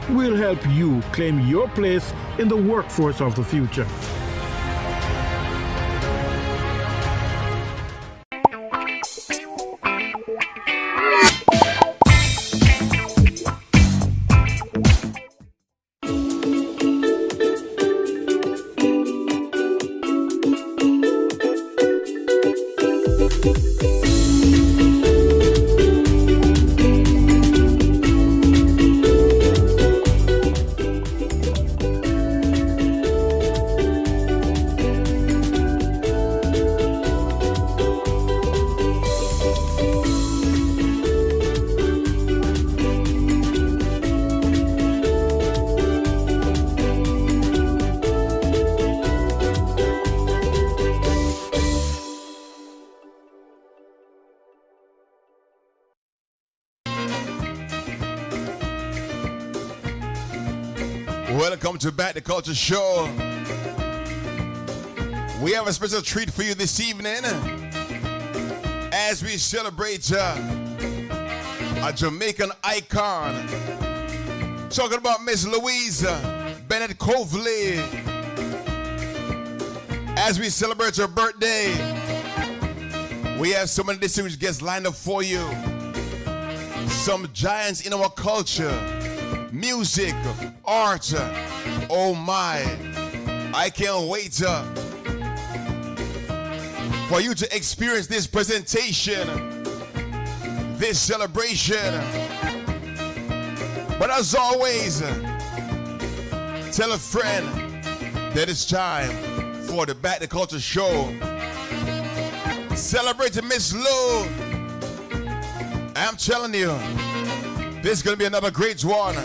We'll help you claim your place in the workforce of the future. Welcome to Back the Culture Show. We have a special treat for you this evening as we celebrate a Jamaican icon. Talking about Miss Louise Bennett Coverley. As we celebrate her birthday, we have so many distinguished guests lined up for you. Some giants in our culture. Music, art, oh my, I can't wait for you to experience this presentation, this celebration. But as always, tell a friend that it's time for the Back the Culture Show. Celebrating Miss Lou. I'm telling you, this is going to be another great one.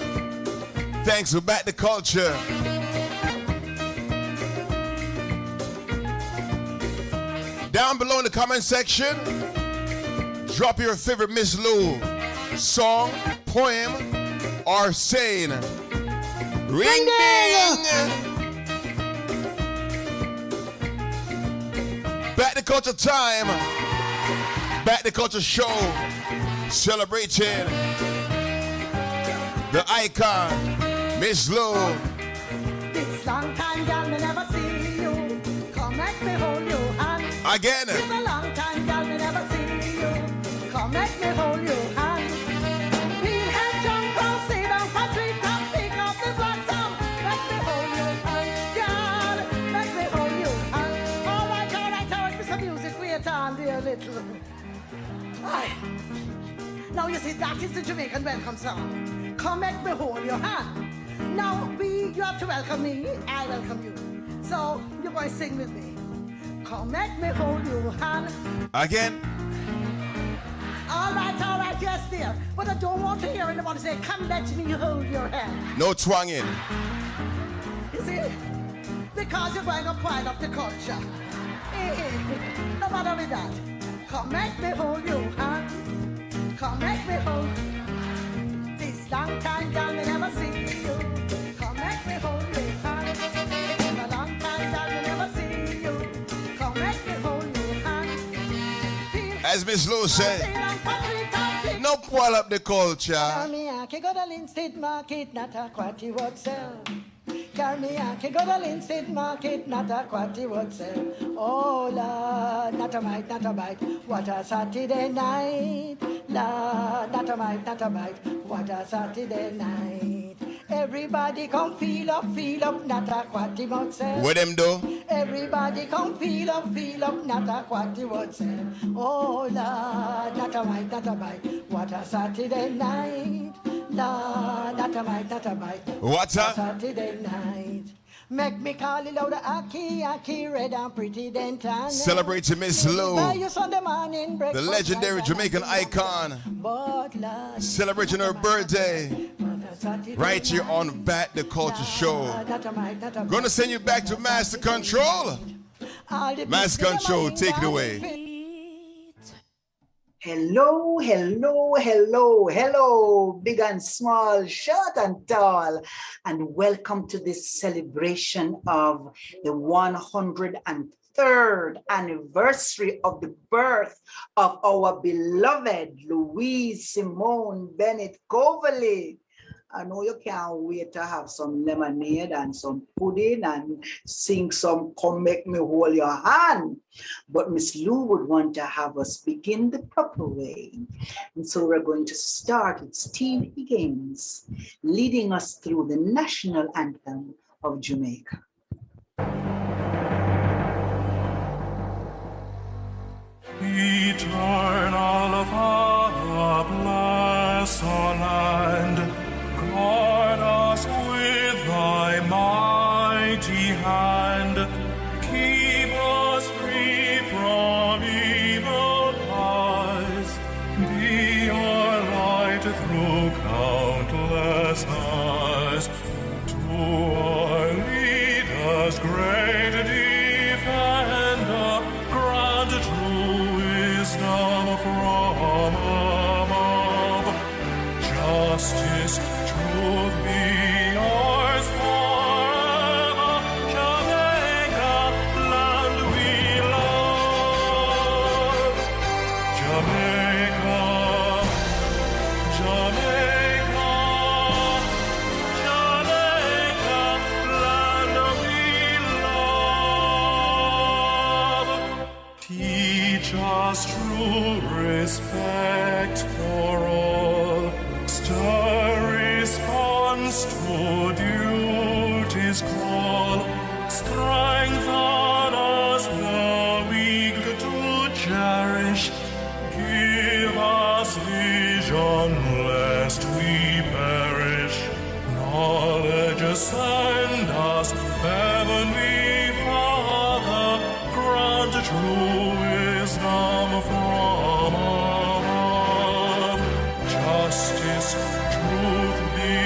Thanks for Back the Culture. Down below in the comment section, drop your favorite Miss Lou song, poem, or saying. Ring ding! Back the Culture time. Back the Culture Show. Celebrating the icon, Miss Lou. This long time, girl, me never see you. Come let me hold you hand. Again. It's a long time, girl, me never see you. Come let me hold you hand. We'll have jump round, sit down, Patrick, and pick up the blossom. Let me hold you hand, girl. Let me hold you hand. All right, Mr. Music, wait on, dear little. Aye. Now you see, that is the Jamaican welcome song. Come let me hold your hand. Now you have to welcome me, I welcome you. So you're going to sing with me. Come let me hold your hand. Again. All right, yes dear. But I don't want to hear anyone say, come let me hold your hand. No twanging. You see, because you're going to pile up the culture. No matter with that. Come let me hold your hand. Come let me hold. This long time, girl, me never see you. Come let me hold your hand. It's a long time, girl, me never see you. Come let me hold your hand. As Miss Lou said, no pull up the culture. Carmiake go to Linstead Market, not a quatty would sell. Carmiake go to Linstead Market, not a quatty would sell. Oh, Lord, not a bite, what a Saturday night. Lord, not a bite, what a Saturday night. Everybody come feel up, not a quatty would sell. What them do? Everybody come feel up, not a quatty would sell. Oh, Lord, not a bite, what a Saturday night. Lord, not a bite, What's up? Saturday night. Make me call it louder, Aki, red and pretty dental. Celebrating Miss Lou, the legendary Jamaican icon. Celebrating her birthday. Right here on Back the Culture Show. Gonna send you back to Master Control. Master Control, take it away. Hello, big and small, short and tall, and welcome to this celebration of the 103rd anniversary of the birth of our beloved Louise Simone Bennett Coverley. I know you can't wait to have some lemonade and some pudding and sing some Come Make Me Hold Your Hand. But Miss Lou would want to have us begin the proper way. And so we're going to start with Steve Higgins leading us through the national anthem of Jamaica. Eternal Father, bless our land. Guard us with thy mighty hand. Keep us free from evil eyes. Be our light through countless eyes. To our leaders, great defender, grant true wisdom from above. Justice, truth be ours forever. Jamaica, land we love. Jamaica, Jamaica, Jamaica, land we love. Teach us true respect for all. Stir response to duty's call. Strengthen us the weak to cherish. Give us vision lest we perish. Knowledge send us, Heavenly Father. Grant true wisdom from above. Justice, truth be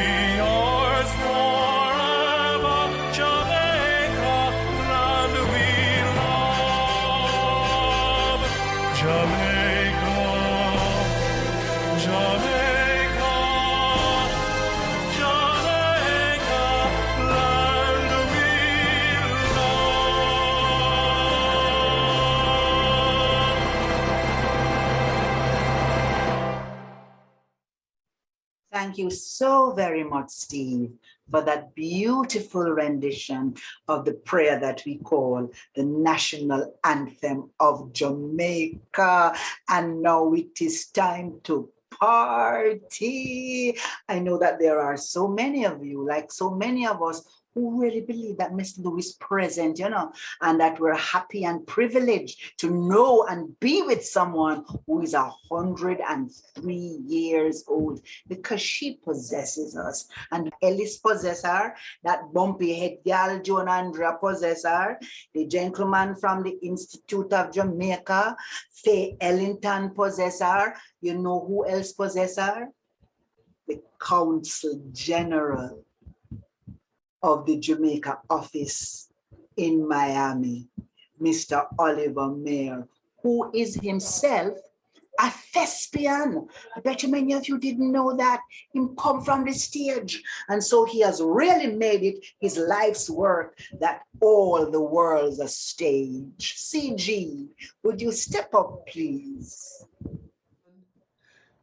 ours forever. Jamaica, land we love. Jamaica, Jamaica, Jamaica, land we love. Thank you so very much, Steve, for that beautiful rendition of the prayer that we call the national anthem of Jamaica. And now it is time to party. I know that there are so many of you, like so many of us, who really believe that Miss Lou is present, and that we're happy and privileged to know and be with someone who is 103 years old, because she possesses us. And Ellis possesses her, that bumpy head girl, Joan Andrea possesses her, the gentleman from the Institute of Jamaica, Faye Ellington possesses her. You know who else possesses her? The Council General of the Jamaica office in Miami, Mr. Oliver Mayer, who is himself a thespian. I bet you many of you didn't know that. Him come from the stage. And so he has really made it his life's work that all the world's a stage. CG, would you step up, please?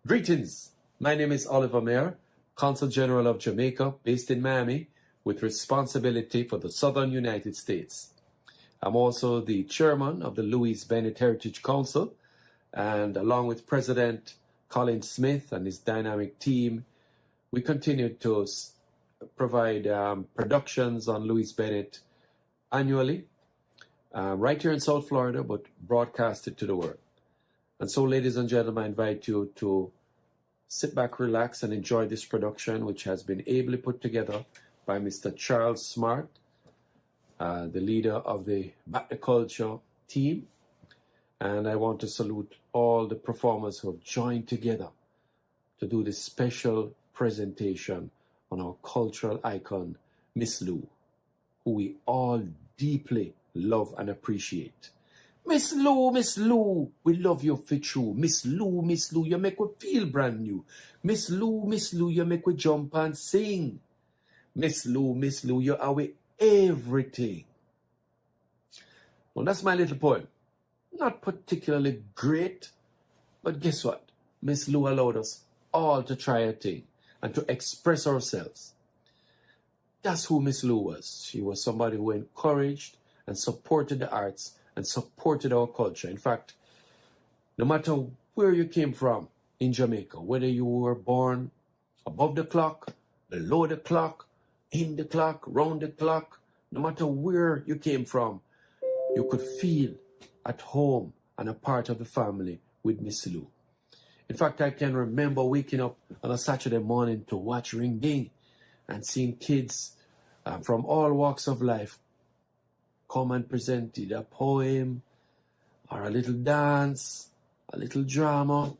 Greetings. My name is Oliver Mayer, Consul General of Jamaica, based in Miami, with responsibility for the Southern United States. I'm also the chairman of the Louis Bennett Heritage Council, and along with President Colin Smith and his dynamic team, we continue to provide productions on Louis Bennett annually, right here in South Florida, but broadcasted to the world. And so, ladies and gentlemen, I invite you to sit back, relax, and enjoy this production, which has been ably put together by Mr. Charles Smart, the leader of the Back the Culture team. And I want to salute all the performers who have joined together to do this special presentation on our cultural icon, Miss Lou, who we all deeply love and appreciate. Miss Lou, we love you for true. Miss Lou, you make we feel brand new. Miss Lou, you make we jump and sing. Miss Lou, you are with everything. Well, that's my little poem. Not particularly great, but guess what? Miss Lou allowed us all to try a thing. and to express ourselves. That's who Miss Lou was. She was somebody who encouraged and supported the arts and supported our culture. In fact, no matter where you came from in Jamaica, whether you were born above the clock, below the clock, in the clock, round the clock, no matter where you came from, you could feel at home and a part of the family with Miss Lou. In fact, I can remember waking up on a Saturday morning to watch Ring Ding and seeing kids from all walks of life come and present either a poem or a little dance, a little drama,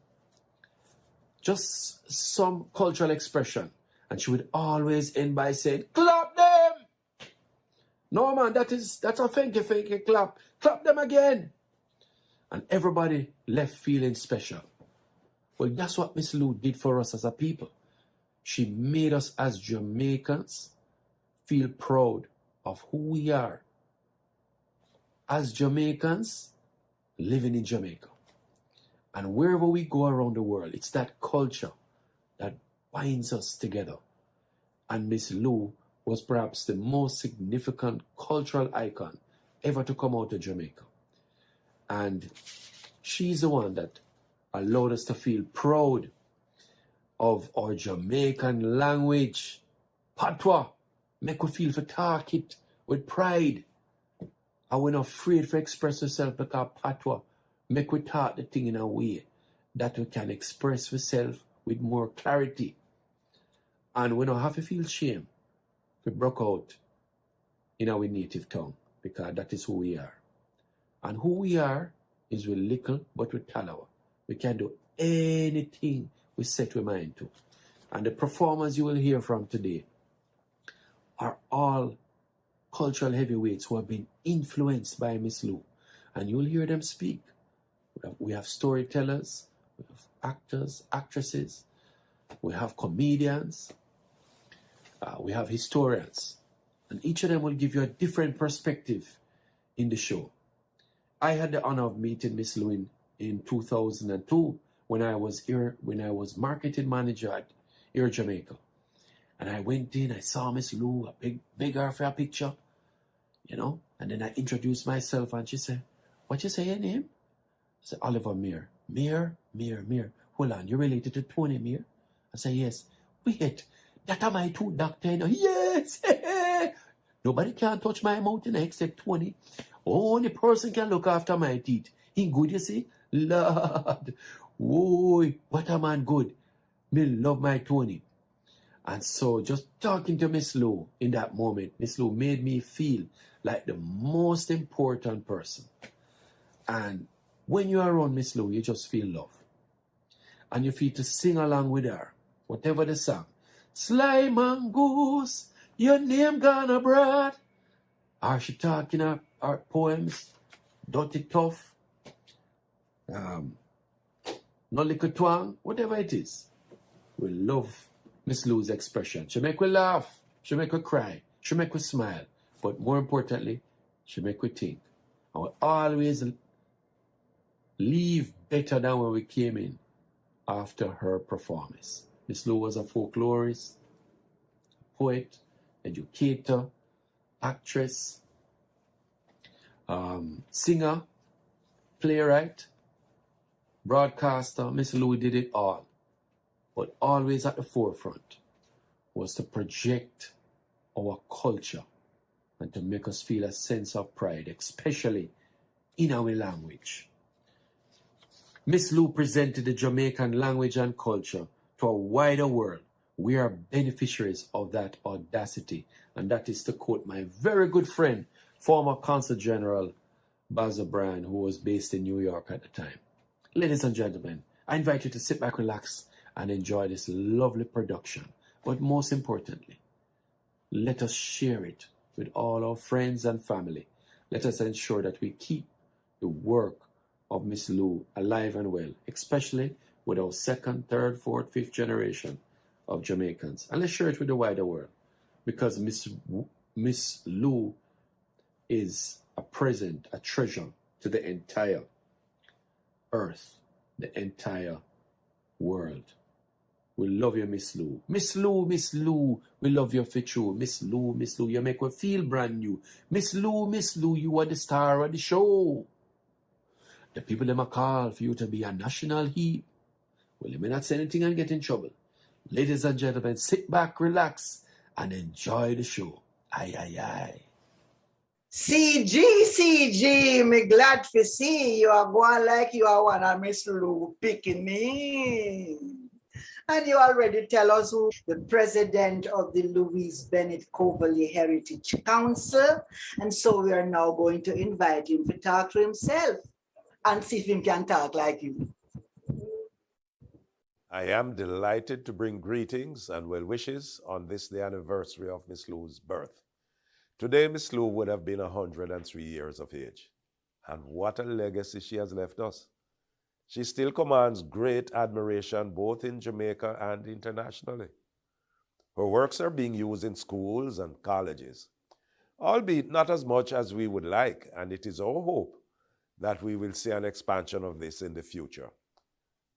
just some cultural expression. And she would always end by saying, clap them! No, man, that's a funky clap. Clap them again. And everybody left feeling special. Well, that's what Miss Lou did for us as a people. She made us as Jamaicans feel proud of who we are as Jamaicans living in Jamaica. And wherever we go around the world, it's that culture that binds us together. And Miss Lou was perhaps the most significant cultural icon ever to come out of Jamaica. And she's the one that allowed us to feel proud of our Jamaican language. Patois, make we feel for talk it with pride. And we're not afraid to express ourselves because patois make we talk the thing in a way that we can express ourselves with more clarity. And we don't have to feel shame if we broke out in our native tongue, because that is who we are. And who we are is with little but with talawa. We can do anything we set our mind to. And the performers you will hear from today are all cultural heavyweights who have been influenced by Miss Lou. And you'll hear them speak. We have storytellers, we have actors, actresses, we have comedians, we have historians. And each of them will give you a different perspective in the show. I had the honor of meeting Miss Lou in 2002 when I was marketing manager at Air Jamaica. And I went in, I saw Miss Lou, a big her for a picture, you know, and then I introduced myself and she said, what you say your name? I said, Oliver Meir. Meir. Hold on, you related to Tony Meir? I said, yes. Wait, that are my two doctor, you know? Yes! Nobody can touch my mouth, you know, except Tony. Only person can look after my teeth. He good, you see? Lord. Whoa, what a man good. Me love my Tony. And so just talking to Miss Lou in that moment, Miss Lou made me feel like the most important person. And when you're around Miss Lou, you just feel love. And you feel to sing along with her, whatever the song. Sly Mongoose, your name gone abroad. Or she talking her poems, Dirty Tough, No Little Twang, whatever it is. We love Miss Lou's expression. She make we laugh, she make we cry, she make we smile. But more importantly, she make we think. And we always leave better than when we came in after her performance. Miss Lou was a folklorist, poet, educator, actress, singer, playwright, broadcaster. Miss Lou did it all. But always at the forefront was to project our culture and to make us feel a sense of pride, especially in our language. Miss Lou presented the Jamaican language and culture to a wider world. We are beneficiaries of that audacity. And that is to quote my very good friend, former Consul General Basil Bryan, who was based in New York at the time. Ladies and gentlemen, I invite you to sit back, relax, and enjoy this lovely production. But most importantly, let us share it with all our friends and family. Let us ensure that we keep the work of Miss Lou alive and well, especially with our second, third, fourth, fifth generation of Jamaicans. And let's share it with the wider world, because Miss Lou is a present, a treasure to the entire earth, the entire world. We love you, Miss Lou. Miss Lou, Miss Lou, we love you for true. Miss Lou, you make me feel brand new. Miss Lou, you are the star of the show. The people them a call for you to be a national heat. Well, you may not say anything and get in trouble. Ladies and gentlemen, sit back, relax, and enjoy the show. Aye, aye, aye. CG, me glad to see you are going like you are one of Miss Lou picking me. And you already tell us who the president of the Louise Bennett Coverley Heritage Council. And so we are now going to invite him to talk to himself and see if he can talk like you. I am delighted to bring greetings and well wishes on this, the anniversary of Miss Lou's birth. Today, Miss Lou would have been 103 years of age. And what a legacy she has left us. She still commands great admiration both in Jamaica and internationally. Her works are being used in schools and colleges, albeit not as much as we would like, and it is our hope that we will see an expansion of this in the future.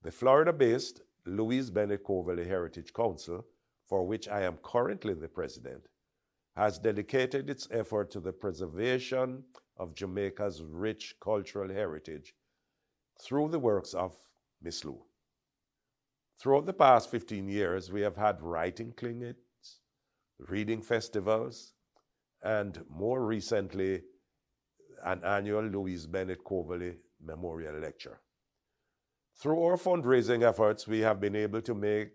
The Florida-based Louise Bennett Coverley Heritage Council, for which I am currently the president, has dedicated its effort to the preservation of Jamaica's rich cultural heritage through the works of Miss Lou. Throughout the past 15 years, we have had writing clinics, reading festivals, and more recently, an annual Louise Bennett Coverley Memorial Lecture. Through our fundraising efforts, we have been able to make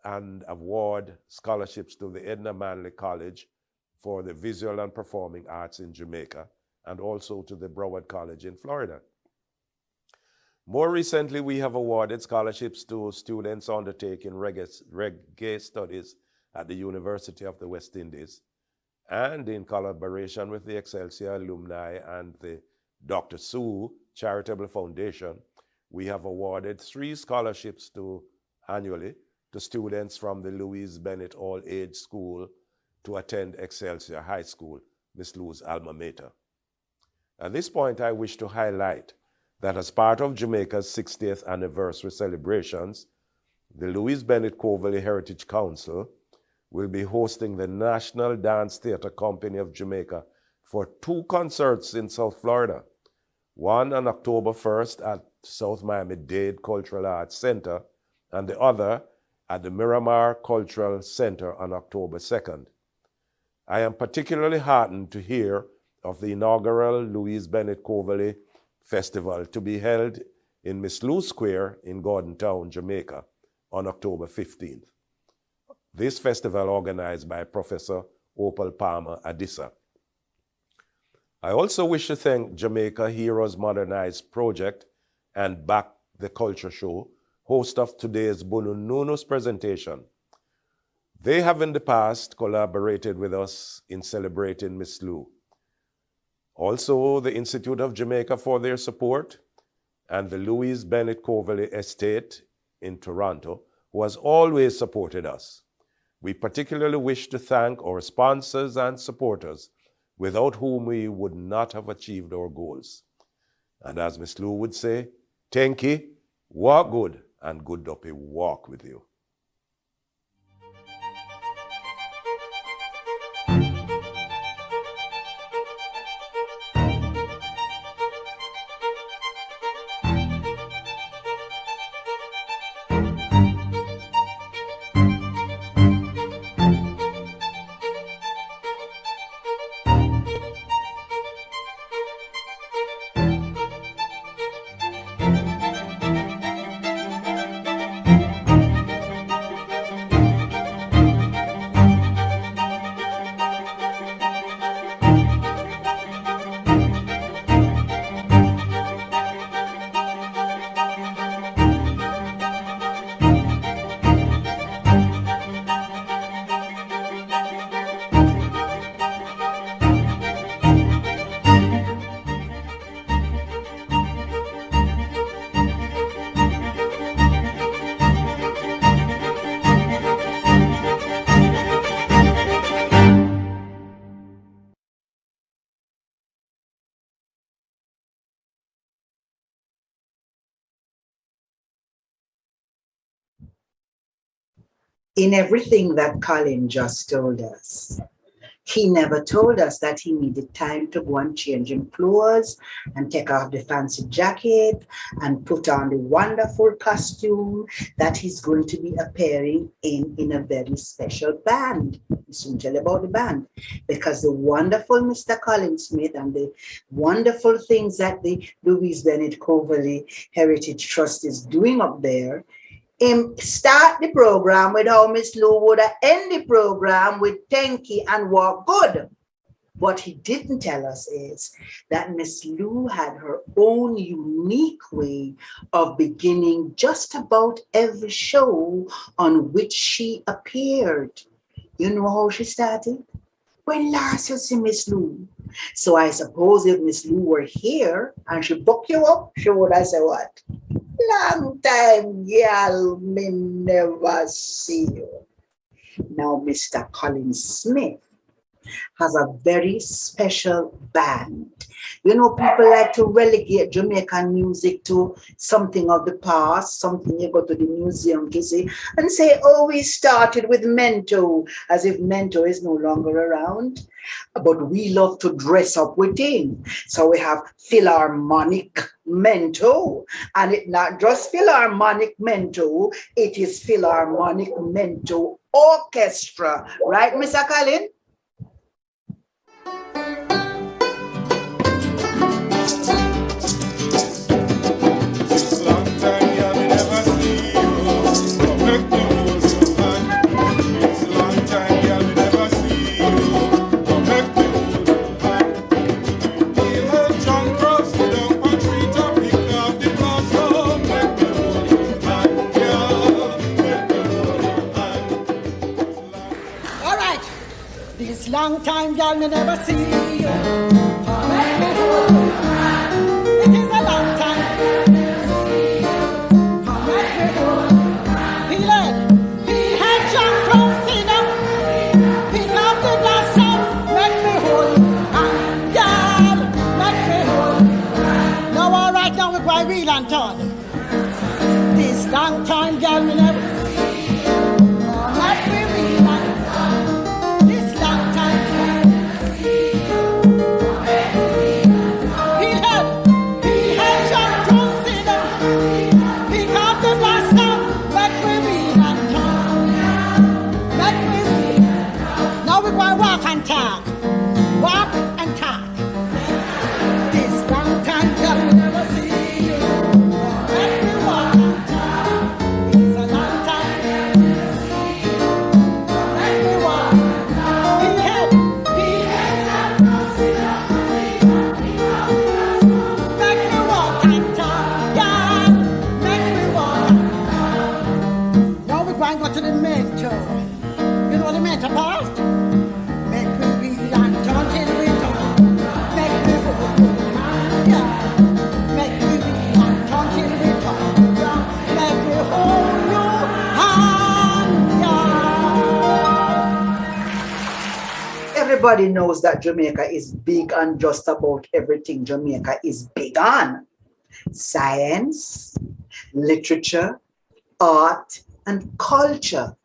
and award scholarships to the Edna Manley College for the Visual and Performing Arts in Jamaica, and also to the Broward College in Florida. More recently, we have awarded scholarships to students undertaking reggae studies at the University of the West Indies, and in collaboration with the Excelsior alumni and the Dr. Sue Charitable Foundation, we have awarded 3 scholarships annually to students from the Louise Bennett All-Age School to attend Excelsior High School, Miss Lou's alma mater. At this point, I wish to highlight that as part of Jamaica's 60th anniversary celebrations, the Louise Bennett Coverley Heritage Council will be hosting the National Dance Theatre Company of Jamaica for 2 concerts in South Florida, one on October 1st at South Miami-Dade Cultural Arts Center, and the other at the Miramar Cultural Center on October 2nd. I am particularly heartened to hear of the inaugural Louise Bennett Coverley Festival to be held in Miss Lou Square in Gordontown, Jamaica on October 15th. This festival organized by Professor Opal Palmer Adissa. I also wish to thank Jamaica Heroes Modernized Project and Back the Culture Show, host of today's Bunununu's presentation. They have in the past collaborated with us in celebrating Miss Lou. Also, the Institute of Jamaica for their support, and the Louise Bennett Coverley Estate in Toronto, who has always supported us. We particularly wish to thank our sponsors and supporters, without whom we would not have achieved our goals. And as Miss Lou would say, thank you, walk good, and good dopey walk with you. in everything that Colin just told us, he never told us that he needed time to go and change his clothes and take off the fancy jacket and put on the wonderful costume that he's going to be appearing in a very special band. I'll soon tell you about the band, because the wonderful Mr. Colin Smith and the wonderful things that the Louise Bennett Coverley Heritage Trust is doing up there, start the program with how Miss Lou would end the program with thank you and walk good. What he didn't tell us is that Miss Lou had her own unique way of beginning just about every show on which she appeared. You know how she started? When last you see Miss Lou. So I suppose if Miss Lou were here and she booked you up, she would have said what? Long time, girl, me never see you. Now, Mr. Colin Smith has a very special band. You know, people like to relegate Jamaican music to something of the past, something you go to the museum to see, and say, oh, we started with Mento, as if Mento is no longer around. But we love to dress up with him. So we have Philharmonic Mento, and it's not just Philharmonic Mento, it is Philharmonic Mento Orchestra. Right, Mr. Colin? Long time, girl, me never see you. Come let me hold you. It is a long time. Come let me hold you. Feel it. Feel her jump from Cena. Pick up the blossom. Let me hold you. And girl, let me hold you. Now, all right, now we're going real and talk. This long time, girl, me never see you. Come let me real and talk. This long time. Talk, walk and talk. This long time, girl, we never see you. Let me walk and talk. It's a long time, girl, we never see you. Let me walk and talk. Be head, let me walk and talk, girl. Let me walk and talk. Now we're going to go to the mentor. You know the mentor past? Everybody knows that Jamaica is big on just about everything Jamaica is big on. Science, literature, art, and culture.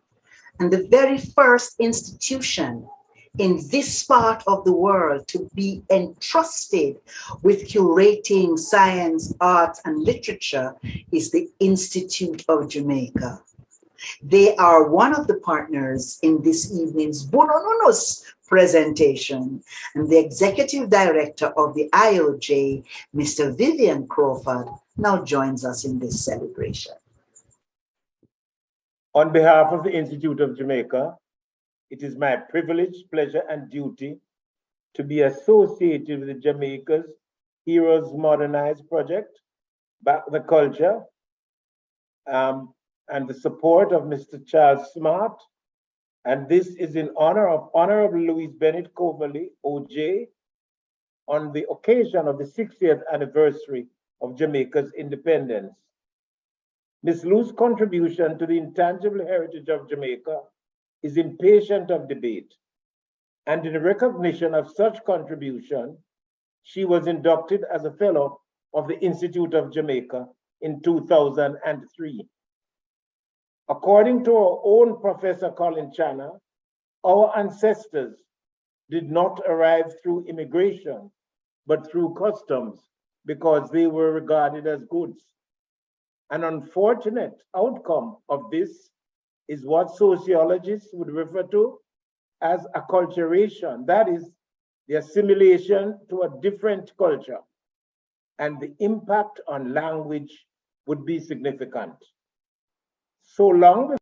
And the very first institution in this part of the world to be entrusted with curating science, art, and literature is the Institute of Jamaica. They are one of the partners in this evening's Bonononos presentation, and the executive director of the IOJ, Mr. Vivian Crawford, now joins us in this celebration. On behalf of the Institute of Jamaica, it is my privilege, pleasure, and duty to be associated with the Jamaica's Heroes Modernized project, Back the Culture, and the support of Mr. Charles Smart. And this is in honor of Honorable Louise Bennett Coverley, OJ, on the occasion of the 60th anniversary of Jamaica's independence. Ms. Lou's contribution to the intangible heritage of Jamaica is impatient of debate. And in recognition of such contribution, she was inducted as a fellow of the Institute of Jamaica in 2003. According to our own Professor Colin Channa, our ancestors did not arrive through immigration, but through customs because they were regarded as goods. An unfortunate outcome of this is what sociologists would refer to as acculturation, that is, the assimilation to a different culture, and the impact on language would be significant. So long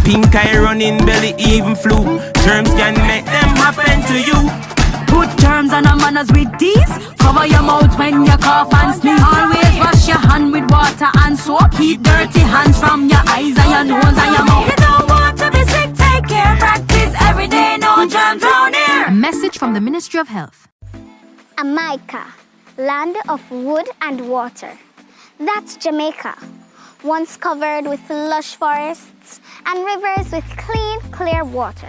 Pink eye running belly even flu. Germs can make them happen to you. Put germs and manners with these. Cover your mouth when you cough and sneeze. Always wash your hand with water and soap. Keep dirty hands from your eyes and your nose and your mouth. You don't want to be sick, take care. Practice every day, no germs round here. A message from the Ministry of Health. Jamaica, land of wood and water. That's Jamaica, once covered with lush forests and rivers with clean, clear water.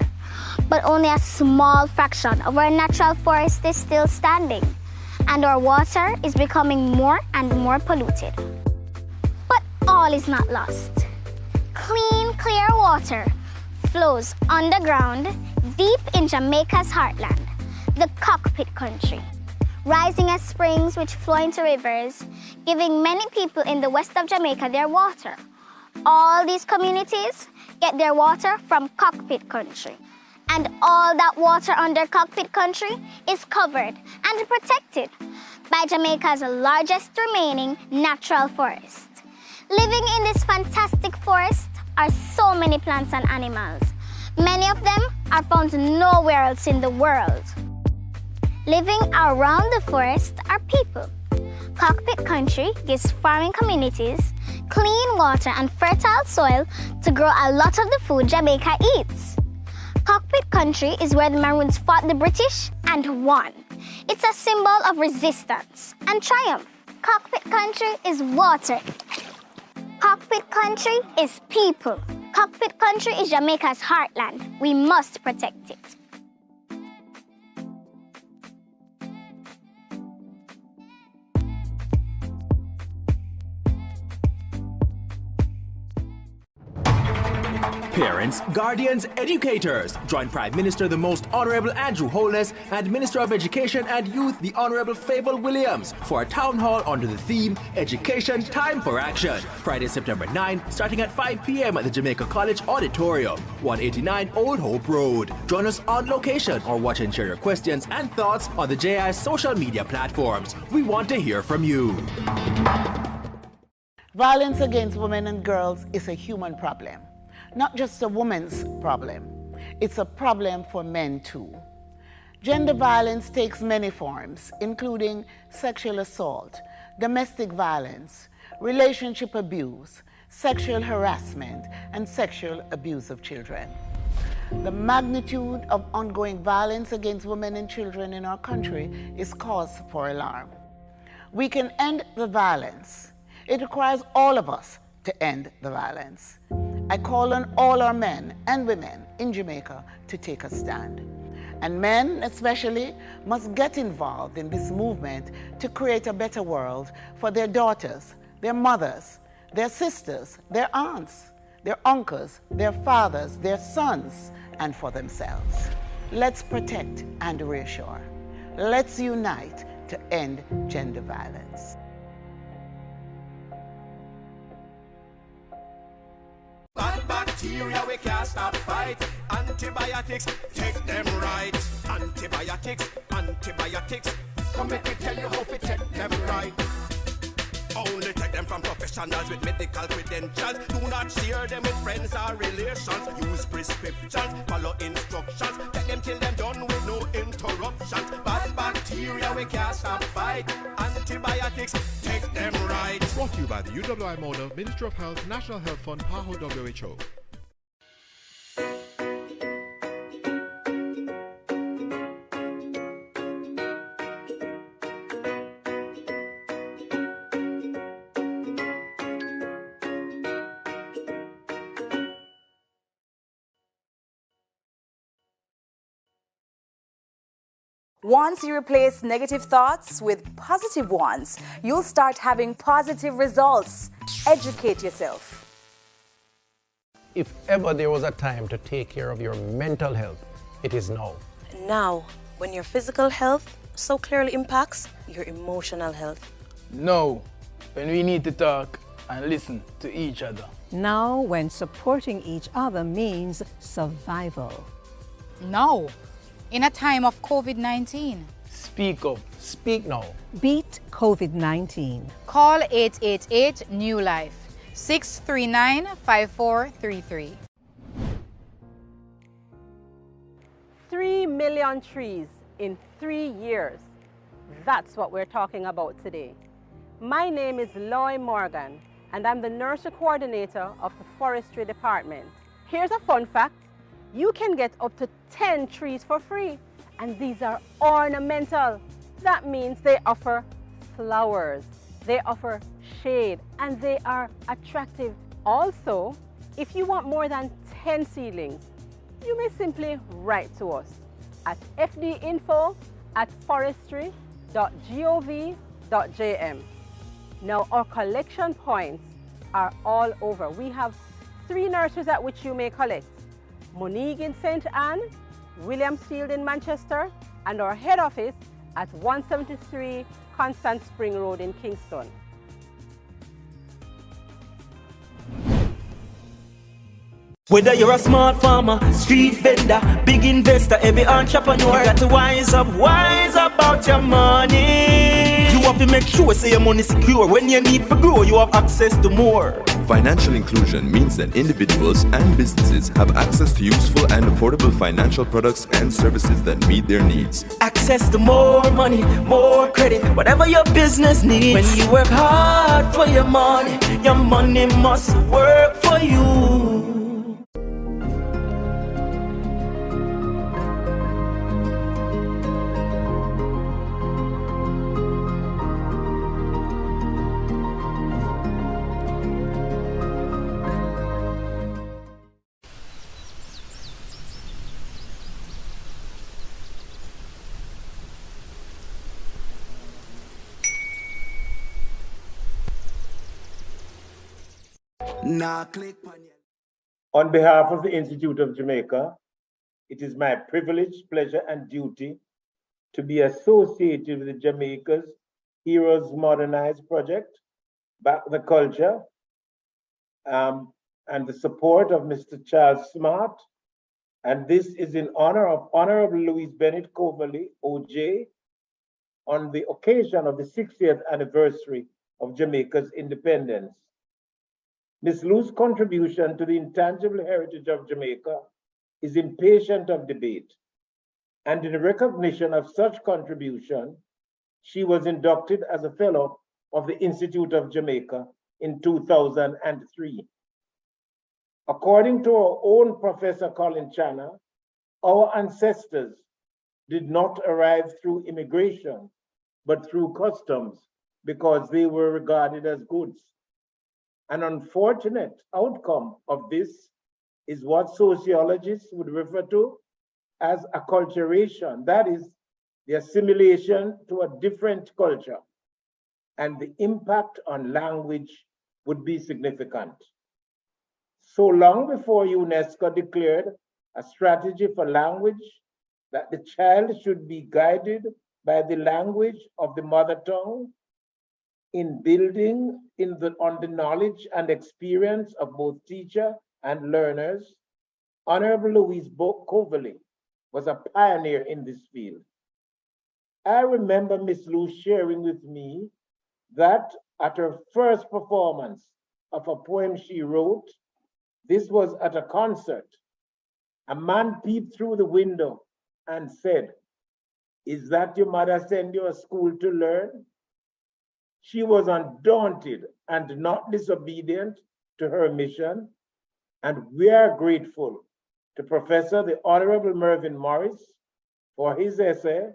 But only a small fraction of our natural forest is still standing, and our water is becoming more and more polluted. But all is not lost. Clean, clear water flows underground deep in Jamaica's heartland, the cockpit country, rising as springs which flow into rivers, giving many people in the west of Jamaica their water. All these communities get their water from cockpit country. And all that water under cockpit country is covered and protected by Jamaica's largest remaining natural forest. Living in this fantastic forest are so many plants and animals. Many of them are found nowhere else in the world. Living around the forest are people. Cockpit country gives farming communities clean water and fertile soil to grow a lot of the food Jamaica eats. Cockpit country is where the Maroons fought the British and won. It's a symbol of resistance and triumph. Cockpit country is water. Cockpit country is people. Cockpit country is Jamaica's heartland. We must protect it. Parents, guardians, educators, join Prime Minister the Most Honorable Andrew Holness and Minister of Education and Youth the Honorable Favour Williams for a town hall under the theme Education Time for Action. Friday, September 9, starting at 5 p.m. at the Jamaica College Auditorium, 189 Old Hope Road. Join us on location or watch and share your questions and thoughts on the JI's social media platforms. We want to hear from you. Violence against women and girls is a human problem. Not just a woman's problem, it's a problem for men too. Gender violence takes many forms, including sexual assault, domestic violence, relationship abuse, sexual harassment, and sexual abuse of children. The magnitude of ongoing violence against women and children in our country is cause for alarm. We can end the violence. It requires all of us to end the violence. I call on all our men and women in Jamaica to take a stand. And men, especially, must get involved in this movement to create a better world for their daughters, their mothers, their sisters, their aunts, their uncles, their fathers, their sons, and for themselves. Let's protect and reassure. Let's unite to end gender violence. Bad bacteria, we can't stop fight. Antibiotics, take them right. Antibiotics, antibiotics. Come make me tell you how to take them right. Only take them from professionals with medical credentials. Do not share them with friends or relations. Use prescriptions, follow instructions. Take them till them done with no interruptions. Bad bacteria, we can't stop fight. Antibiotics, take them right. Brought to you by the UWI Mona, Ministry of Health, National Health Fund, PAHO, WHO. Once you replace negative thoughts with positive ones, you'll start having positive results. Educate yourself. If ever there was a time to take care of your mental health, it is now. Now, when your physical health so clearly impacts your emotional health. Now, when we need to talk and listen to each other. Now, when supporting each other means survival. Now, in a time of COVID-19. Speak up. Speak now. Beat COVID-19. Call 888-NEW-LIFE, 639-5433. 3 million trees in 3 years. That's what we're talking about today. My name is Loy Morgan, and I'm the nursery coordinator of the Forestry Department. Here's a fun fact. You can get up to 10 trees for free, and these are ornamental. That means they offer flowers, they offer shade, and they are attractive. Also, if you want more than 10 seedlings, you may simply write to us at fdinfo@forestry.gov.jm. Now, our collection points are all over. We have 3 nurseries at which you may collect. Monique in St. Anne, Williamsfield in Manchester, and our head office at 173 Constant Spring Road in Kingston. Whether you're a smart farmer, street vendor, big investor, every entrepreneur, you got to wise up about your money. You have to make sure say your money secure. When you need to grow, you have access to more. Financial inclusion means that individuals and businesses have access to useful and affordable financial products and services that meet their needs. Access to more money, more credit, whatever your business needs. When you work hard for your money must work for you. On behalf of the Institute of Jamaica, it is my privilege, pleasure, and duty to be associated with the Jamaica's Heroes Modernize project, Back the Culture, and the support of Mr. Charles Smart. And this is in honor of Honorable Louise Bennett Coverley, OJ, on the occasion of the 60th anniversary of Jamaica's independence. Ms. Lou's contribution to the intangible heritage of Jamaica is impatient of debate, and in recognition of such contribution, she was inducted as a fellow of the Institute of Jamaica in 2003. According to our own Professor Colin Channa, our ancestors did not arrive through immigration, but through customs because they were regarded as goods. An unfortunate outcome of this is what sociologists would refer to as acculturation, that is, the assimilation to a different culture, and the impact on language would be significant. So long before UNESCO declared a strategy for language that the child should be guided by the language of the mother tongue in building on the knowledge and experience of both teacher and learners, Honorable Louise Coverley was a pioneer in this field. I remember Miss Lou sharing with me that at her first performance of a poem she wrote, this was at a concert, a man peeped through the window and said, "Is that your mother send you to school to learn?" She was undaunted and not disobedient to her mission, and we are grateful to Professor the Honorable Mervyn Morris for his essay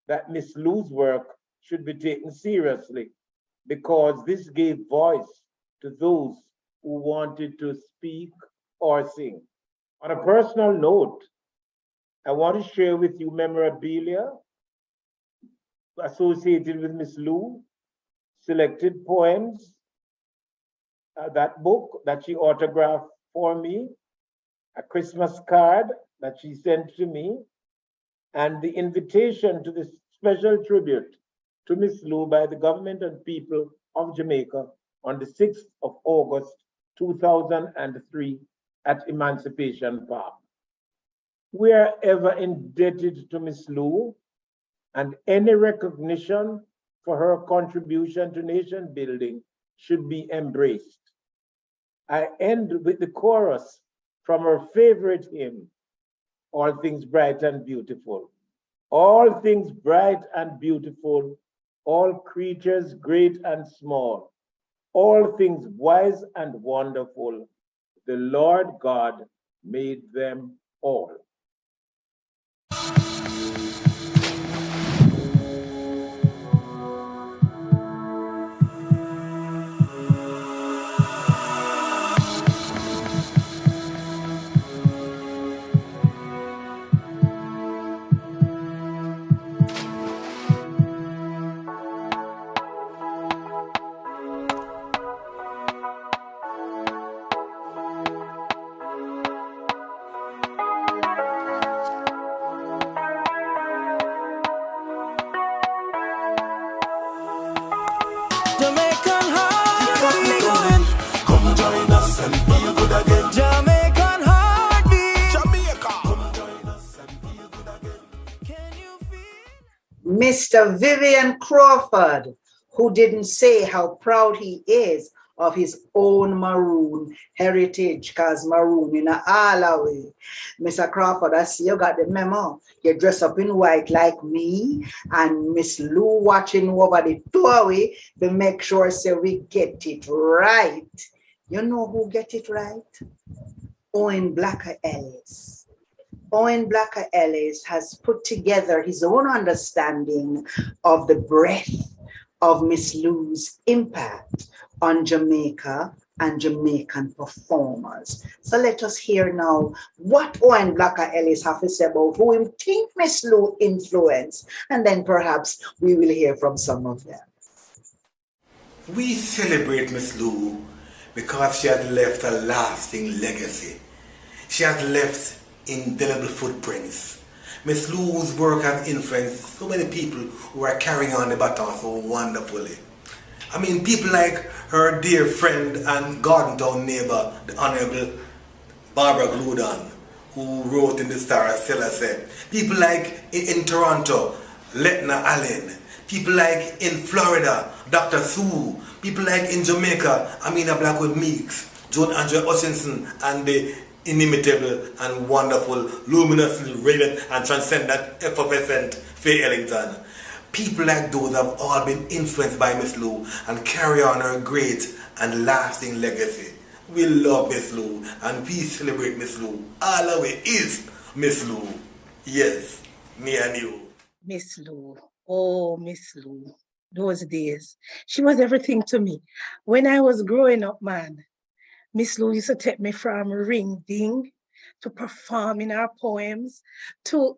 that Miss Lou's work should be taken seriously, because this gave voice to those who wanted to speak or sing. On a personal note, I want to share with you memorabilia associated with Miss Lou, selected poems, that book that she autographed for me, a Christmas card that she sent to me, and the invitation to this special tribute to Miss Lou by the government and people of Jamaica on the 6th of August, 2003 at Emancipation Park. We are ever indebted to Miss Lou, and any recognition for her contribution to nation building should be embraced. I end with the chorus from her favorite hymn, All Things Bright and Beautiful. All things bright and beautiful, all creatures great and small, all things wise and wonderful, the Lord God made them all. Mr. Vivian Crawford, who didn't say how proud he is of his own maroon heritage, because maroon in all way. Mr. Crawford, I see you got the memo. You dress up in white like me, and Miss Lou watching over the doorway to make sure so we get it right. You know who get it right? Owen Blacker Ellis. Owen Blacker Ellis has put together his own understanding of the breadth of Miss Lou's impact on Jamaica and Jamaican performers. So let us hear now what Owen Blacker Ellis have to say about who him think Miss Lou influenced, and then perhaps we will hear from some of them. We celebrate Miss Lou because she has left a lasting legacy. She has left indelible footprints. Miss Lou's work has influenced so many people who are carrying on the baton so wonderfully. I mean, people like her dear friend and Garden Town neighbor, the Honorable Barbara Gludon, who wrote in the Star Selassie. People like in Toronto, Letna Allen. People like in Florida, Dr. Sue. People like in Jamaica, Amina Blackwood Meeks, Joan Andrea Hutchinson, and the inimitable and wonderful, luminously radiant and transcendent, effervescent Faye Ellington. People like those have all been influenced by Miss Lou and carry on her great and lasting legacy. We love Miss Lou and we celebrate Miss Lou. All the way is Miss Lou. Yes, me and you. Miss Lou. Oh, Miss Lou. Those days. She was everything to me. When I was growing up, man, Miss Lou used to take me from ring ding to performing our poems to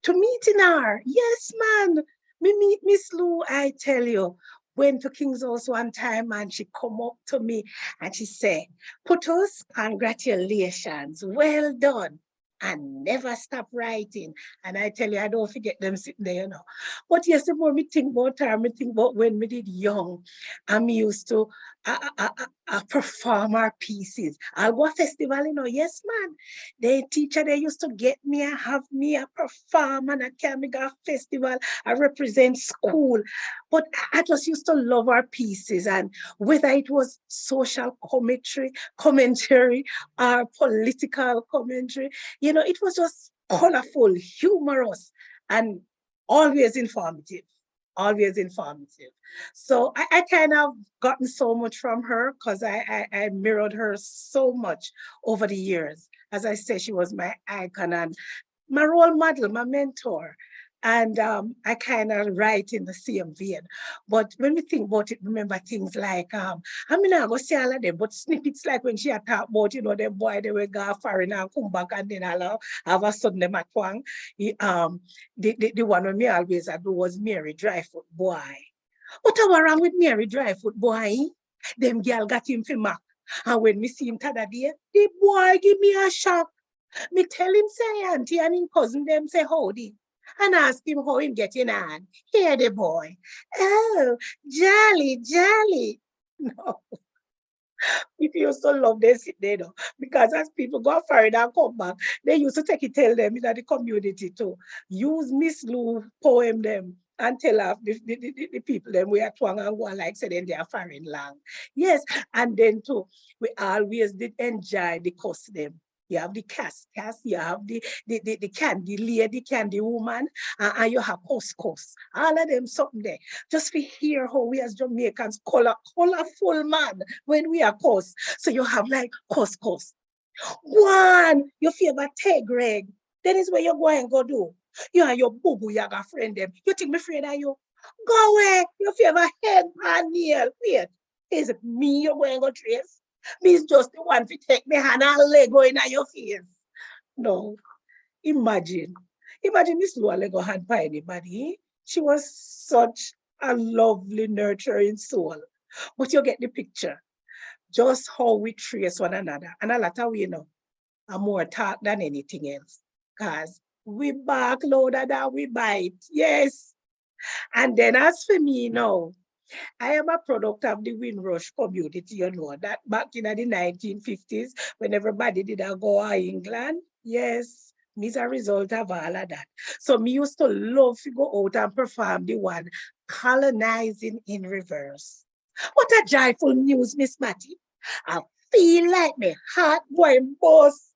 meeting her. Yes, man. Me meet Miss Lou, I tell you. Went to King's House one time and she come up to me and she said, Putus, congratulations, well done. And never stop writing. And I tell you, I don't forget them sitting there, you know. But yes, the more me think about her, me think about when me did young, and me used to perform our pieces. I'll go a festival, you know. Yes, man. The teacher, they used to get me and have me a perform and I can make a festival. I represent school. But I just used to love our pieces. And whether it was social commentary or political commentary, you know, it was just colorful, humorous, and always informative. Always informative. So I kind of gotten so much from her because I mirrored her so much over the years. As I said, she was my icon and my role model, my mentor. And I kind of write in the same vein. But when we think about it, remember things like, I mean, I go see all of them, but snippets like when she had talked about, you know, them boy, they will go foreign and come back and then all of a sudden them at twang. The one with me always I do was Mary Dryfoot boy. What was wrong with Mary Dryfoot boy? Them girl got him for Mac. And when me see him t'other day, the boy give me a shock. Me tell him say auntie and him cousin them say howdy. And ask him how him getting on. Hear the boy. Oh, jolly, jolly. No. People used to love they sit there, though, because as people go foreign and come back, they used to take it, tell them in the community to use Miss Lou poem them and tell off the people them we are twang and go like say then they are foreign lang. Yes, and then too, we always did enjoy the cost them. You have the cast, you have the candy lady, candy woman, and you have couscous. All of them something there. Just to hear how we as Jamaicans colorful man when we are course. So you have like couscous. One, your favorite tea, Greg. Then is where you go and go do. You and your boo-boo, you got friend them. You think me afraid of you? Go away. Your favorite head and nail. Wait, is it me you're going to go trace? Me's just the one to take me hand and leg going at your face. No. Imagine Miss Lou Lego hand by anybody. She was such a lovely, nurturing soul. But you get the picture. Just how we trace one another. And a lot of we know are more talk than anything else. Because we bark louder than we bite. Yes. And then as for me now, I am a product of the Windrush community, you know, that back in the 1950s, when everybody did go to England, yes, me's a result of all of that. So me used to love to go out and perform the one, colonizing in reverse. What a joyful news, Miss Matty. I feel like my heart going bust.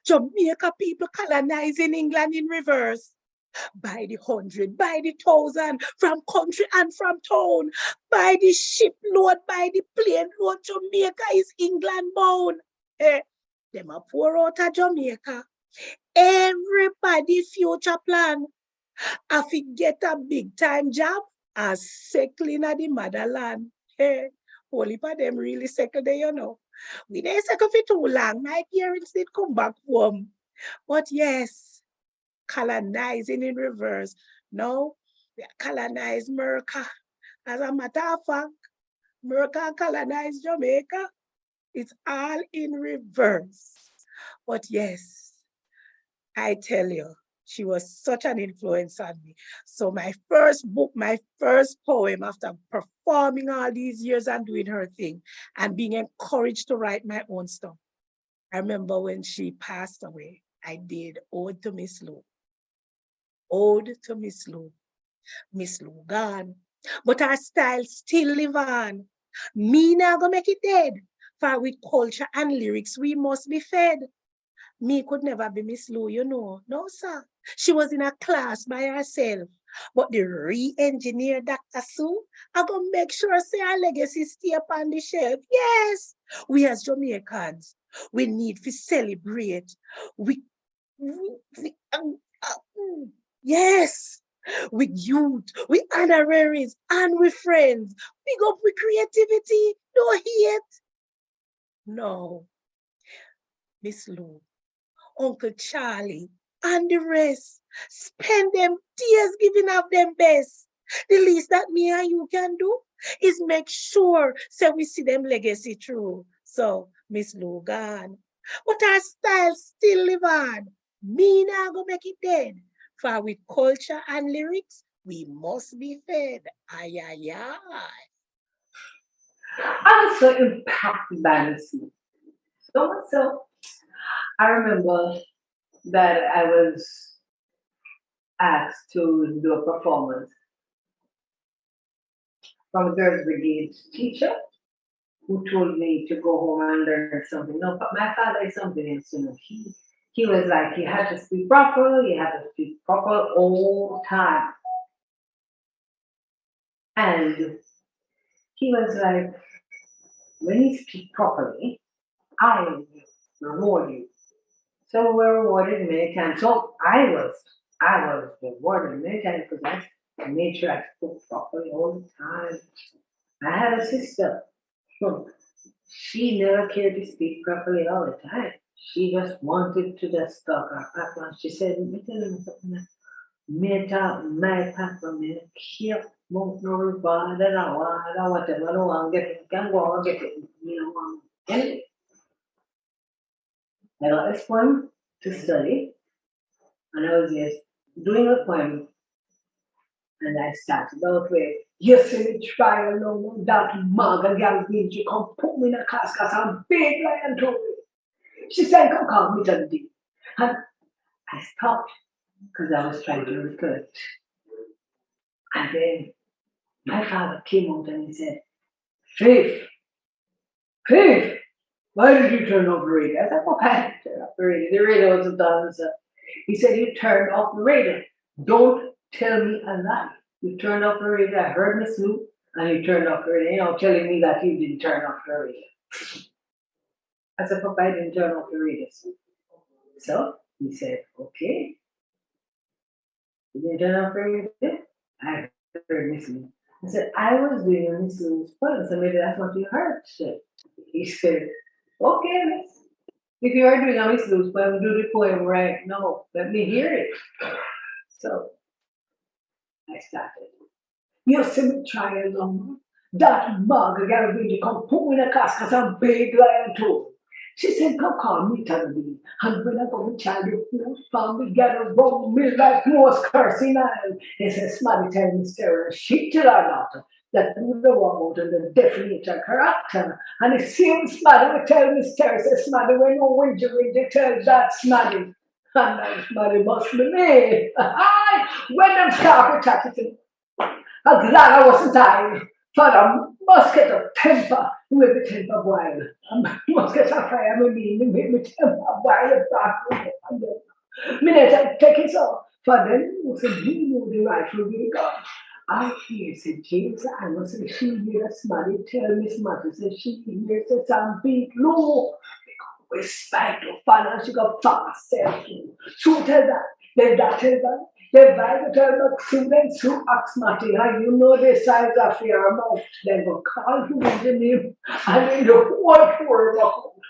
Jamaica people colonizing England in reverse. By the 100, by the 1,000, from country and from town, by the shipload, by the plane load, Jamaica is England bound. Them a pour out of Jamaica. Everybody future plan. If we get a big time job, as settling at the motherland. Only for them really settle there, you know. We didn't settle for too long. My parents did come back home. But yes, colonizing in reverse. No, we colonize America. As a matter of fact, America colonized Jamaica. It's all in reverse. But yes, I tell you, she was such an influence on me. So my first book, my first poem, after performing all these years and doing her thing and being encouraged to write my own stuff, I remember when she passed away, I did Ode to Miss Lou. Ode to Miss Lou. Miss Lou gone. But her style still live on. Me now go make it dead. For with culture and lyrics, we must be fed. Me could never be Miss Lou, you know. No, sir. She was in a class by herself. But the re-engineer Dr. Sue, I gonna make sure say our legacy stay up on the shelf. Yes. We as Jamaicans, we need to celebrate. Yes, with youth, with honoraries, and with friends. Big up with creativity, no hate. No, Miss Lou, Uncle Charlie, and the rest spend them tears giving up them best. The least that me and you can do is make sure so we see them legacy through. So, Miss Lou gone. But our style still live on. Me now go make it dead. For with culture and lyrics, we must be fed. Ay, ay, ay. I was so impacted by this. So much so, I remember that I was asked to do a performance from a Girls Brigade's teacher who told me to go home and learn something. No, but my father is something else, you know. He was like, you had to speak proper, you had to speak proper all the time. And he was like, when you speak properly, I will reward you. So we were rewarded many times. So I was rewarded many times because I made sure I spoke properly all the time. I had a sister. She never cared to speak properly all the time. She just wanted to just talk her papa. She said, "Me tell you something. Me talk my papa. Me care about no reward and award or whatever. No one get it. Can go and get it. Me no one get it." I got this poem to study, and I was just doing a poem, and I started out with, "You see me try alone, that mug and girl beans, you come put me in a cask as I'm big lion to me." She said, "Come call me Dundee." And I stopped because I was trying to reflect. And then my father came out and he said, Faith, why did you turn off the radio?" I said, "Oh, I didn't turn off the radio. The radio wasn't done." So he said, "You turned off the radio. Don't tell me a lie. You turned off the radio. I heard Miss Lou, and you turned off the radio. You know, telling me that you didn't turn off the radio." I said, "Papa, I didn't turn off the radio." So he said, "Okay. You didn't turn off the radio?" I heard Miss Lou. I said, "I was doing a Miss Lou's poem, so maybe that's what you heard." So he said, "Okay, miss. If you are doing a Miss Lou's poem, do the poem right now. Let me hear it." So I started. "You see me try along. That mug got to come put me in a cask as a big lion too." She said, "Come call me Tony. And when I go to child, you found me get around me like most cursing iron." He said, "Smarty tell me Sarah, she tell her not that you know about the definition character." And the same Smarty will tell me Sarah, says, "Smarty, when no winter tell that Smarty." And that Smarty must be me. When them start attacking, I'm glad I wasn't dying. But I must get a temper. With the temper wild. I must get a fire with me. Make me temper wild. Minute I take it off. For then you said, "You know the rifle will go." I hear, said James, I must say, she hear a Smarty tell Miss Mother, said she hears a sound beat low. We spite to follow, she got fast. So tell that. Then that tell that. Then by the time the students who ask Marty, how you know the size of your mouth, they will call you in the name and in the whole world.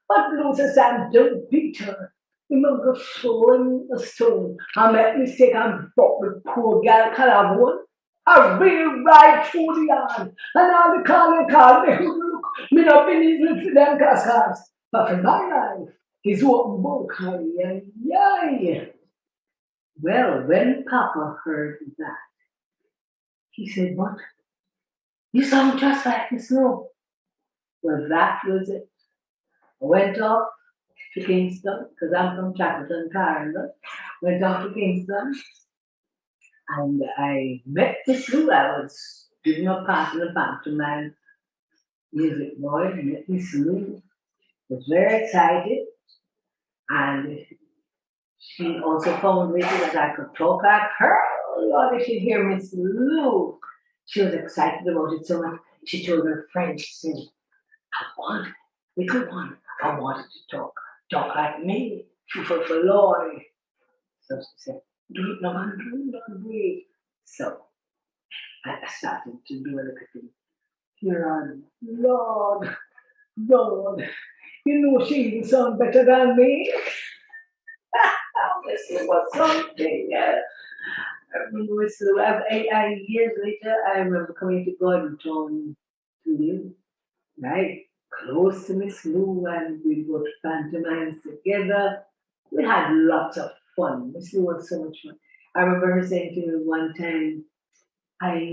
But loses and don't beat her. You must go throwing a stone. I made mistake and brought the poor girl Calabone. I real right through the yard. And all the call me, look, me not believe for them cascades. But for my life, he's open book. Yay. Well, when Papa heard that, he said, "What? You sound just like Miss Lou." Well, that was it. I went off to Kingston, because I'm from Shackleton, Canada. Went off to Kingston, and I met Miss Lou. I was doing a part in the pantomime music boy. I met Miss Lou. Was very excited, and she also found me that I could talk like her. Lord, if you hear Miss Lou, she was excited about it so much. She told her friend, she said, "I want little one. I wanted to talk like me, for Lord." So she said, do it no man, do it. So I started to do a little thing. Here on, Lord, you know she even sound better than me. This was something, yeah. I remember so years later, I remember coming to Gordon Town to live, right? Close to Miss Lou, and we'd go to pantomimes together. We had lots of fun. Miss Lou was so much fun. I remember her saying to me one time,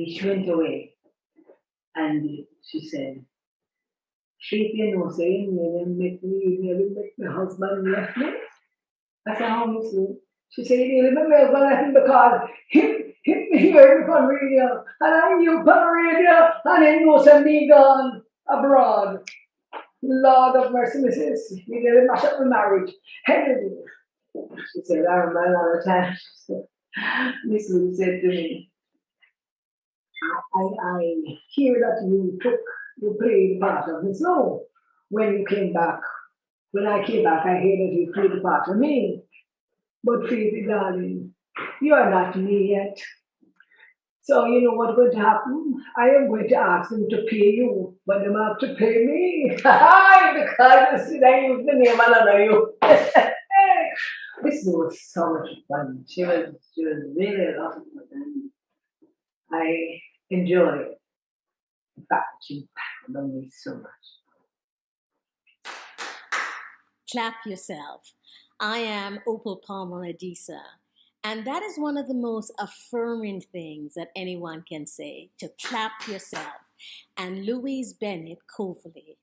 she went away, and she said, she you know saying, make my husband left me. I said, how Miss Lou? She said, you remember I was going to let him because him here on radio, and I knew on radio, and he knows me gone abroad. Lord of mercy, Mrs. You didn't mash up the marriage. Henry. She said, I remember another time. Miss Lou said to me, I hear that you played part of Miss Lou when you came back. When I came back, I hear that you played part of me. But Phoebe, darling, you are not me yet. So you know what's going to happen? I am going to ask them to pay you, but they have to pay me. Because you see, I use the name and honor you. This was so much fun. She was really a lot of fun. I enjoy it. In fact, she impacted on me so much. Clap yourself. I am Opal Palmer Adisa, and that is one of the most affirming things that anyone can say, to clap yourself. And Louise Bennett Coverley,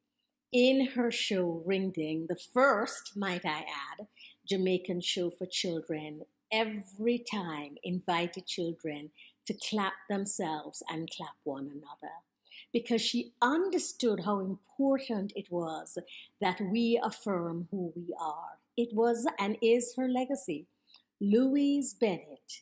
in her show Ring Ding, the first, might I add, Jamaican show for children, every time invited children to clap themselves and clap one another, because she understood how important it was that we affirm who we are. It was and is her legacy. Louise Bennett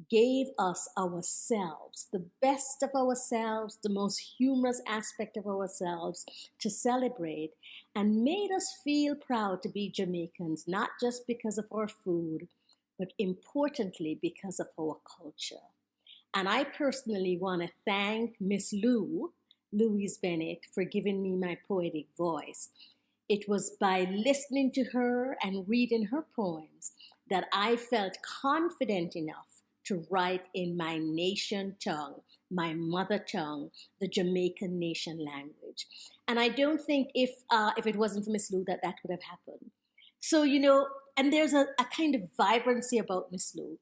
gave us ourselves, the best of ourselves, the most humorous aspect of ourselves to celebrate, and made us feel proud to be Jamaicans, not just because of our food, but importantly because of our culture. And I personally want to thank Miss Louise Bennett, for giving me my poetic voice. It was by listening to her and reading her poems that I felt confident enough to write in my nation tongue, my mother tongue, the Jamaican nation language. And I don't think if it wasn't for Miss Lou that would have happened. So, you know, and there's a kind of vibrancy about Miss Lou.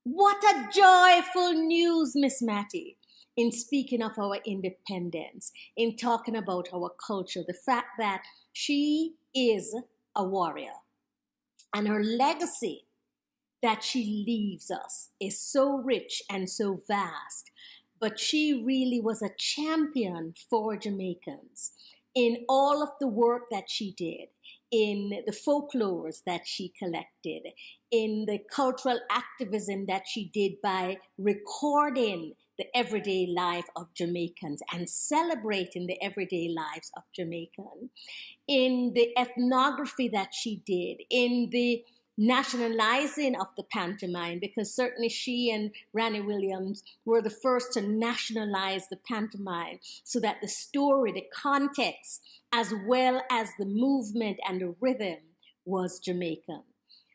What a joyful news, Miss Mattie, in speaking of our independence, in talking about our culture, the fact that she is a warrior, and her legacy that she leaves us is so rich and so vast. But she really was a champion for Jamaicans in all of the work that she did, in the folklores that she collected, in the cultural activism that she did by recording the everyday life of Jamaicans and celebrating the everyday lives of Jamaicans, in the ethnography that she did, in the nationalizing of the pantomime, because certainly she and Ranny Williams were the first to nationalize the pantomime so that the story, the context, as well as the movement and the rhythm was Jamaican.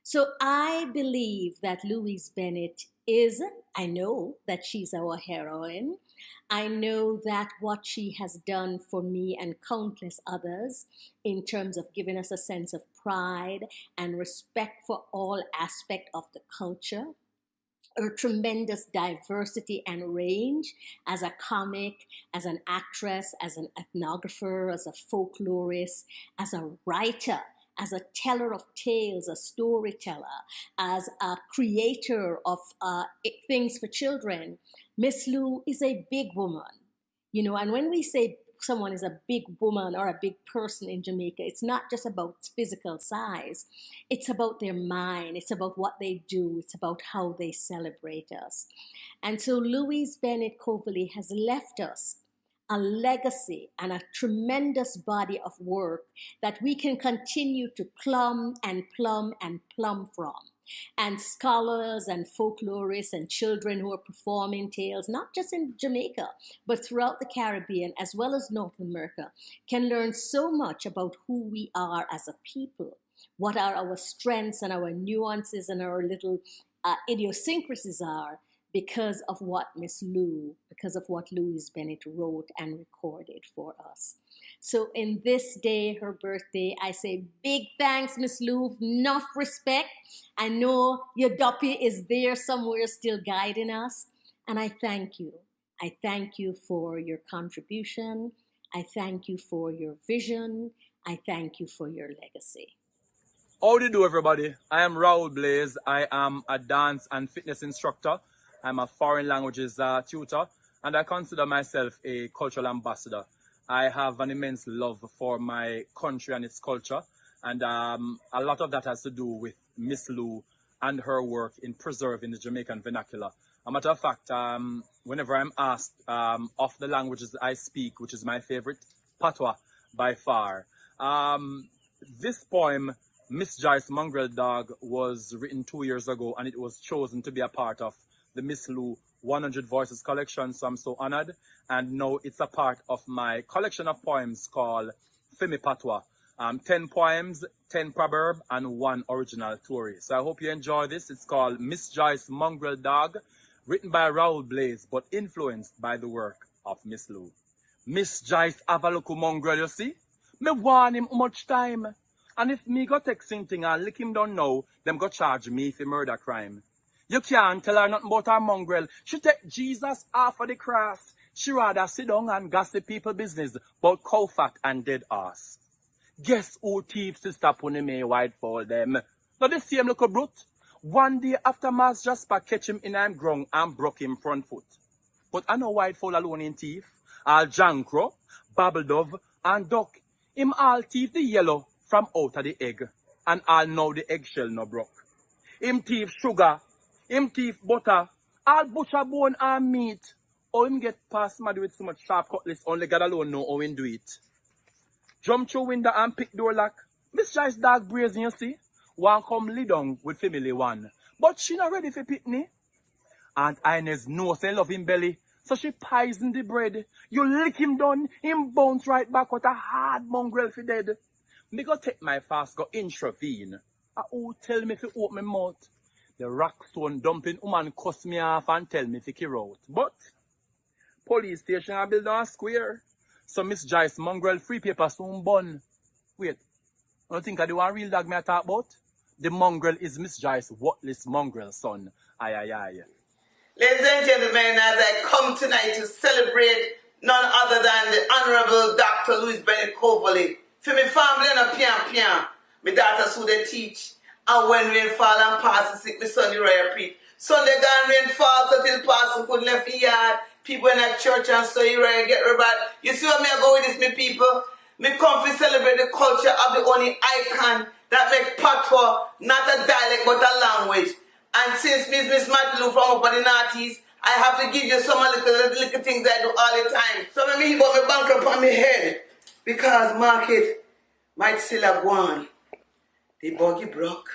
So I believe that Louise Bennett is, I know that she's our heroine. I know that what she has done for me and countless others in terms of giving us a sense of pride and respect for all aspects of the culture, her tremendous diversity and range as a comic, as an actress, as an ethnographer, as a folklorist, as a writer, as a teller of tales, a storyteller, as a creator of things for children. Miss Lou is a big woman, you know, and when we say someone is a big woman or a big person in Jamaica, it's not just about physical size. It's about their mind. It's about what they do. It's about how they celebrate us. And so Louise Bennett Coverley has left us a legacy and a tremendous body of work that we can continue to plumb and plumb and plumb from. And scholars and folklorists and children who are performing tales, not just in Jamaica, but throughout the Caribbean as well as North America, can learn so much about who we are as a people. What are our strengths and our nuances and our little idiosyncrasies are because of what because of what Louise Bennett wrote and recorded for us. So in this day, her birthday, I say big thanks, Miss Lou, enough respect. I know your duppy is there somewhere still guiding us. And I thank you. I thank you for your contribution. I thank you for your vision. I thank you for your legacy. How do you do, everybody? I am Raoul Blaze. I am a dance and fitness instructor. I'm a foreign languages tutor, and I consider myself a cultural ambassador. I have an immense love for my country and its culture, and a lot of that has to do with Miss Lou and her work in preserving the Jamaican vernacular. A matter of fact, whenever I'm asked of the languages I speak, which is my favorite, Patois by far. This poem, Miss Joyce Mongrel Dog, was written 2 years ago, and it was chosen to be a part of the Miss Lou 100 Voices collection, so I'm so honored. And now it's a part of my collection of poems called Femi Patois. 10 poems, 10 proverb, and 1 original story. So I hope you enjoy this. It's called Miss Joyce Mongrel Dog, written by Raoul Blaze, but influenced by the work of Miss Lou. Miss Joyce have a look mongrel, you see? Me want him much time. And if me go take something and lick him down now, them go charge me for murder crime. You can't tell her nothing about her mongrel. She take Jesus off of the cross. She rather sit down and gossip people business about cow fat and dead ass. Guess who thief sister Punime Whitefall them? Not the same little brute. One day after Mass Jasper catch him in him ground and broke him front foot. But I know Whitefall alone in thief. All Jankro, Babbledove, and Duck. Him all thief the yellow from out of the egg. And all know the eggshell no broke. Him thief sugar. Him thief butter, all butcher bone and meat. Or him get past mad with so much sharp cutlass, only God alone know how him do it. Jump through window and pick door lock. Miss Joyce dog brazen, you see. One come lay down with family one. But she not ready for pitney. Aunt Inez knows say love him belly. So she poison the bread. You lick him down, him bounce right back with a hard mongrel for dead. Me go take my fast, go intravene. Who tell me to open my mouth? The rockstone dumping woman cuss me off and tell me to kill out. But police station I build on a square. So Miss Joyce mongrel free paper soon bun. Wait, I don't think I do one real dog me I talk about? The mongrel is Miss Joyce worthless mongrel son. Aye aye aye. Ladies and gentlemen, as I come tonight to celebrate none other than the Honorable Dr. Louise Bennett Coverley. For me family and a pian. My daughter so they teach. And when rain fall and pass the sick, my son the rare preach. Sunday gone rain fall so till pass could left the yard. People in a church and so you rare get rebad. You see what me I go with this, me people? Me come to celebrate the culture of the only icon that make patois not a dialect but a language. And since Miss Matthew Lou from up on the Northeast, I have to give you some little things I do all the time. So me heap up my bank up on my head because market might still have gone. The buggy broke,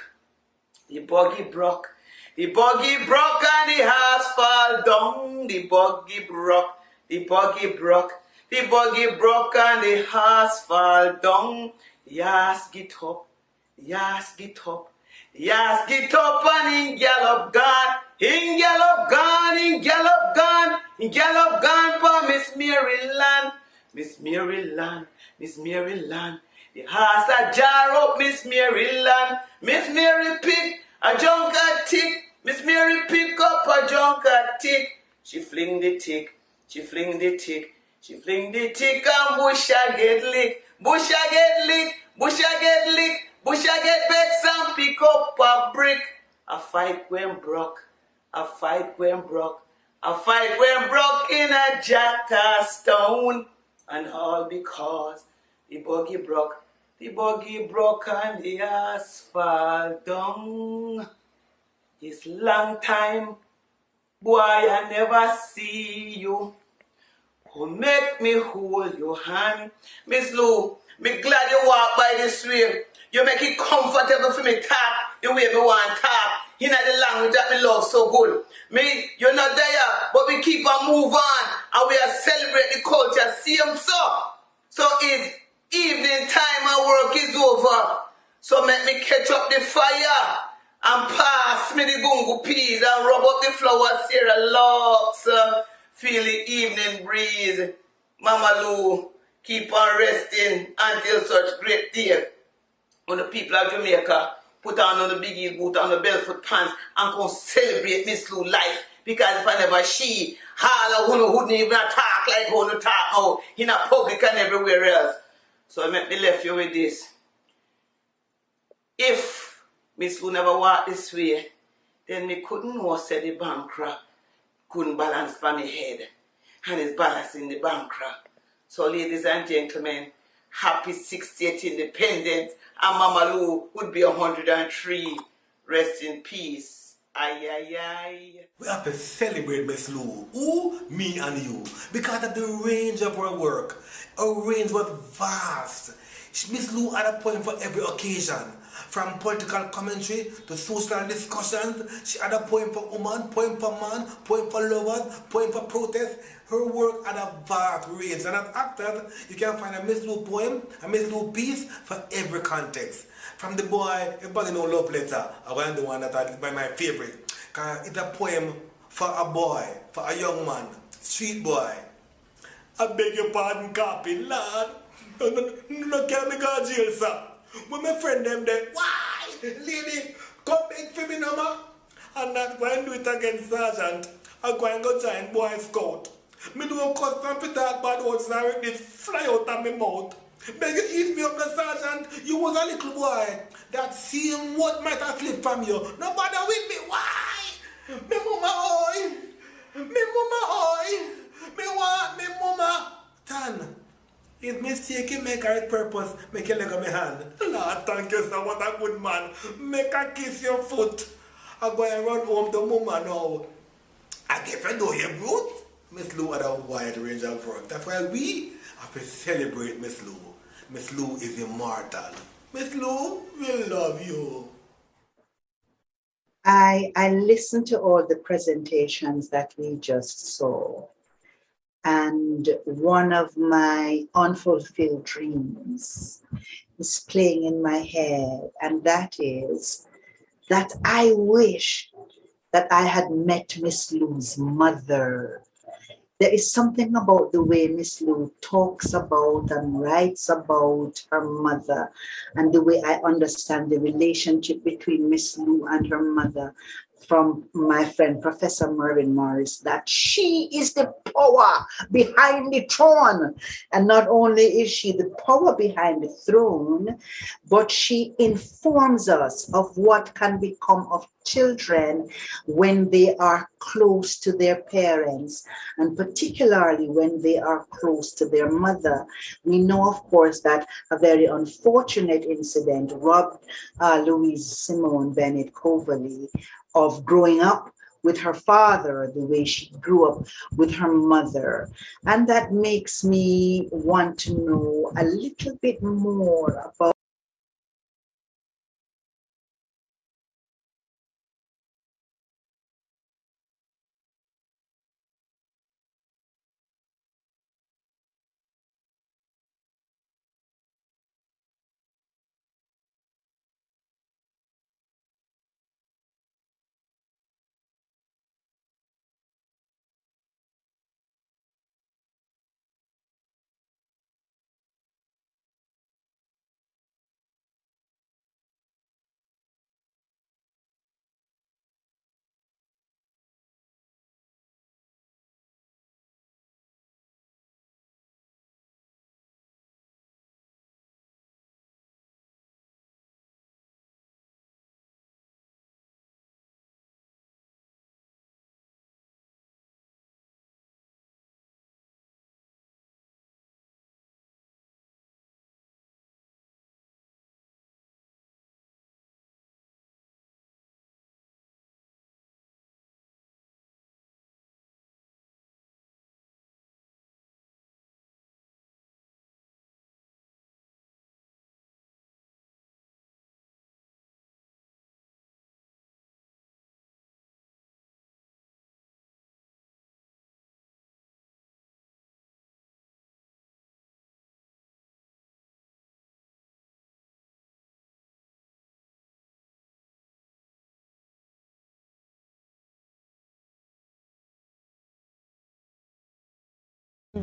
the buggy broke, the buggy broke and the house fall down. The buggy broke, the buggy broke, the buggy broke and the house fall down. Yes, get up, yes, get up, yes, get up and in gallop gone, in gallop gone, in gallop gone, in gallop gone for Miss Maryland, Miss Maryland, Miss Maryland. The horse a jar up Miss Maryland. Miss Mary pick a junk a tick. Miss Mary pick up a junk a tick. She fling the tick. She fling the tick. She fling the tick and bush a get lick. Bush a get lick. Bush a get lick. Bush a get vex and pick up a brick. A fight when broke. A fight when broke. A fight when broke in a jackass town. And all because the buggy broke. The buggy broke and the asphalt down. This long time, boy, I never see you. Who make me hold your hand. Miss Lou, me glad you walk by this way. You make it comfortable for me talk the way me want talk. in the language that we love so good. Me, you're not there, but we keep on move on and we are celebrate the culture. Same so it's evening time and work is over. So make me catch up the fire and pass me the gungu peas and rub up the flowers here locks. Feel the evening breeze. Mama Lou, keep on resting until such great day. When the people of Jamaica put on the biggie boot, on the barefoot pants, and come celebrate Miss Lou life. Because if I never she, all of who wouldn't even talk like who to talk now in a public and everywhere else. So I make me left you with this. If Miss Lou never walked this way, then me couldn't know said the bankrupt couldn't balance by my head. And it's balancing the bankrupt. So ladies and gentlemen, happy 60th independence. And Mama Lou would be 103. Rest in peace. Aye, aye, aye. We have to celebrate Miss Lou, who, me and you, because of the range of her work. Her range was vast. Miss Lou had a poem for every occasion. From political commentary to social discussions, she had a poem for woman, poem for man, poem for lovers, poem for protest. Her work had a vast range. And as actors, you can find a Miss Lou poem, a Miss Lou piece for every context. From the boy, everybody know Love Letter. I want the one that is my favorite. Because it's a poem for a boy, for a young man, street boy. I beg your pardon, copy, lad. No can me go to jail, sir. When my friend them there, why? Lady, come beg for me, no ma. And not go and do it against Sergeant. I go and go join Boy Scout. Me do a custom to talk bad words and I this fly out of my mouth. Beg you eat me up, the Sergeant. You was a little boy. That same word might have slipped from you. No bother with me. Why? Me mama oi. Me mama oi. Me want me mama. Tan. If mistake make a right purpose, make a leg of my hand. Lord, thank you, sir. What a good man. Make a kiss your foot. I go and run home to mama now. I get to know you, brute. Miss Lou had a wide range of work. That's why we have to celebrate Miss Lou. Miss Lou is immortal. Miss Lou, we love you. I listened to all the presentations that we just saw. And one of my unfulfilled dreams is playing in my head, and that is that I wish that I had met Miss Lou's mother. There is something about the way Miss Lou talks about and writes about her mother, and the way I understand the relationship between Miss Lou and her mother from my friend Professor Mervyn Morris, that she is the power behind the throne. And not only is she the power behind the throne, but she informs us of what can become of children when they are close to their parents, and particularly when they are close to their mother. We know, of course, that a very unfortunate incident robbed Louise Simone Bennett Coverley of growing up with her father the way she grew up with her mother. And that makes me want to know a little bit more about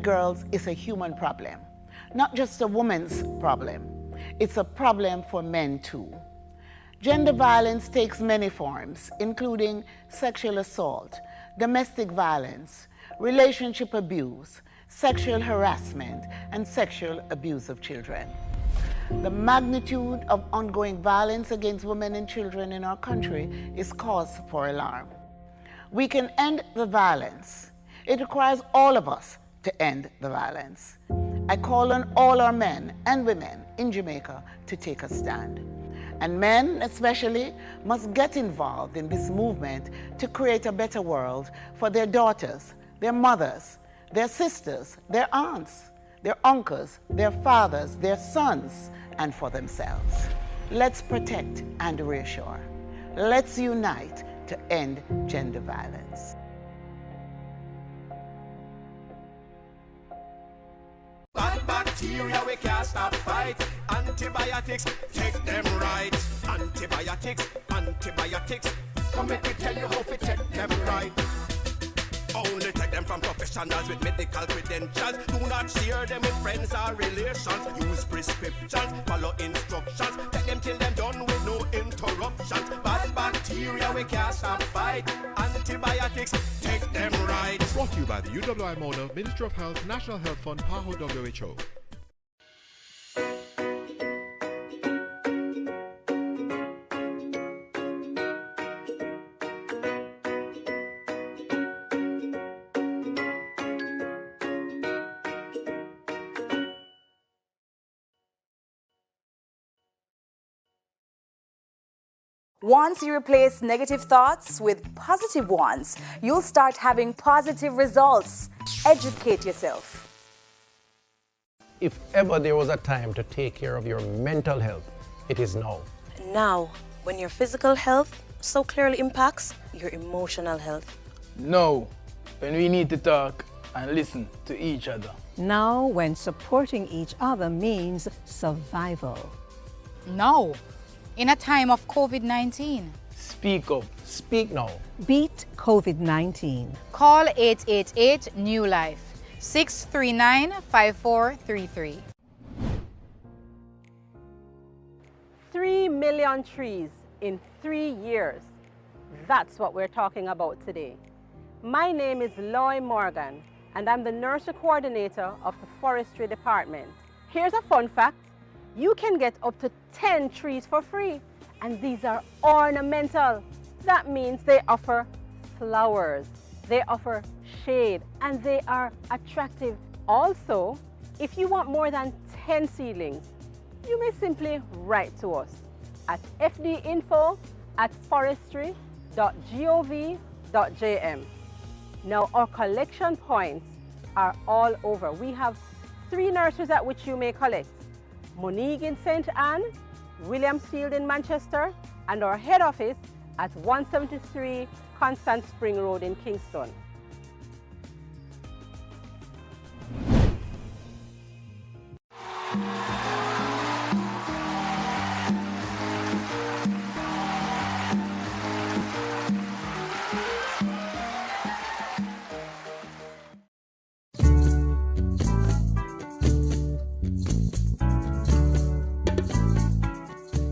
Girls is a human problem, not just a woman's problem. It's a problem for men too. Gender violence takes many forms, including sexual assault, domestic violence, relationship abuse, sexual harassment, and sexual abuse of children. The magnitude of ongoing violence against women and children in our country is cause for alarm. We can end the violence. It requires all of us to end the violence. I call on all our men and women in Jamaica to take a stand. And men, especially, must get involved in this movement to create a better world for their daughters, their mothers, their sisters, their aunts, their uncles, their fathers, their sons, and for themselves. Let's protect and reassure. Let's unite to end gender violence. Bad bacteria, we can't stop fight. Antibiotics, take them right. Antibiotics, antibiotics. Come let me tell you how to take them right. Only take them from professionals with medical credentials. Do not share them with friends or relations. Use prescriptions, follow instructions. Take them till them done with no interruptions. Bad bacteria, we can't stop fight. Antibiotics, take them right. Brought to you by the UWI Mona, Ministry of Health, National Health Fund, PAHO WHO. Once you replace negative thoughts with positive ones, you'll start having positive results. Educate yourself. If ever there was a time to take care of your mental health, it is now. Now, when your physical health so clearly impacts your emotional health. Now, when we need to talk and listen to each other. Now, when supporting each other means survival. Now, in a time of COVID-19. Speak up. Speak now. Beat COVID-19. Call 888 New Life, 639-5433. 3 million trees in 3 years. That's what we're talking about today. My name is Loy Morgan, and I'm the nursery coordinator of the forestry department. Here's a fun fact. You can get up to 10 trees for free, and these are ornamental. That means they offer flowers, they offer shade, and they are attractive. Also, if you want more than 10 seedlings, you may simply write to us at fdinfo@forestry.gov.jm. Now, our collection points are all over. We have 3 nurseries at which you may collect. Monique in St. Anne, Williamsfield in Manchester, and our head office at 173 Constant Spring Road in Kingston.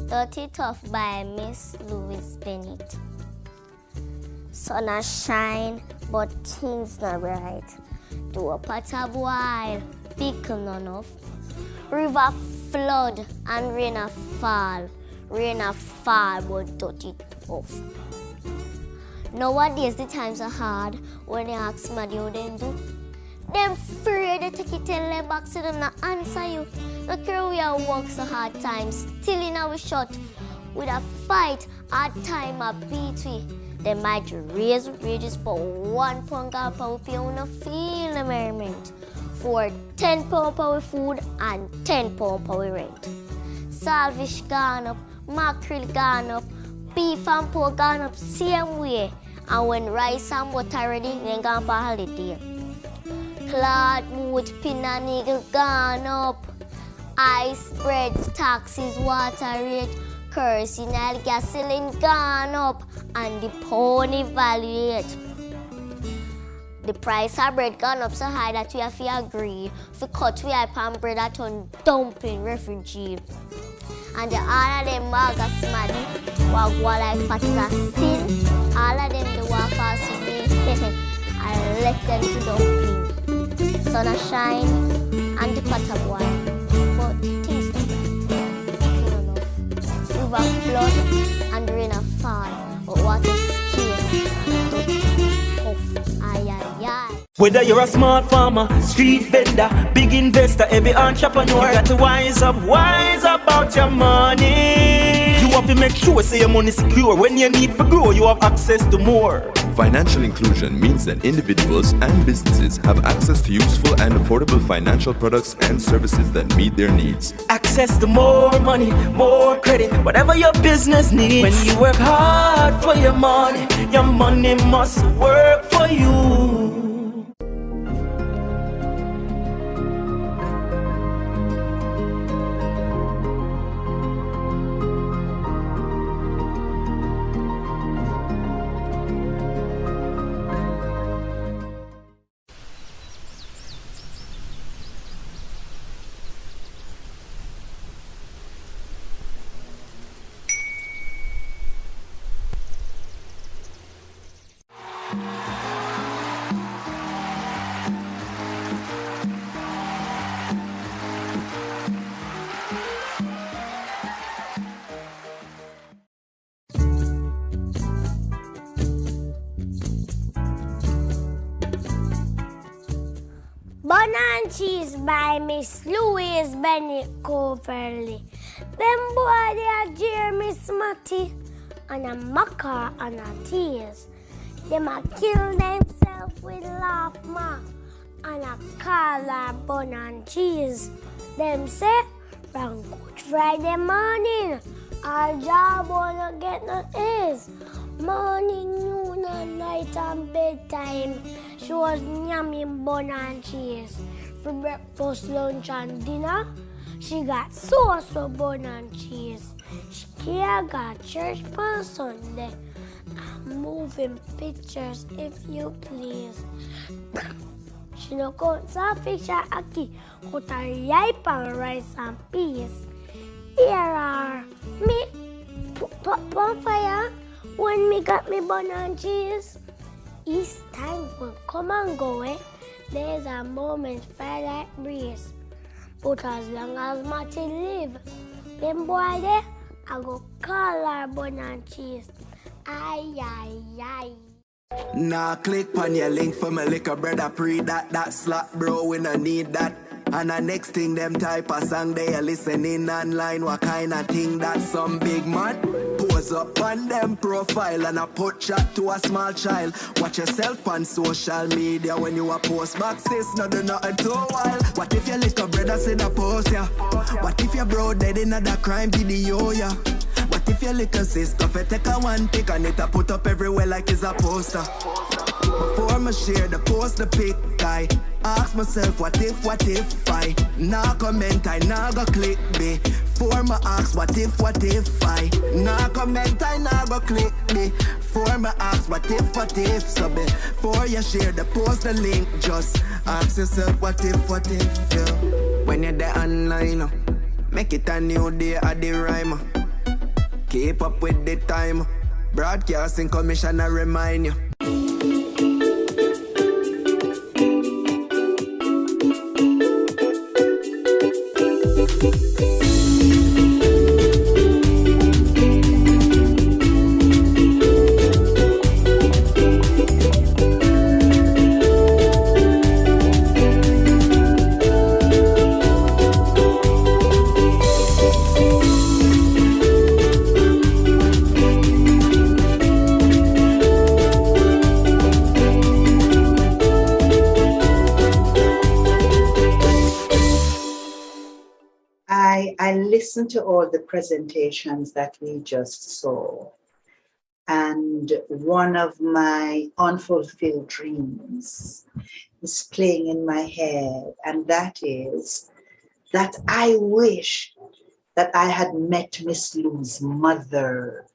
Dirty Tough by Miss Louise Bennett. Sun a shine, but things not bright. Do a pot of while, pickle none of. River flood and rain a fall. Rain a fall, but dirty tough. Nowadays the times are hard when they ask somebody how they do. Them afraid they take it in their box so them not answer you. Look here, we are work so hard times, still in our shot. With a fight, hard time a beat we. They might raise wages for £1 per pay on a feel the merriment. For £10 per food and £10 per rent. Salvage gone up, mackerel gone up, beef and pork gone up same way. And when rice and butter ready, then gone for holiday. Cloud, mood, pin and eagle gone up. Ice, bread, taxes, water rate, kerosene, oil, gasoline gone up, and the pound evaluate. The price of bread gone up so high that we have to agree to cut we have pan bread at on dumpling refugee. And the all of them walk as smaddy, walk like fat as a sin. All of them the walk as me. I left them to dumpling. Sun a shine and the pot of wine. But things not enough. River flood and rain a fall. But water scarce. Whether you're a smart farmer, street vendor, big investor, every entrepreneur, you got to wise up about your money. You have to make sure say your money secure. When you need to grow, you have access to more. Financial inclusion means that individuals and businesses have access to useful and affordable financial products and services that meet their needs. Access to more money, more credit, whatever your business needs. When you work hard for your money must work for you. Bun and Cheese by Miss Louise Bennett Coverly. Them boy they are Jeremy Smatty and a Maca and a Tears. Them a kill themselves with laugh ma and a call her Bun and Cheese. Them say from Good Friday morning our job wanna get no is. Morning, noon and night and bedtime. She was yamming bun and cheese. For breakfast, lunch and dinner, she got sauce for bun and cheese. She got church on Sunday. I'm moving pictures if you please. She no cut some fish and aki, cut a ripe and rice and peas. Here are me put on fire. When me got me bun and cheese, each time will come and go, eh? There's a moment felt like breeze. But as long as Martin live, them boy there, I go call her bun and cheese. Aye, aye, aye. Nah, click on your link for my liquor brother pre that slap bro, we no need that. And the next thing them type a song they are listening online, what kind of thing that some big man pose up on them profile and a put chat to a small child. Watch yourself on social media when you a post boxes, no do nothing too wild. What if your little brother send a post, yeah? What if your bro dead in another crime video, yeah? What if your little sister fi take a one pic and it a put up everywhere like it's a poster? Before me share the post, the pic, I ask myself what if I nah comment, I nah go click me. Before me ask what if I nah comment, I nah go click me. Before me ask what if so before you share the post, the link, just ask yourself what if yeah. When you're there online, make it a new day at the rhyme. Keep up with the time. Broadcasting commissioner remind you. I listened to all the presentations that we just saw, and one of my unfulfilled dreams is playing in my head, and that is that I wish that I had met Miss Lou's mother.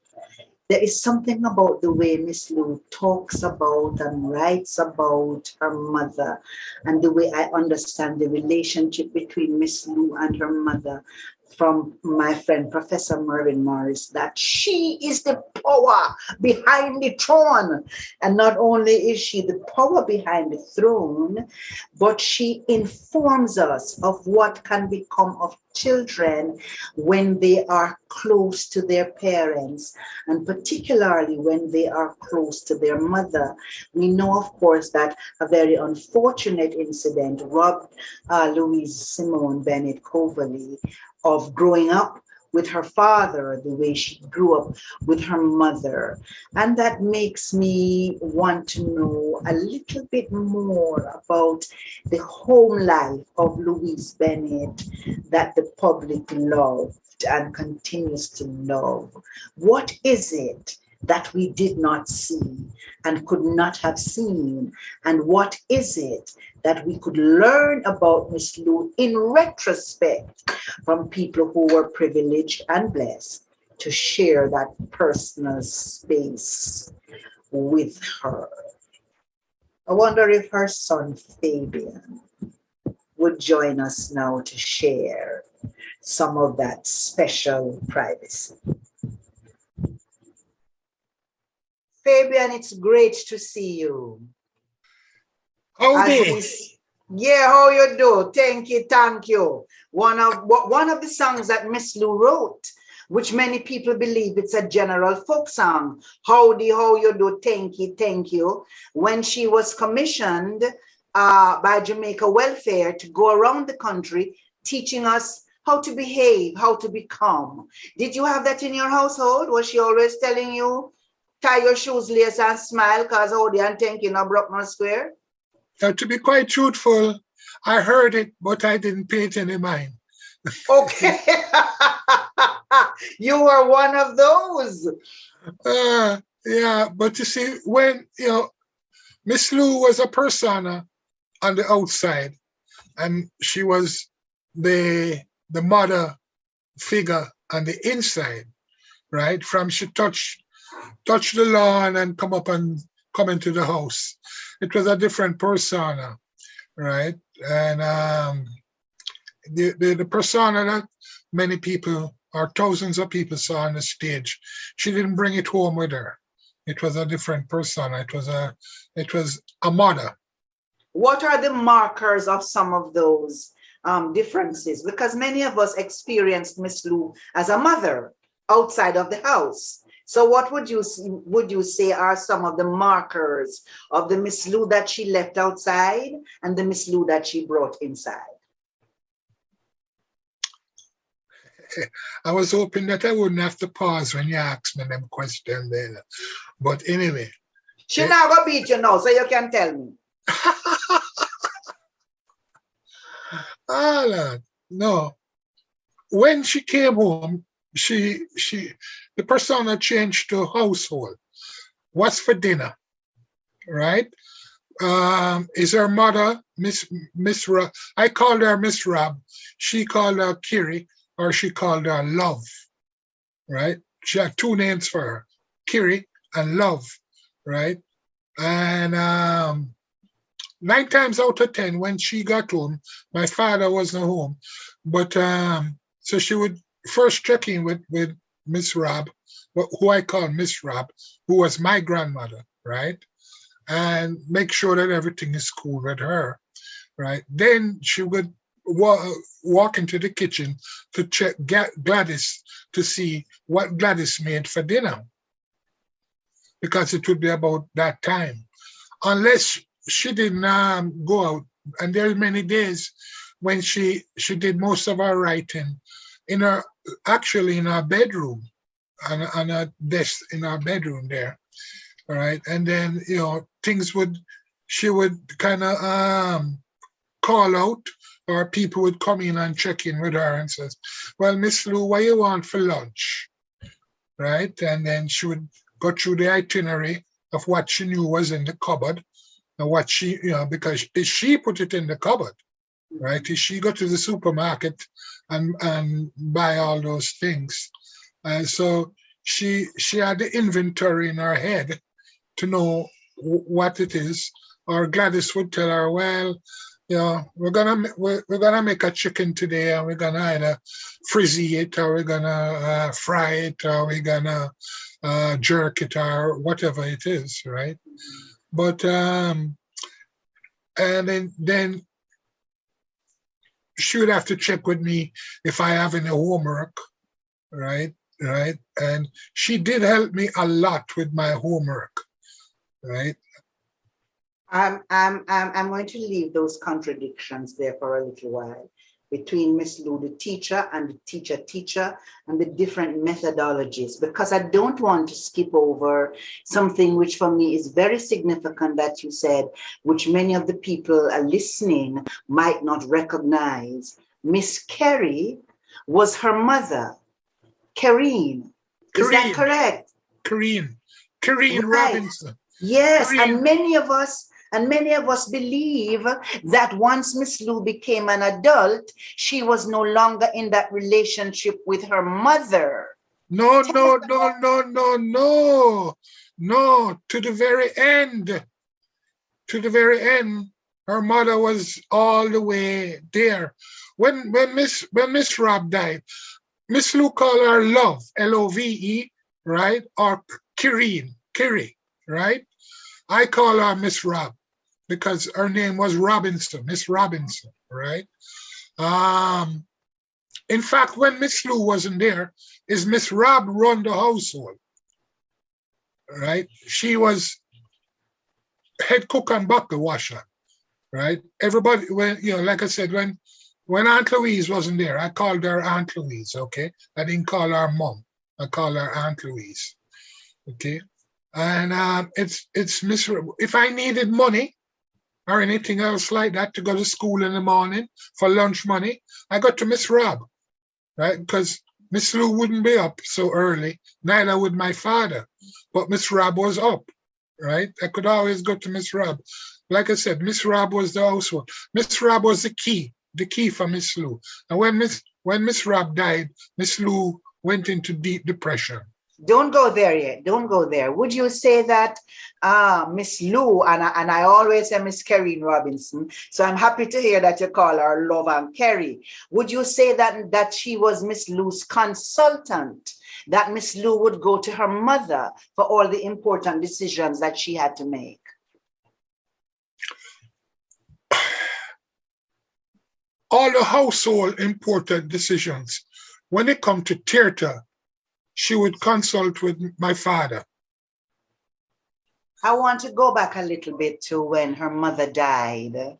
there is something about the way Miss Lou talks about and writes about her mother, and the way I understand the relationship between Miss Lou and her mother from my friend Professor Mervyn Morris, that she is the power behind the throne. And not only is she the power behind the throne, but she informs us of what can become of children when they are close to their parents, and particularly when they are close to their mother. We know, of course, that a very unfortunate incident robbed Louise Simone Bennett Coverley of growing up with her father the way she grew up with her mother. And that makes me want to know a little bit more about the home life of Louise Bennett that the public loved and continues to love. What is it that we did not see and could not have seen? And what is it that we could learn about Miss Lou in retrospect from people who were privileged and blessed to share that personal space with her? I wonder if her son Fabian would join us now to share some of that special privacy. Fabian, it's great to see you. Howdy. Yeah, how you do? Thank you. One of the songs that Miss Lou wrote, which many people believe it's a general folk song. Howdy, how you do? Thank you. When she was commissioned by Jamaica Welfare to go around the country teaching us how to behave, how to become. Did you have that in your household? Was she always telling you, tie your shoes lace and smile, because howdy and thank you, no broke no square? To be quite truthful, I heard it, but I didn't pay it any mind. Okay. You were one of those. Yeah, but you see, when, Miss Lou was a persona on the outside, and she was the mother figure on the inside, right? From she touched the lawn and come into the house. It was a different persona, right? And the persona that many people or thousands of people saw on the stage, she didn't bring it home with her. It was a different persona. It was a mother. What are the markers of some of those differences? Because many of us experienced Miss Lou as a mother outside of the house. So what would you say are some of the markers of the Miss Lou that she left outside and the Miss Lou that she brought inside? I was hoping that I wouldn't have to pause when you asked me them questions there. But anyway. She now go beat you now, so you can tell me. No. When she came home, the persona changed to household. What's for dinner, right? Is her mother Miss Rob? I called her Miss Rob. She called her Kiri, or she called her Love, right? She had two names for her, Kiri and Love, right? And 9 times out of 10, when she got home, my father wasn't home, but so she would first check in with Miss Rob, who I call Miss Rob, who was my grandmother, right? And make sure that everything is cool with her, right? Then she would walk into the kitchen to check Gladys to see what Gladys made for dinner, because it would be about that time. Unless she didn't go out, and there are many days when she did most of her writing in her bedroom, on a desk in our bedroom there, all right? And then, she would kind of call out, or people would come in and check in with her and says, well, Miss Lou, what you want for lunch, right? And then she would go through the itinerary of what she knew was in the cupboard, and what she, because she put it in the cupboard, right? She go to the supermarket and buy all those things. And so she had the inventory in her head to know what it is. Or Gladys would tell her, well, you know, we're gonna make a chicken today, and we're gonna either frizzy it, or we're gonna fry it, or we're gonna jerk it, or whatever it is, right? But and then she would have to check with me if I have any homework, right? And she did help me a lot with my homework, right? I'm going to leave those contradictions there for a little while between Miss Lou, the teacher, and the teacher, and the different methodologies, because I don't want to skip over something which for me is very significant that you said, which many of the people are listening might not recognize. Miss Kerry was her mother, Kareen. Is that correct? Kareen Right. Robinson. Yes, Kareen. and many of us believe that once Miss Lou became an adult, she was no longer in that relationship with her mother. No. To the very end. To the very end, her mother was all the way there. When Miss Rob died, Miss Lou called her Love, Love, right? Or Kiri, right? I call her Miss Rob because her name was Robinson, Miss Robinson, right? In fact, when Miss Lou wasn't there, is Miss Rob run the household, right? She was head cook and bucket washer, right? Everybody, when like I said, when Aunt Louise wasn't there, I called her Aunt Louise, okay? I didn't call her mom. I called her Aunt Louise, okay? And it's Miss. If I needed money or anything else like that to go to school in the morning for lunch money, I got to Miss Rob, right? Because Miss Lou wouldn't be up so early, neither would my father. But Miss Rob was up, right? I could always go to Miss Rob. Like I said, Miss Rob was the household. Miss Rob was the key for Miss Lou. And when Miss Rob died, Miss Lou went into deep depression. Don't go there yet. Don't go there. Would you say that Miss Lou, and I always say Miss Kareen Robinson, so I'm happy to hear that you call her Love and Kerry. Would you say that she was Miss Lou's consultant, that Miss Lou would go to her mother for all the important decisions that she had to make? All the household important decisions. When it come to theater, she would consult with my father. I want to go back a little bit to when her mother died,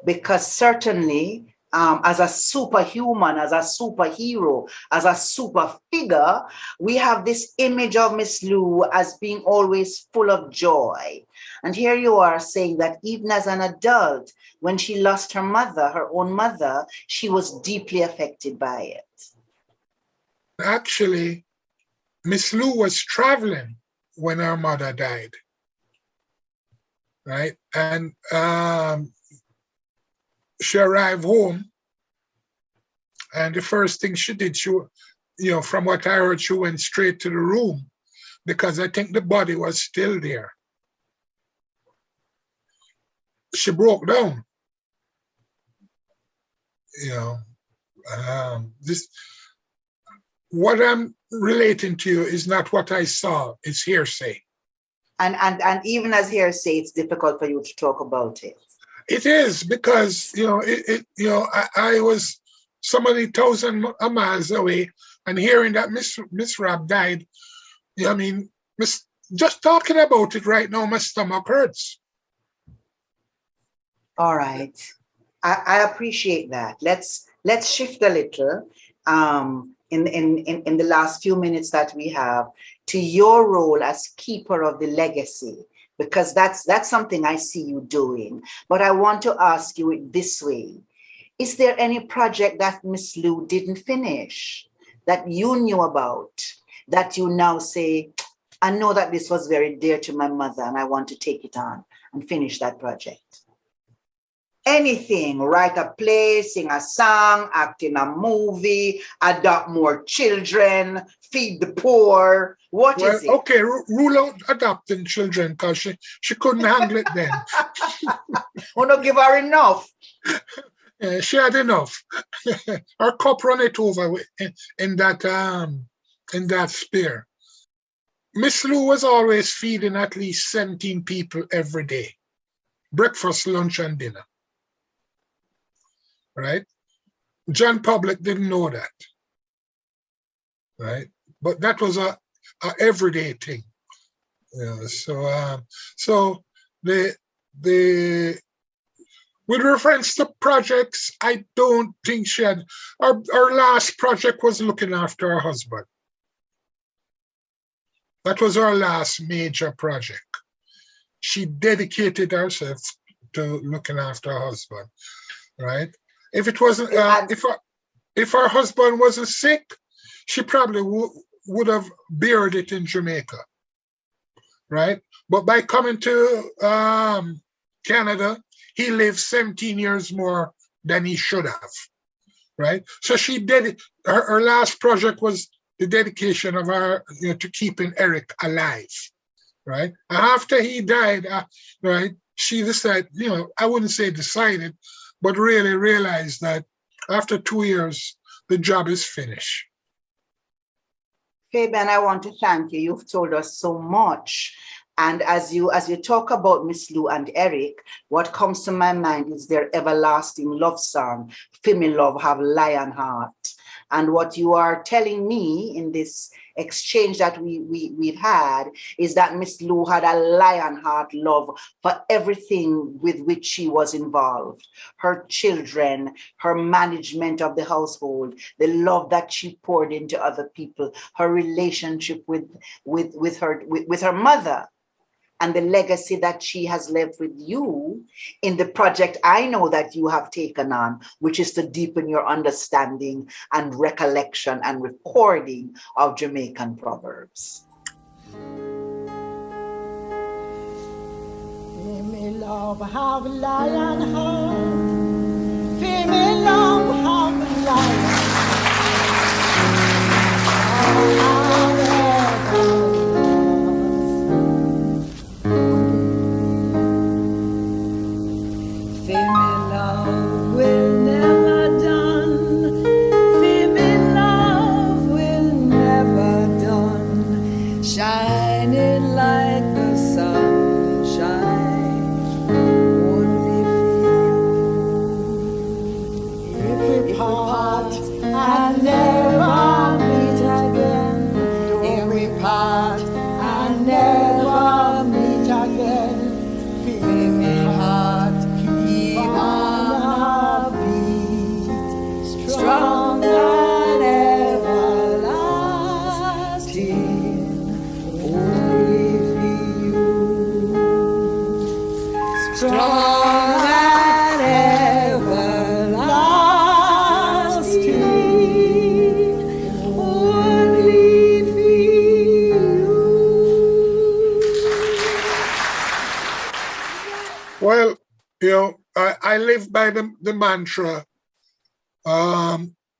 because certainly as a superhuman, as a superhero, as a super figure, we have this image of Miss Lou as being always full of joy. And here you are saying that even as an adult, when she lost her mother, her own mother, she was deeply affected by it. Actually, Miss Lou was traveling when her mother died, right? And she arrived home, and the first thing she did, from what I heard, she went straight to the room because I think the body was still there. She broke down, what I'm relating to you is not what I saw, it's hearsay. And even as hearsay, it's difficult for you to talk about it. It is because, I was so many thousand miles away, and hearing that Miss Rob died, just talking about it right now, my stomach hurts. All right. I appreciate that. Let's shift a little. In the last few minutes that we have to your role as keeper of the legacy, because that's something I see you doing. But I want to ask you it this way. Is there any project that Miss Lou didn't finish that you knew about, that you now say, I know that this was very dear to my mother and I want to take it on and finish that project? Anything, write a play, sing a song, act in a movie, adopt more children, feed the poor. What is it? Okay, rule out adopting children because she couldn't handle it then. We don't give her enough. She had enough. Her cup run it over in that sphere. Miss Lou was always feeding at least 17 people every day. Breakfast, lunch, and dinner. Right? John Public didn't know that. Right? But that was a everyday thing. So the with reference to projects, I don't think she had. Our last project was looking after her husband. That was our last major project. She dedicated herself to looking after her husband, right? If it wasn't, if her husband wasn't sick, she probably would have buried it in Jamaica, right? But by coming to Canada, he lived 17 years more than he should have, right? So she did, her last project was the dedication of her, to keeping Eric alive, right? And after he died, right, she decided, I wouldn't say decided, but really realized that after 2 years, the job is finished. Fabian, I want to thank you. You've told us so much. And as you talk about Miss Lou and Eric, what comes to my mind is their everlasting love song, "Feel Me Love Have Lion Heart." And what you are telling me in this exchange that we've had is that Miss Lou had a lion heart love for everything with which she was involved. Her children, her management of the household, the love that she poured into other people, her relationship with her mother, and the legacy that she has left with you in the project I know that you have taken on, which is to deepen your understanding and recollection and recording of Jamaican proverbs. Feel me love have lion heart, feel me love have lion heart. Shining like the sunshine, only for you. If we part and never meet again, if we part and never meet again, feel me heart keep on a beat, strong and everlasting. Strong and everlasting, only for you. Well, I live by the mantra,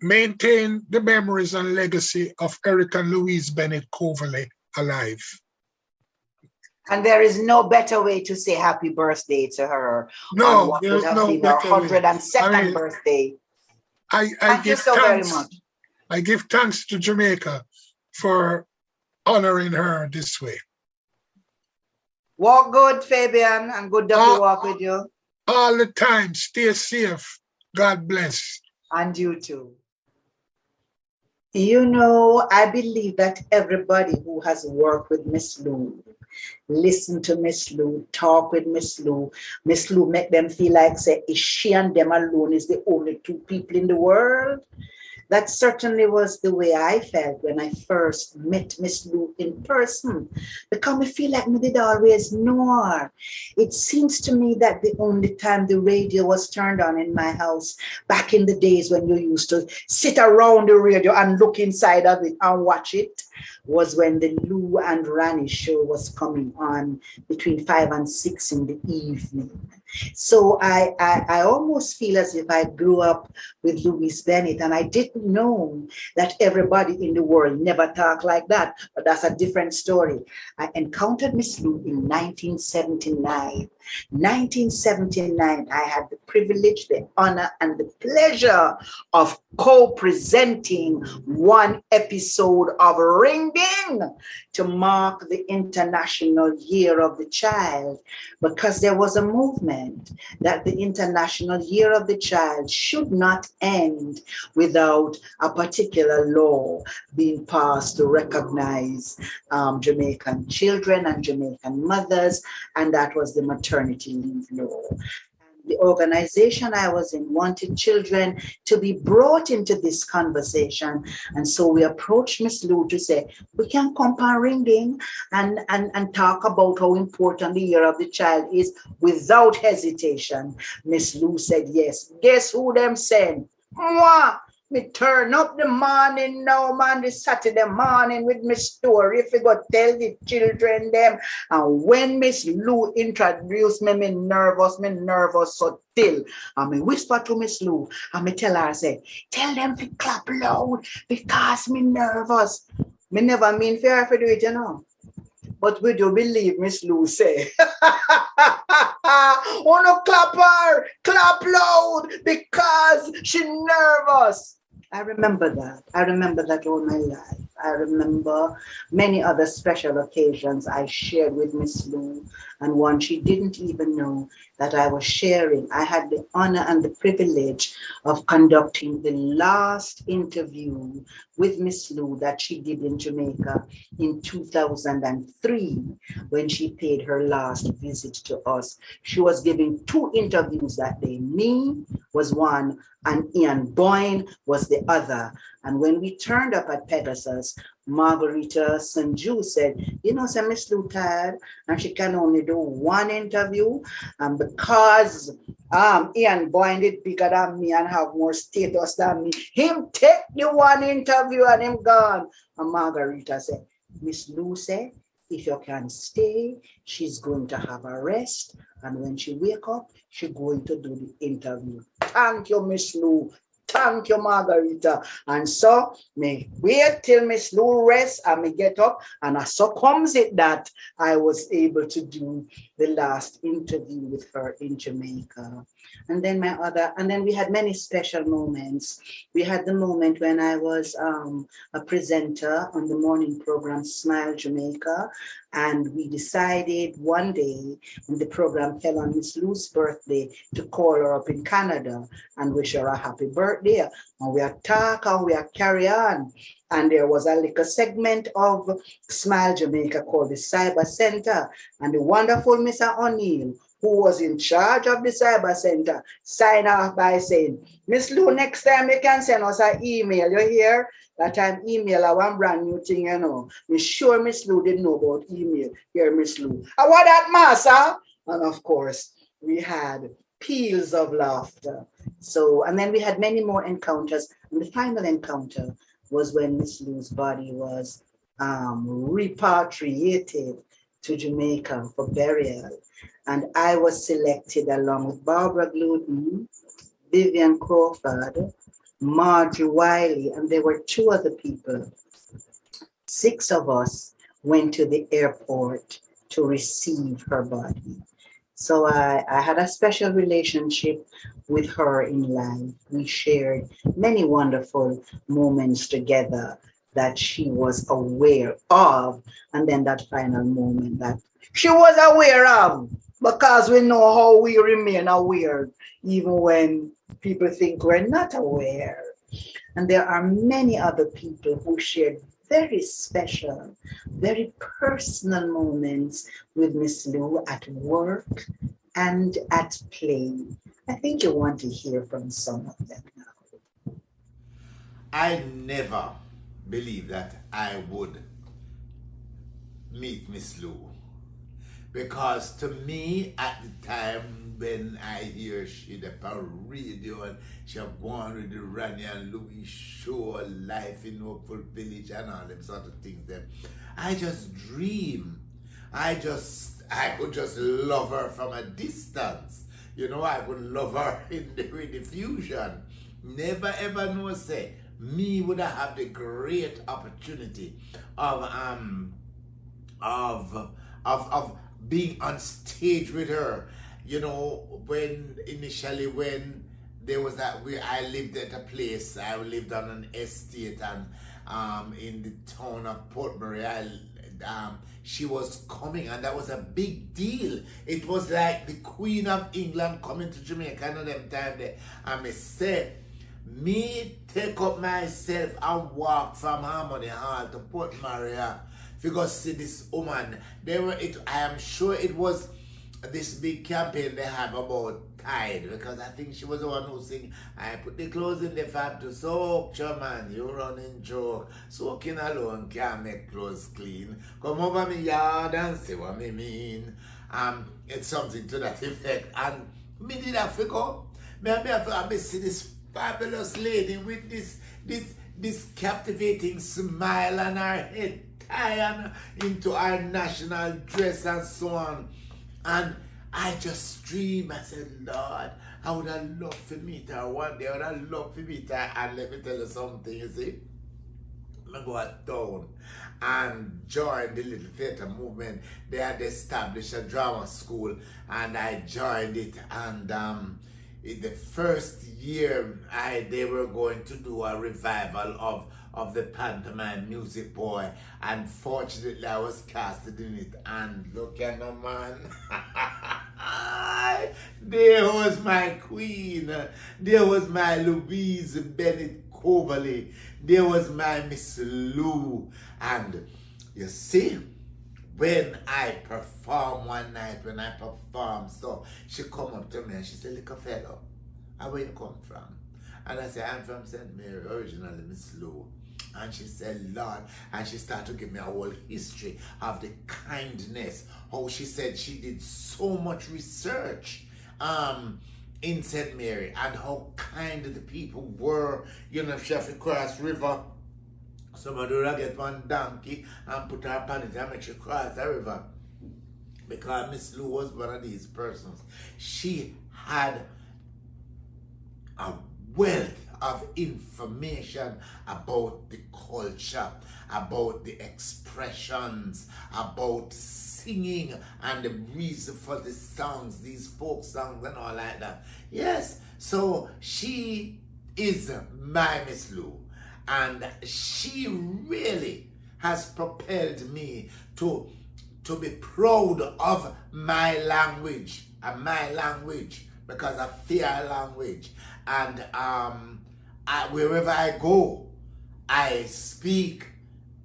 maintain the memories and legacy of Eric and Louise Bennett Coverley alive. And there is no better way to say happy birthday to her. No, what there's would have no been her better way. 102nd birthday. I Thank you give so thanks. very much. I give thanks to Jamaica for honoring her this way. Walk good, Fabian, and good dog to walk with you. All the time. Stay safe. God bless. And you too. I believe that everybody who has worked with Miss Lou, listen to Miss Lou, talk with Miss Lou make them feel like, say, is she and them alone is the only two people in the world? That certainly was the way I felt when I first met Miss Lou in person, because I feel like I did always know her. It seems to me that the only time the radio was turned on in my house, back in the days when you used to sit around the radio and look inside of it and watch it, was when the Lou and Rani show was coming on between 5 and 6 in the evening. So I almost feel as if I grew up with Louise Bennett, and I didn't know that everybody in the world never talk like that, but that's a different story. I encountered Miss Lou in 1979. 1979, I had the privilege, the honor, and the pleasure of co-presenting one episode of Ring Ding to mark the International Year of the Child, because there was a movement that the International Year of the Child should not end without a particular law being passed to recognize Jamaican children and Jamaican mothers, and that was the maternity leave law. The organization I was in wanted children to be brought into this conversation. And so we approached Miss Lou to say, we can come on Ring Ding and talk about how important the Year of the Child is without hesitation. Miss Lou said yes. Guess who them sent? Mwah! Me turn up the morning now, man, the Saturday morning with my story. If you go tell the children them. And when Miss Lou introduced me, me nervous so till. And me whisper to Miss Lou, and me tell her, I say, tell them to clap loud because me nervous. Me never mean fair for do it, you know. But we do believe Miss Lou say, oh no, clap her, clap loud because she nervous. I remember that. I remember that all my life. I remember many other special occasions I shared with Miss Lou, and one she didn't even know that I was sharing. I had the honor and the privilege of conducting the last interview with Miss Lou that she did in Jamaica in 2003 when she paid her last visit to us. She was giving 2 interviews that day. Me was one, and Ian Boyne was the other. And when we turned up at Pegasus, Margarita Sanju said, you know, say Miss Lou tired and she can only do 1 interview. And because Ian Boyne is bigger than me and have more status than me, him take the 1 interview and him gone. And Margarita said, Miss Lou said, if you can stay, she's going to have a rest. And when she wake up, she's going to do the interview. Thank you, Miss Lou. Thank you, Margarita. And so, me wait till Miss Lou rest and me get up. And so comes it that I was able to do the last interview with her in Jamaica. And then we had many special moments. We had the moment when I was a presenter on the morning program Smile Jamaica. And we decided one day when the program fell on Miss Lou's birthday to call her up in Canada and wish her a happy birthday. And we are talk and we are carry on. And there was a little segment of Smile Jamaica called the Cyber Center. And the wonderful Mr. O'Neill, who was in charge of the Cyber Center, signed off by saying, Miss Lou, next time you can send us an email, you hear? That time email a one brand new thing, you know. Me sure Miss Lou didn't know about email. Here, Miss Lou. I want that, massa. And of course, we had peals of laughter. So, and then we had many more encounters. And the final encounter was when Miss Lou's body was repatriated to Jamaica for burial. And I was selected along with Barbara Gluten, Vivian Crawford, Margie Wiley, and there were 2 other people. 6 of us went to the airport to receive her body. So I had a special relationship with her in life. We shared many wonderful moments together that she was aware of, and then that final moment that she was aware of, because we know how we remain aware even when people think we're not aware. And there are many other people who shared very special, very personal moments with Miss Lou at work and at play. I think you want to hear from some of them now. I never believed that I would meet Miss Lou, Because to me, at the time when I hear she the radio and she have gone with the Ronnie and Louis show, Life in Oakville Village and all them sort of things, then I just dream. I could just love her from a distance. You know, I could love her in the fusion. Never ever know say me would have the great opportunity of being on stage with her. You know, when there was that I lived at a place, I lived on an estate and in the town of Portbury, she was coming, and that was a big deal. It was like the Queen of England coming to Jamaica and them time there. And me said, me take up myself and walk from Harmony Hall to Port Maria because see this woman. I am sure it was this big campaign they have about Tide, because I think she was the one who sing, I put the clothes in the fab to soak, man, you running joke, soaking alone can't make clothes clean, come over me yard and see what me mean. It's something to that effect, and me did I figure, me see this fabulous lady with this captivating smile on her head, tie into her national dress and so on. And I just dream. I said, Lord, I would have loved to meet her one day. I would have loved to meet her. And let me tell you something, you see. I go out town and join the Little Theatre movement. They had established a drama school and I joined it. And in the first year, they were going to do a revival of the pantomime Music Boy. Unfortunately, I was casted in it, and look at no man. There was my queen. There was my Louise Bennett Coverley. There was my Miss Lou. And you see, when I perform one night, so she come up to me and she said, "Little fellow, where you come from?" And I said, "I'm from St. Mary, originally Miss Lou." And she said, "Lord," and she started to give me a whole history of the kindness, how she said she did so much research in St. Mary and how kind the people were. You know, if she have to cross river, somebody would get one donkey and put her upon it and make she cross the river. Because Miss Lou was one of these persons. She had a wealth of information about the culture, about the expressions, about singing and the reason for the songs, these folk songs and all like that. Yes, so she is my Miss Lou, and she really has propelled me to be proud of my language, because I fear language. And wherever I go, I speak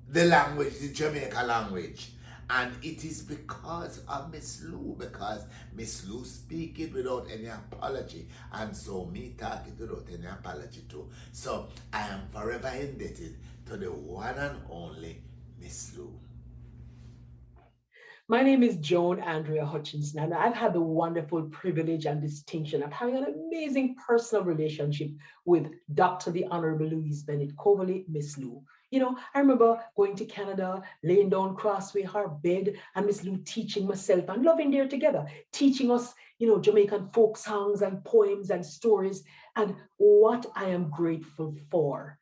the language, the Jamaica language. And it is because of Miss Lou, because Miss Lou speak it without any apology. And so me talk it without any apology too. So I am forever indebted to the one and only Miss Lou. My name is Joan Andrea Hutchinson, and I've had the wonderful privilege and distinction of having an amazing personal relationship with Dr. the Honorable Louise Bennett Coverley, Miss Lou. You know, I remember going to Canada, laying down crossway her bed, and Miss Lou teaching myself and loving there together, teaching us, you know, Jamaican folk songs and poems and stories. And what I am grateful for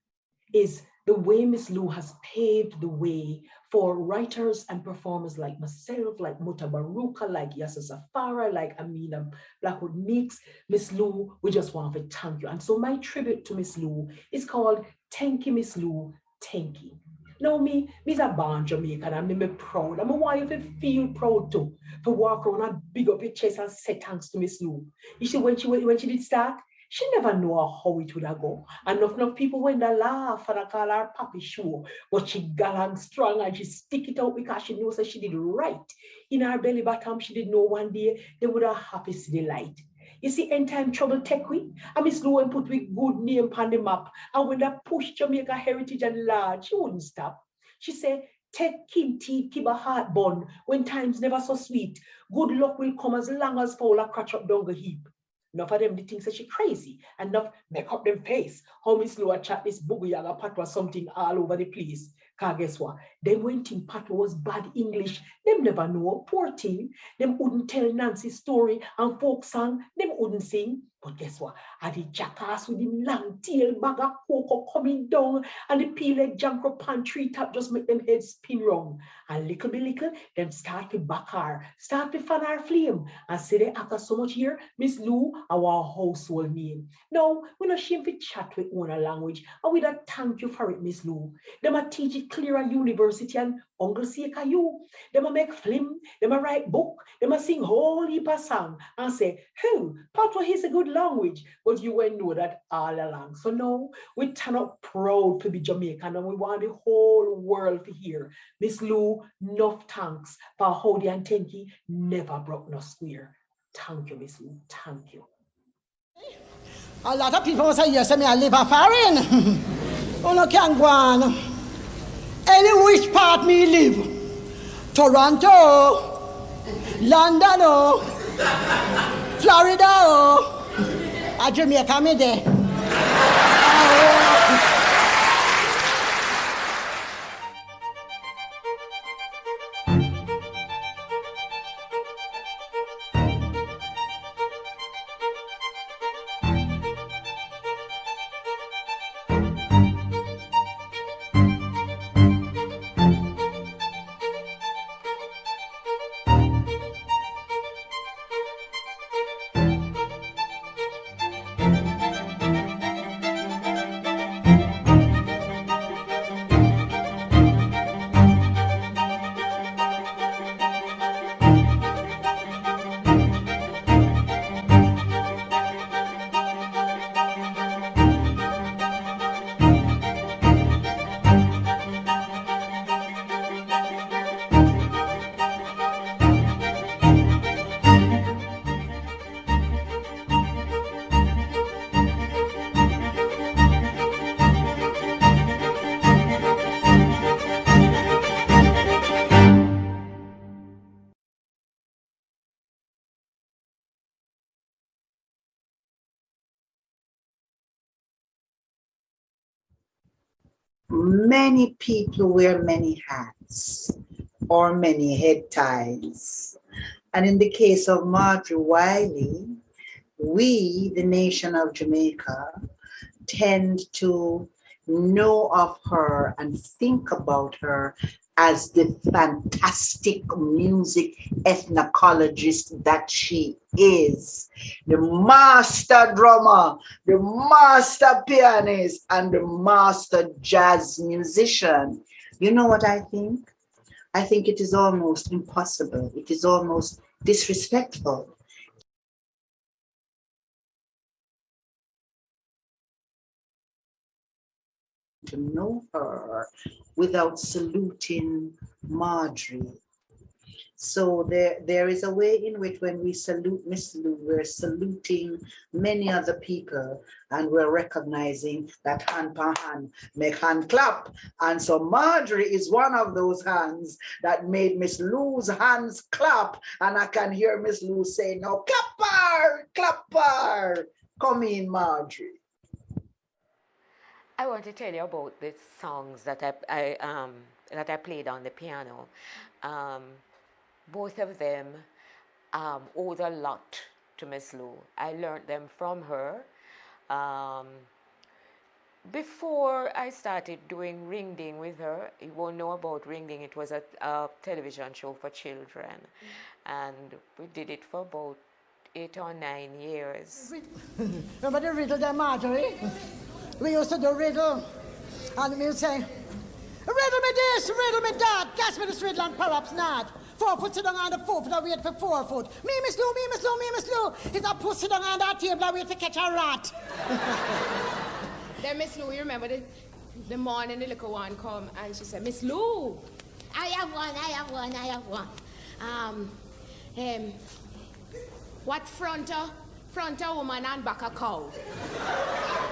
is the way Miss Lou has paved the way for writers and performers like myself, like Muta Baruka, like Yasa Safara, like Amina Blackwood Meeks. Miss Lou, we just want to thank you. And so my tribute to Miss Lou is called Thank You, Miss Lou, Thank You. Now me's a born Jamaican and me proud. I'm a wife to feel proud too, to walk around and big up your chest and say thanks to Miss Lou. You see, when she did start, she never knew how it would go. And enough people went to laugh and I call her Papi Show. But she got on strong and she stick it out because she knows that she did right. In her belly bottom, she did know one day they would have happy see the light. You see, end time trouble take we. And Miss Lou put we good name on the map. And when they push Jamaica heritage and large, she wouldn't stop. She said, Take kinti, keep a heart bun when times never so sweet. Good luck will come as long as Fowler crutch up down the heap. Enough of them, the things that she crazy. Enough make up them face. How Miss Lou chat this boogie yaga patwa something all over the place. Cause guess what? Them when think patwa was bad English, them never know. Poor thing. Them wouldn't tell Nancy story and folk song. Them wouldn't sing. But guess what? And the jackass with him long tail bag of cocoa coming down and the peel leg jump up on tree top just make them heads spin round. And little by little, them start to back her, start to fan her flame. And say they after so much here, Miss Lou, our household name. Now, we're not ashamed to chat with owner language and we don't thank you for it, Miss Lou. Them a teach it clear at university and Uncle Seka you. Them a make film, them a write book, them a sing whole heap of song and say, hey, Patwa is a good language, but you will know that all along. So now we turn up proud to be Jamaican and we want the whole world to hear. Miss Lou, enough thanks for how the Antenki never broke no square. Thank you, Miss Lou. Thank you. A lot of people say, yes, I live a foreign. Oh, no, can't go on. Any which part me live? Toronto, London, Florida, Jamaica, me there. Many people wear many hats or many head ties. And in the case of Marjorie Wiley, we, the nation of Jamaica, tend to know of her and think about her as the fantastic music ethnocologist that she is, the master drummer, the master pianist, and the master jazz musician. You know what I think? I think it is almost impossible. It is almost disrespectful to know her without saluting Marjorie. So there is a way in which when we salute Miss Lou, we're saluting many other people and we're recognizing that hand per hand make hand clap. And so Marjorie is one of those hands that made Miss Lou's hands clap. And I can hear Miss Lou say, no, clapper, clapper. Come in, Marjorie. I want to tell you about the songs that I played on the piano. Both of them owed a lot to Miss Lou. I learned them from her. Before I started doing Ring Ding with her, you won't know about Ring Ding. It was a television show for children. And we did it for about 8 or 9 years. Remember the riddle there, Marjorie? We used to do riddle, and we would say, riddle me this, riddle me that, guess me this riddle and perhaps not. 4 foot sit down on the 4 foot, I wait for 4 foot. Me, Miss Lou, me, Miss Lou, me, Miss Lou. Is a pussy down on that table, I wait to catch a rat. Then Miss Lou, you remember the morning the little one come and she said, Miss Lou, I have one. What front a woman and back a cow?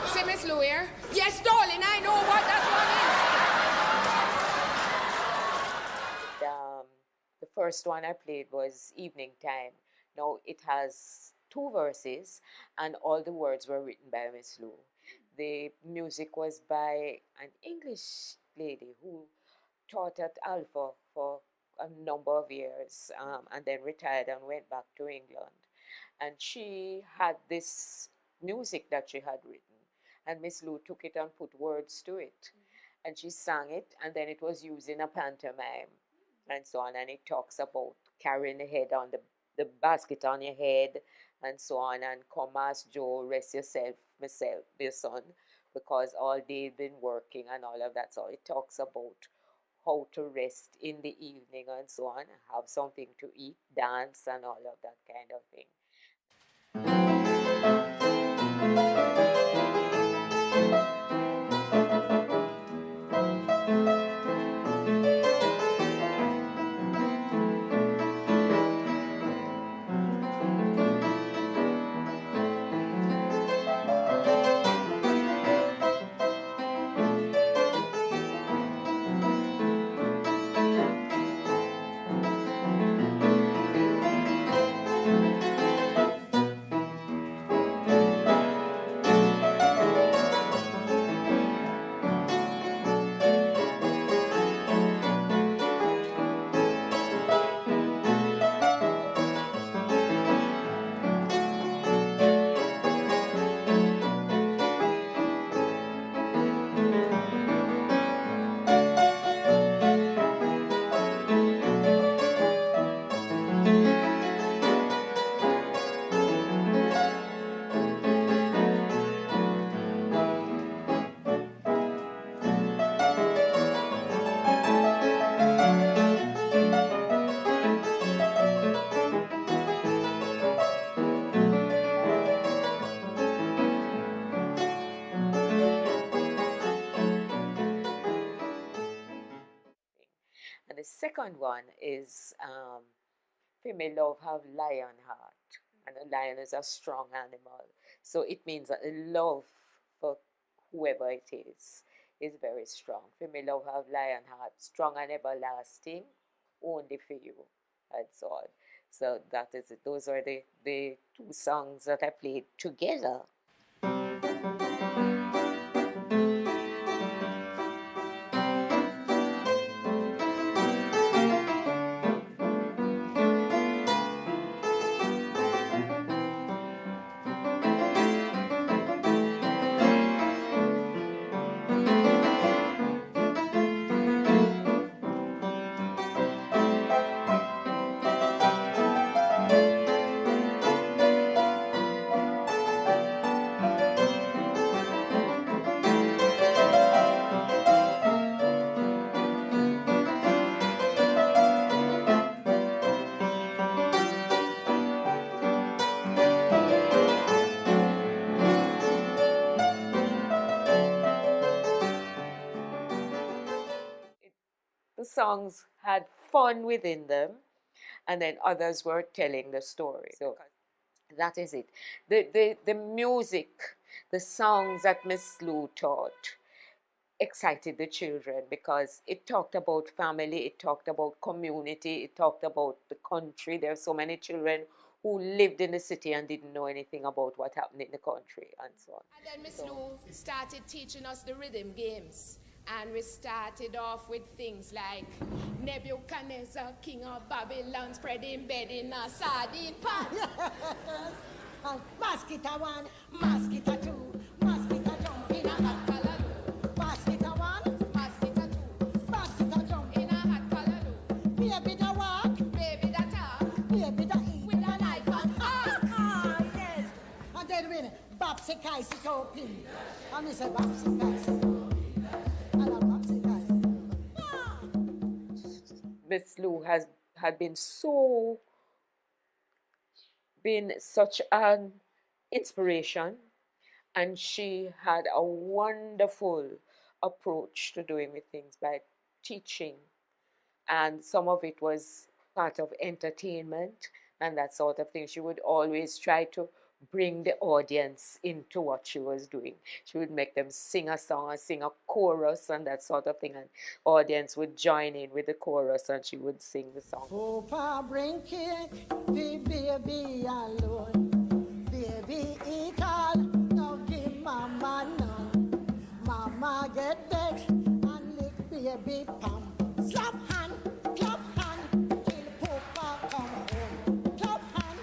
Say, Miss Lou here? Yes, darling, I know what that first one I played was Evening Time. Now it has 2 verses, and all the words were written by Miss Lou. The music was by an English lady who taught at Alpha for a number of years, and then retired and went back to England. And she had this music that she had written, and Miss Lou took it and put words to it. And she sang it, and then it was used in a pantomime and so on. And it talks about carrying the head on the basket on your head and so on. And come as Joe, rest yourself, myself, your son, because all day been working and all of that. So it talks about how to rest in the evening and so on, have something to eat, dance, and all of that kind of thing. And the second one is Female Love Have Lion Heart. And a lion is a strong animal. So it means that the love for whoever it is very strong. Female Love Have Lion Heart, strong and everlasting, only for you, and so on. So that is it. Those are the 2 songs that I played together. The songs had fun within them, and then others were telling the story. So that is it. The music, the songs that Miss Lou taught excited the children because it talked about family, it talked about community, it talked about the country. There are so many children who lived in the city and didn't know anything about what happened in the country and so on. And then Miss Lou started teaching us the rhythm games. And we started off with things like Nebuchadnezzar, king of Babylon, spreading bed in a sardine pan. Mosquito 1, mosquito 2, mosquito jump in a hot callaloo. Mosquito 1, mosquito 2, mosquito jump in a hot callaloo. Baby da walk, baby da talk, baby da eat with a knife and fork. Ah, yes. And then when Babsy Kaisi open, and I said Babsy Kaisi. Miss Lou had been such an inspiration, and she had a wonderful approach to doing with things by teaching, and some of it was part of entertainment and that sort of thing. She would always try to bring the audience into what she was doing. She would make them sing a song and sing a chorus and that sort of thing, and audience would join in with the chorus and she would sing the song. Opa bring cake, the baby alone. Baby eat all, now give mama none. Mama get dead and lick baby palm. Slap hand, clap hand, till Papa come home. Clap hand,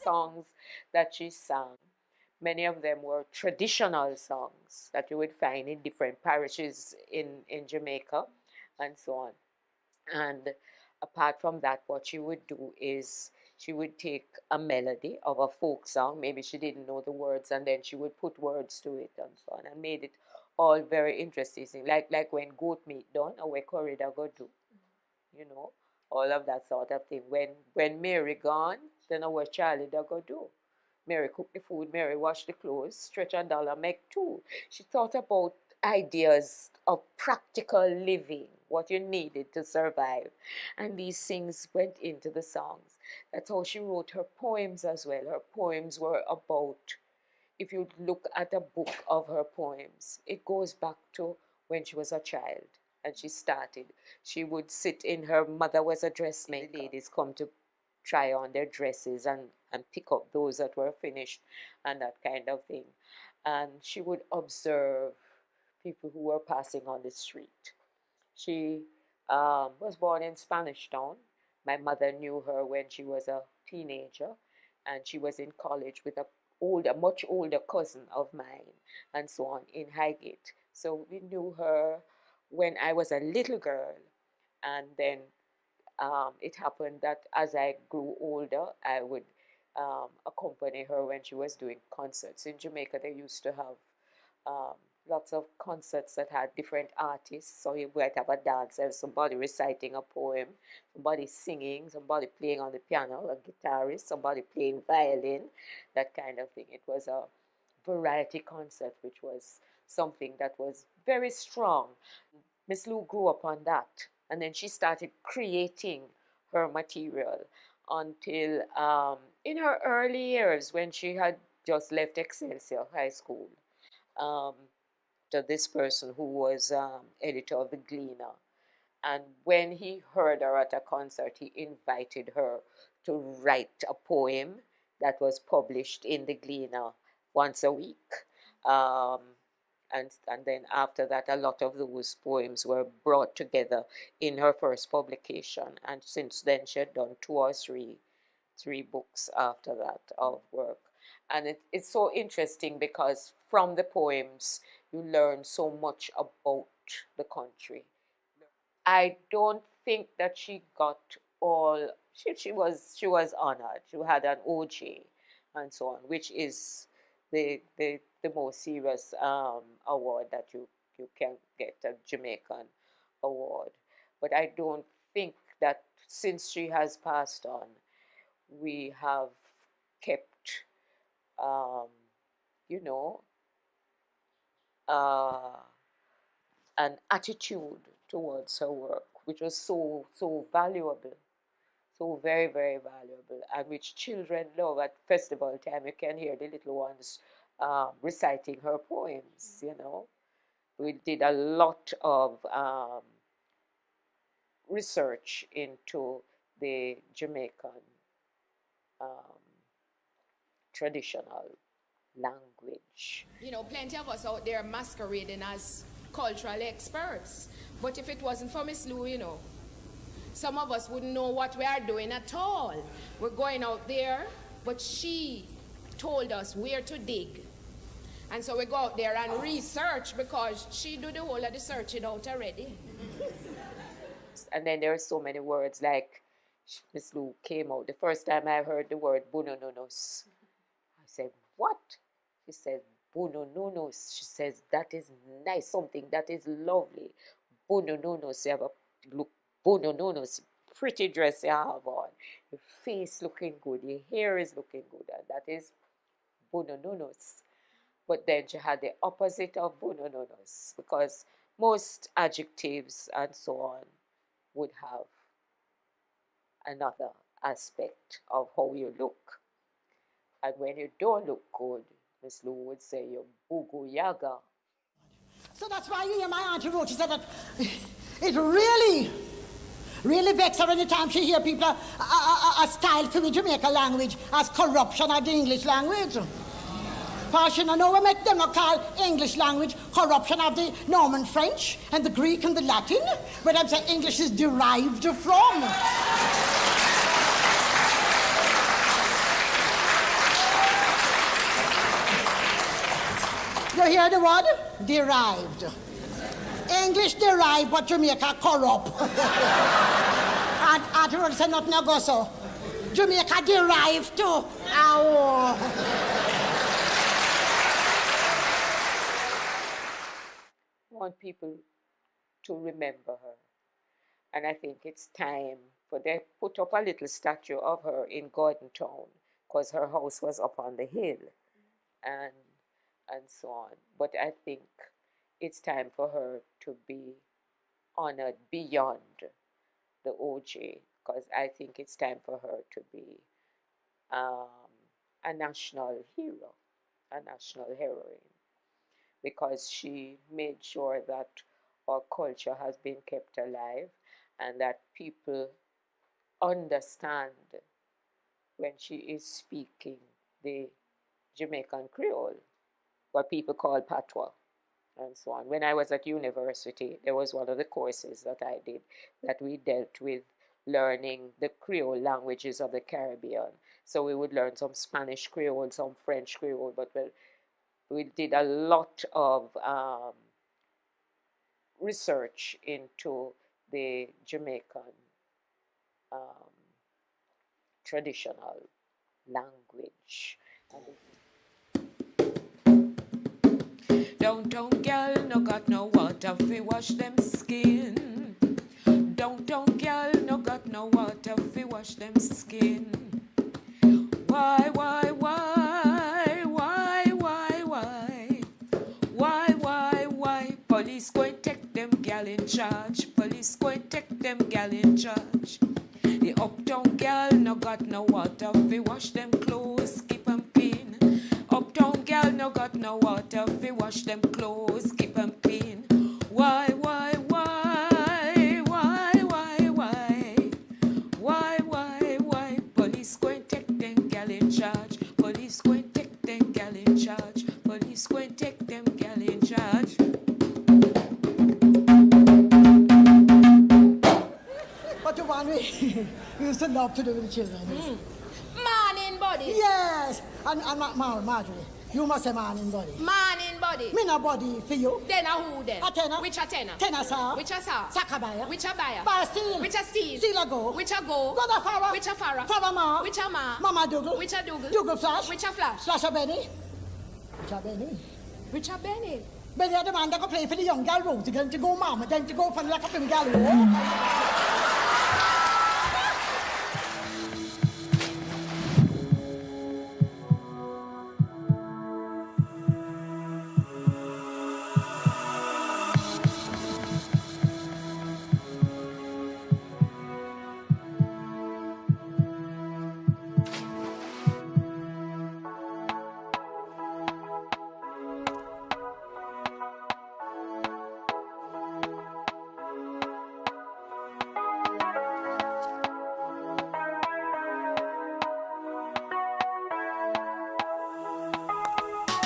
songs that she sang. Many of them were traditional songs that you would find in different parishes in Jamaica and so on. And apart from that, what she would do is she would take a melody of a folk song, maybe she didn't know the words, and then she would put words to it and so on, and made it all very interesting. Like when goat meat done, or where corridor go do, you know, all of that sort of thing. When Mary gone, then our Charlie da go do. Mary cook the food, Mary wash the clothes, stretch a dollar, make two. She thought about ideas of practical living, what you needed to survive. And these things went into the songs. That's how she wrote her poems as well. Her poems were about, if you look at a book of her poems, it goes back to when she was a child and she started. She would sit in, her mother was a dressmaker. The ladies come to try on their dresses and pick up those that were finished and that kind of thing. And she would observe people who were passing on the street. She was born in Spanish Town. My mother knew her when she was a teenager, and she was in college with a much older cousin of mine, and so on, in Highgate. So we knew her when I was a little girl, and then it happened that as I grew older, I would accompany her when she was doing concerts. In Jamaica, they used to have lots of concerts that had different artists. So you might have a dancer, somebody reciting a poem, somebody singing, somebody playing on the piano, a guitarist, somebody playing violin, that kind of thing. It was a variety concert, which was something that was very strong. Miss Lou grew up on that, and then she started creating her material until in her early years, when she had just left Excelsior High School, to this person who was editor of the Gleaner. And when he heard her at a concert, he invited her to write a poem that was published in the Gleaner once a week. And then after that, a lot of those poems were brought together in her first publication. And since then, she had done two or three books after that of work. And it's so interesting because from the poems, you learn so much about the country. I don't think that she got all, she was honored. She had an OJ and so on, which is the most serious award that you can get, a Jamaican award. But I don't think that since she has passed on, we have kept, you know, an attitude towards her work, which was so valuable, so very, very valuable, and which children love. At festival time, you can hear the little ones reciting her poems, you know. We did a lot of research into the Jamaican traditional language. You know, plenty of us out there masquerading as cultural experts. But if it wasn't for Miss Lou, you know, some of us wouldn't know what we are doing at all. We're going out there, but she told us where to dig. And so we go out there and research because she do the whole of the searching out already. And then there are so many words, like Miss Lou came out. The first time I heard the word bunononos, I said, what? She said, bunononos. She says, that is nice, something that is lovely. Bunononos, you have a look, bunononos, pretty dress you have on. Your face looking good, your hair is looking good, and that is bunononos. But then she had the opposite of bunononos, because most adjectives and so on would have another aspect of how you look. And when you don't look good, Miss Lou would say you're boo yaga. So that's why you hear my auntie wrote, she said that it really vexes her anytime she hear people a style for the Jamaica language as corruption of the English language. For she don't know what make them not call English language corruption of the Norman French and the Greek and the Latin, where them say English is derived from. You hear the word? Derived. English derived, but Jamaica corrupt. And afterwards say nothing go so. Jamaica derived too. Ow. I want people to remember her. And I think it's time for them to put up a little statue of her in Gordon Town, because her house was up on the hill and so on. But I think it's time for her to be honored beyond the OJ, because I think it's time for her to be a national hero, a national heroine, because she made sure that our culture has been kept alive and that people understand when she is speaking the Jamaican Creole, what people call patois, and so on. When I was at university, there was one of the courses that I did that we dealt with learning the Creole languages of the Caribbean. So we would learn some Spanish Creole, some French Creole, but we did a lot of research into the Jamaican traditional language. Downtown girl no got no water fi wash them skin. Downtown girl no got no water fi wash them skin. Why? Police go and take them gal in charge. Police go and take them gal in charge. The uptown girl no got no water fi wash them clothes, keep them clean. Uptown girl no got no water fi wash them clothes, keep them clean. Why? Police go and take them gal in charge. Police go and take them gal in charge. Police go and take them gal in charge. But the one we used to love to do with the children. Man in body. Yes. And Marjorie, you must say man in body. Man in body. Me no body for you. Then a who then? A tenor. Which a tenor? Tenor, sir. Which a sir? Sakabaya. Which a buyer? Bar steel. Which a steel? Steel a go. Which a go? Go the farah. Which a farah? Farah ma. Which a ma? Mama Dougal. Which a Dougal? Dougal flash. Which a flash? Flash a Benny. Which a Benny? Which a Benny? Benny are the man that can play for the young girl road. They're going to go mama, then to go for like a film girl road.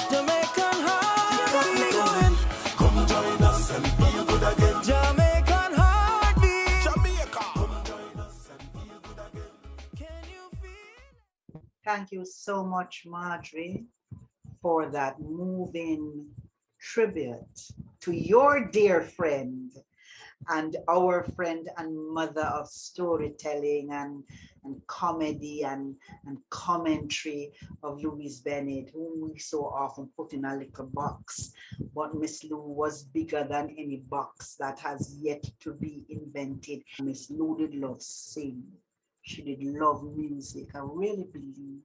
Jamaican heartbeat. Come join us and feel good again. Jamaican heartbeat. Jamaica. Come join us and feel good again. Can you feel? Thank you so much, Marjorie, for that moving tribute to your dear friend and our friend and mother of storytelling and comedy and commentary of Louise Bennett, whom we so often put in a little box. But Miss Lou was bigger than any box that has yet to be invented. Miss Lou did love sing. She did love music. I really believe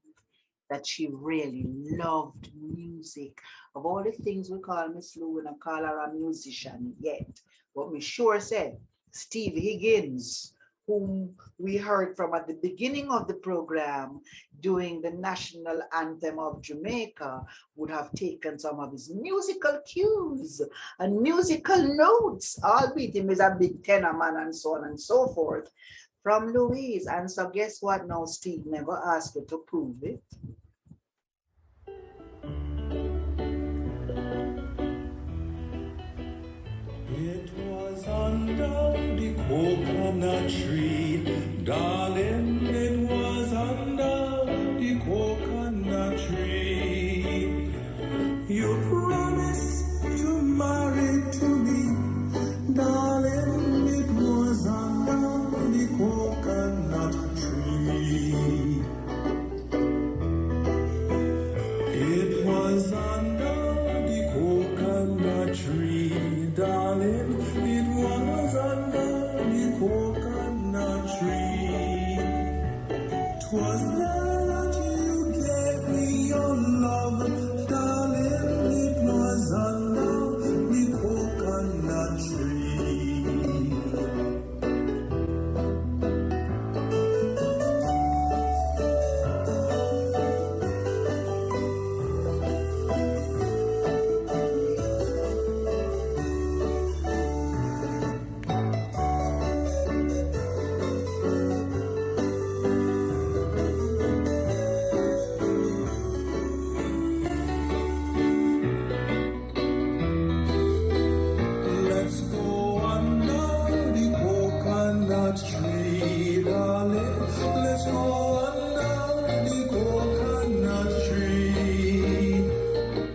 that she really loved music. Of all the things we call Miss Lou, we don't call her a musician yet. But me sure said, Steve Higgins, whom we heard from at the beginning of the program doing the national anthem of Jamaica would have taken some of his musical cues and musical notes, albeit him is a big tenor man and so on and so forth, from Louise. And so guess what now, Steve never asked you to prove it. It was under the coconut tree, darling, it was under the coconut tree. You promised to marry to me, darling, it was under the coconut tree. It was under the coconut tree, darling, it was under the coconut tree. 'Twas there that you gave me your love, darling, it was under the coconut tree. Let's go under the coconut tree, darling. Let's go under the coconut tree.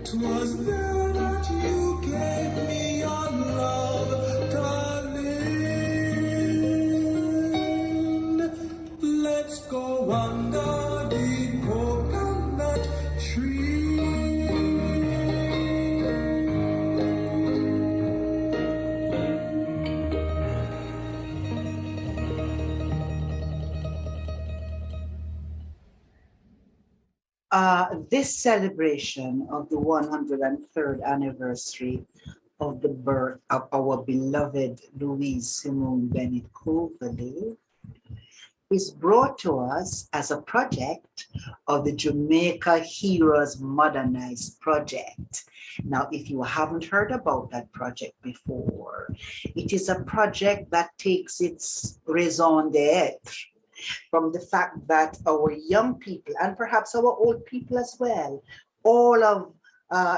'Twas there that you gave me your love, darling. Let's go under the coconut tree. This celebration of the 103rd anniversary of the birth of our beloved Louise Simone Bennett Coverley is brought to us as a project of the Jamaica Heroes Modernized project. Now, if you haven't heard about that project before, it is a project that takes its raison d'etre from the fact that our young people, and perhaps our old people as well, all of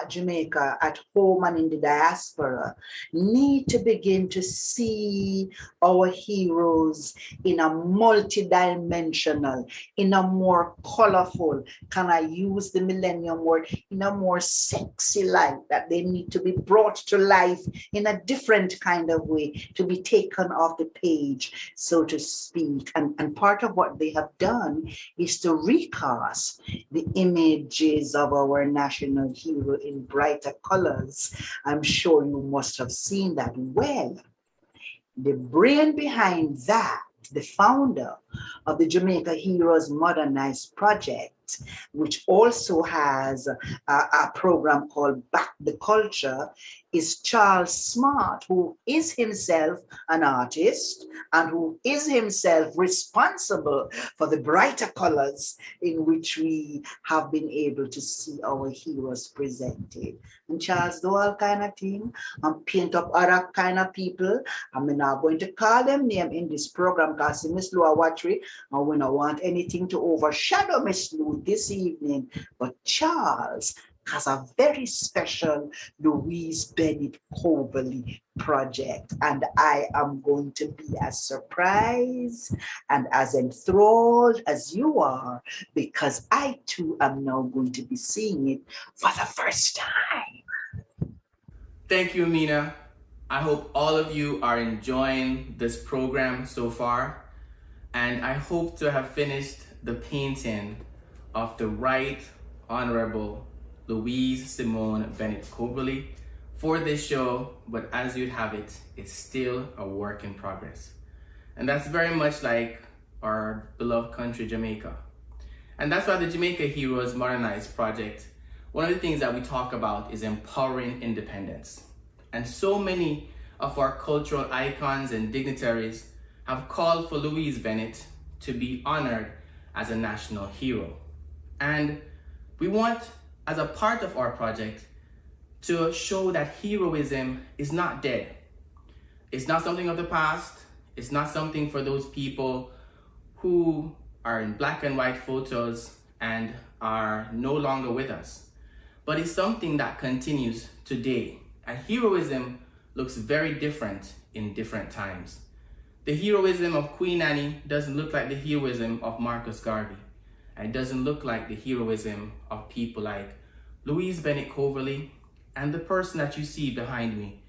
Jamaica at home and in the diaspora, need to begin to see our heroes in a multidimensional, in a more colorful, can I use the millennium word, in a more sexy light, that they need to be brought to life in a different kind of way, to be taken off the page, so to speak. And part of what they have done is to recast the images of our national heroes in brighter colors. I'm sure you must have seen that. Well, the brain behind that, the founder of the Jamaica Heroes Modernized project, which also has a program called Back the Culture, is Charles Smart, who is himself an artist and who is himself responsible for the brighter colors in which we have been able to see our heroes presented. And Charles do all kind of things and paint up other kind of people. I'm not going to call them name in this program because Miss Lou Awatri, and we don't want anything to overshadow Miss Lou this evening. But Charles has a very special Louise Bennett Coverley project, and I am going to be as surprised and as enthralled as you are, because I too am now going to be seeing it for the first time. Thank you, Mina. I hope all of you are enjoying this program so far, and I hope to have finished the painting of the Right Honorable Louise Simone Bennett Coverley for this show, but as you'd have it, it's still a work in progress. And that's very much like our beloved country, Jamaica. And that's why the Jamaica Heroes Modernized project, one of the things that we talk about is empowering independence. And so many of our cultural icons and dignitaries have called for Louise Bennett to be honored as a national hero. And we want, as a part of our project, to show that heroism is not dead. It's not something of the past. It's not something for those people who are in black and white photos and are no longer with us. But it's something that continues today. And heroism looks very different in different times. The heroism of Queen Annie doesn't look like the heroism of Marcus Garvey. And it doesn't look like the heroism of people like Louise Bennett Coverley and the person that you see behind me,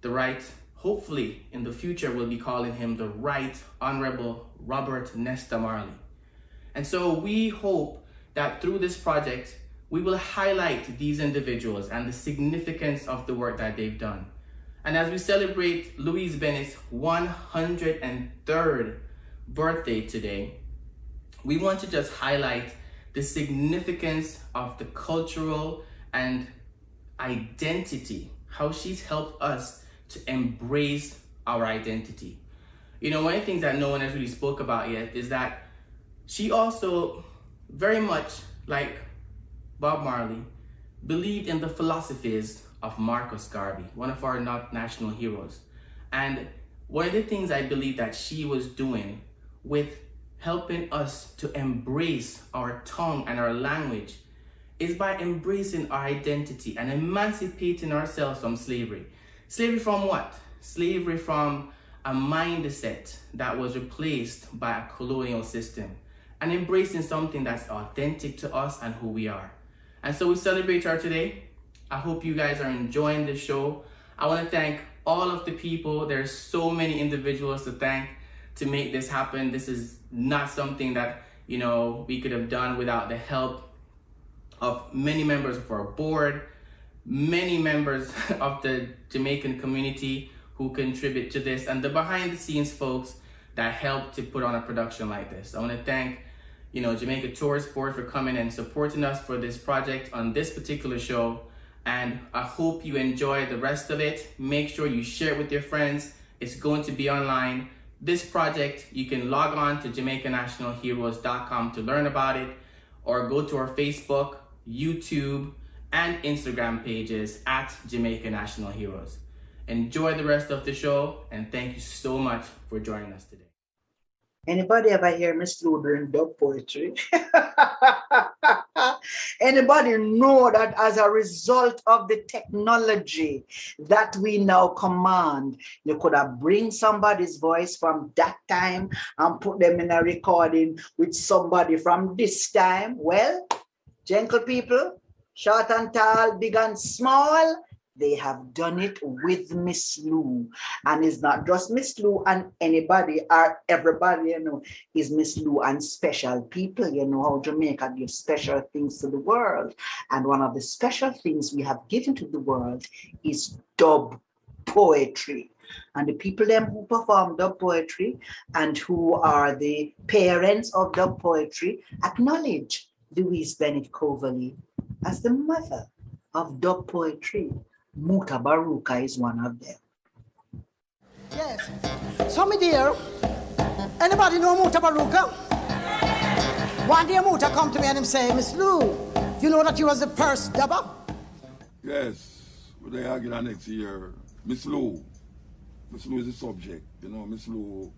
the right, hopefully in the future we'll be calling him the Right Honorable Robert Nesta Marley. And so we hope that through this project, we will highlight these individuals and the significance of the work that they've done. And as we celebrate Louise Bennett's 103rd birthday today, we want to just highlight the significance of the cultural and identity, how she's helped us to embrace our identity. You know, one of the things that no one has really spoke about yet is that she also, very much like Bob Marley, believed in the philosophies of Marcus Garvey, one of our national heroes. And one of the things I believe that she was doing with helping us to embrace our tongue and our language is by embracing our identity and emancipating ourselves from slavery. Slavery from what? Slavery from a mindset that was replaced by a colonial system, and embracing something that's authentic to us and who we are. And so we celebrate her today. I hope you guys are enjoying the show. I want to thank all of the people. There's so many individuals to thank to make this happen. This is not something that, you know, we could have done without the help of many members of our board, many members of the Jamaican community who contribute to this, and the behind the scenes folks that help to put on a production like this. I want to thank, you know, Jamaica Tourist Board for coming and supporting us for this project on this particular show. And I hope you enjoy the rest of it. Make sure you share it with your friends. It's going to be online. This project, you can log on to JamaicaNationalHeroes.com to learn about it, or go to our Facebook, YouTube, and Instagram pages at Jamaica National Heroes. Enjoy the rest of the show, and thank you so much for joining us today. Anybody ever hear Miss Lou doing dub poetry? Anybody know that as a result of the technology that we now command, you could have bring somebody's voice from that time and put them in a recording with somebody from this time? Well, gentle people, short and tall, big and small, they have done it with Miss Lou. And it's not just Miss Lou and anybody or everybody, you know, is Miss Lou and special people. You know how Jamaica gives special things to the world. And one of the special things we have given to the world is dub poetry. And the people them who perform dub poetry and who are the parents of dub poetry acknowledge Louise Bennett Coverley as the mother of dub poetry. Muta Baruka is one of them. Yes. So, my dear, anybody know Muta Baruka? One day Muta come to me and him say, Miss Lou, you know that you was the first dubber? Yes. We're going to next year. Miss Lou is the subject. You know, Miss Lou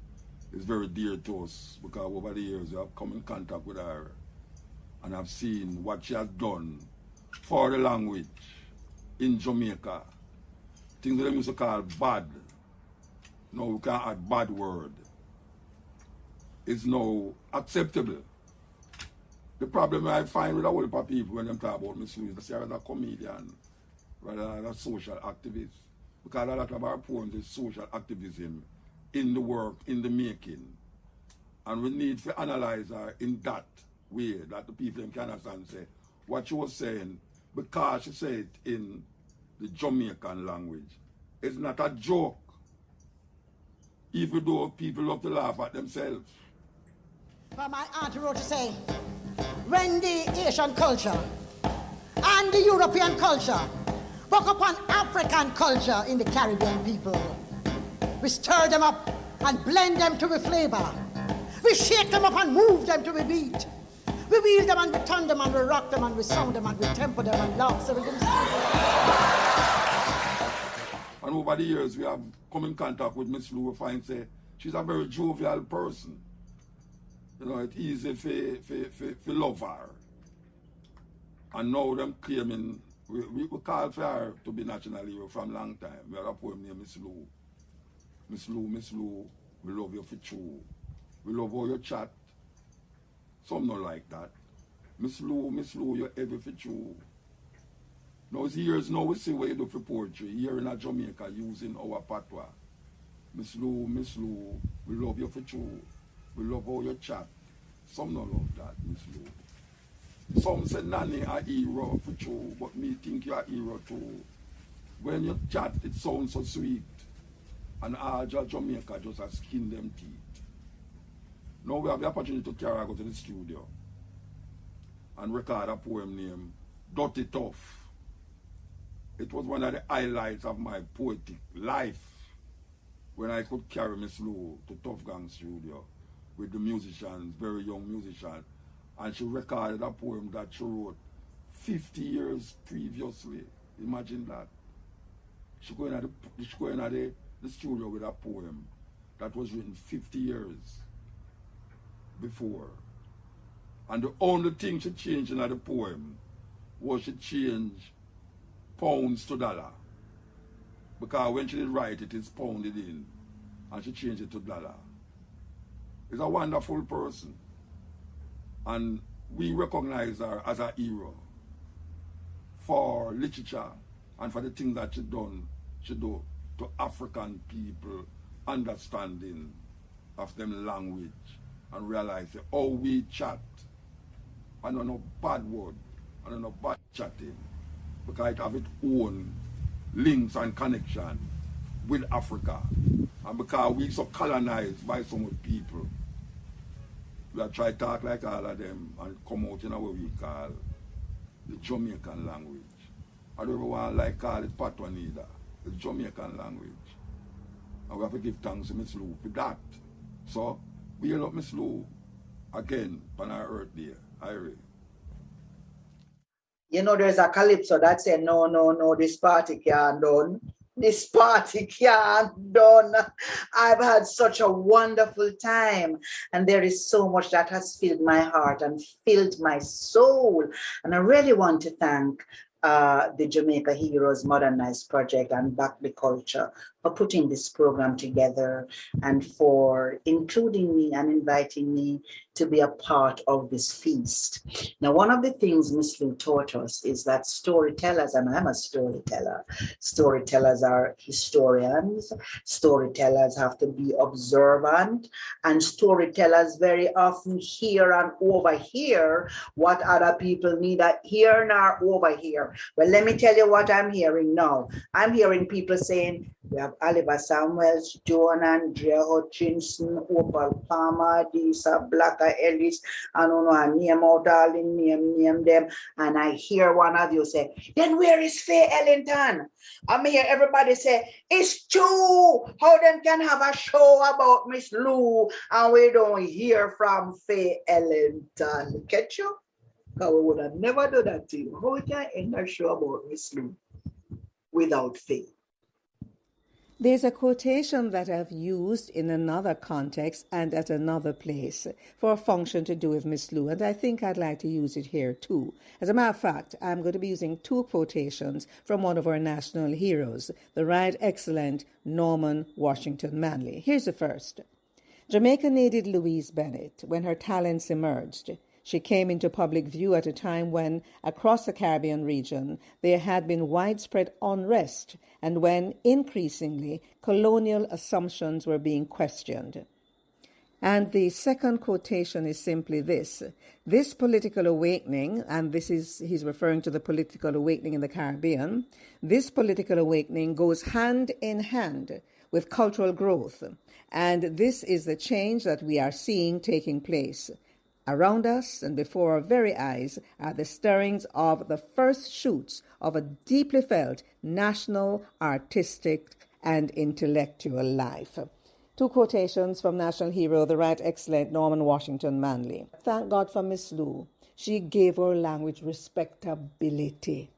is very dear to us because over the years we have come in contact with her and I've seen what she has done for the language in Jamaica. Things that they used to call bad. No, we can't add bad word. It's now acceptable. The problem I find with a whole heap of people when they talk about Miss Lou is that she is a comedian rather than a social activist. Because a lot of our poems is social activism in the work, in the making. And we need to analyze her in that way that the people can understand and say what she was saying, because she said it in the Jamaican language. It's not a joke, even though people love to laugh at themselves. But my auntie wrote to say, when the Asian culture and the European culture broke upon African culture in the Caribbean people, we stirred them up and blend them to a flavor. We shake them up and move them to a beat. We wheel them and we turn them and we rock them and we sound them and we temper them and laugh. So we can And over the years, we have come in contact with Miss Lou. We find say she's a very jovial person. You know, it's easy for love her. And now them claiming, we call for her to be national hero from long time. We have a poem named Miss Lou. Miss Lou, Miss Lou, we love you for true. We love all your chat. Some not like that. Miss Lou, you're ever for true. Now it's years now we see what you do for poetry here in Jamaica using our patois. Miss Lou, we love you for true. We love all your chat. Some not love that, Miss Lou. Some say Nanny a hero for true, but me think you're a hero too. When you chat, it sounds so sweet. And all Jamaica just a skin them teeth. Now we have the opportunity to carry her go to the studio and record a poem named Dirty Tough. It was one of the highlights of my poetic life when I could carry Miss Lou to Tough Gang studio with the musicians, very young musicians, and she recorded a poem that she wrote 50 years previously. Imagine that. She go in the studio with a poem that was written 50 years before. And the only thing she changed in the poem was she changed pounds to dollar. Because when she did write it, it's pounded in. And she changed it to dollar. She's a wonderful person. And we recognize her as a hero for literature and for the things that she do to African people, understanding of them language and realize that, oh, we chat. I don't know bad word, I don't know bad chatting, because it have its own links and connection with Africa. And because we so colonized by some people, we are trying to talk like all of them and come out in what we call the Jamaican language. I don't even want to like call it Patois neither. It's Jamaican language. And we have to give thanks to Miss Lou for that. So, we love Miss Lou again on our earth there. Irie. You know, there's a calypso that said, no, this party can't done. This party can't done. I've had such a wonderful time. And there is so much that has filled my heart and filled my soul. And I really want to thank the Jamaica Heroes Modernized Project and Back the Culture for putting this program together and for including me and inviting me to be a part of this feast. Now, one of the things Miss Lou taught us is that storytellers, and I'm a storyteller, storytellers are historians, storytellers have to be observant, and storytellers very often hear and overhear what other people neither hear nor overhear. Well, let me tell you what I'm hearing now. I'm hearing people saying, we have Oliver Samuels, Joan Andrea Hutchinson, Opal Palmer, Disa Blacker Ellis, I don't know, I name out all the name them. And I hear one of you say, then where is Faye Ellington? I'm hear everybody say, it's true. How them can have a show about Miss Lou and we don't hear from Faye Ellington? Catch you? Because we would have never done that to you. How we can end a show about Miss Lou without Faye? There's a quotation that I've used in another context and at another place for a function to do with Miss Lou, and I think I'd like to use it here too. As a matter of fact, I'm going to be using two quotations from one of our national heroes, the right excellent Norman Washington Manley. Here's the first. Jamaica needed Louise Bennett when her talents emerged. She came into public view at a time when, across the Caribbean region, there had been widespread unrest and when, increasingly, colonial assumptions were being questioned. And the second quotation is simply this. This political awakening, and he's referring to the political awakening in the Caribbean, this political awakening goes hand in hand with cultural growth. And this is the change that we are seeing taking place. Around us and before our very eyes are the stirrings of the first shoots of a deeply felt national, artistic, and intellectual life. Two quotations from national hero, the right excellent Norman Washington Manley. Thank God for Miss Lou. She gave our language respectability.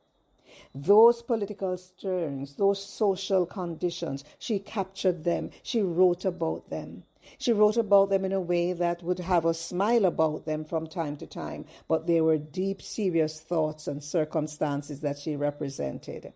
Those political stirrings, those social conditions, she captured them. She wrote about them. She wrote about them in a way that would have us smile about them from time to time, but they were deep, serious thoughts and circumstances that she represented.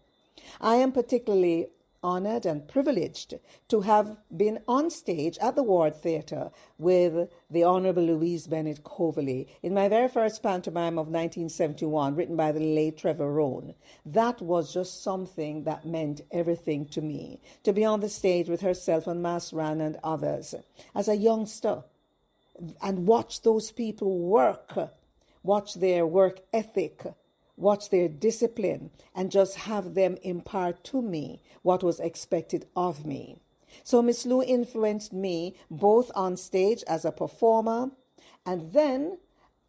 I am particularly honored and privileged to have been on stage at the Ward Theatre with the Honorable Louise Bennett Coverley in my very first pantomime of 1971, written by the late Trevor Rohn. That was just something that meant everything to me, to be on the stage with herself and Mas Ran and others as a youngster and watch those people work, watch their work ethic, watch their discipline, and just have them impart to me what was expected of me. So Miss Lou influenced me both on stage as a performer, and then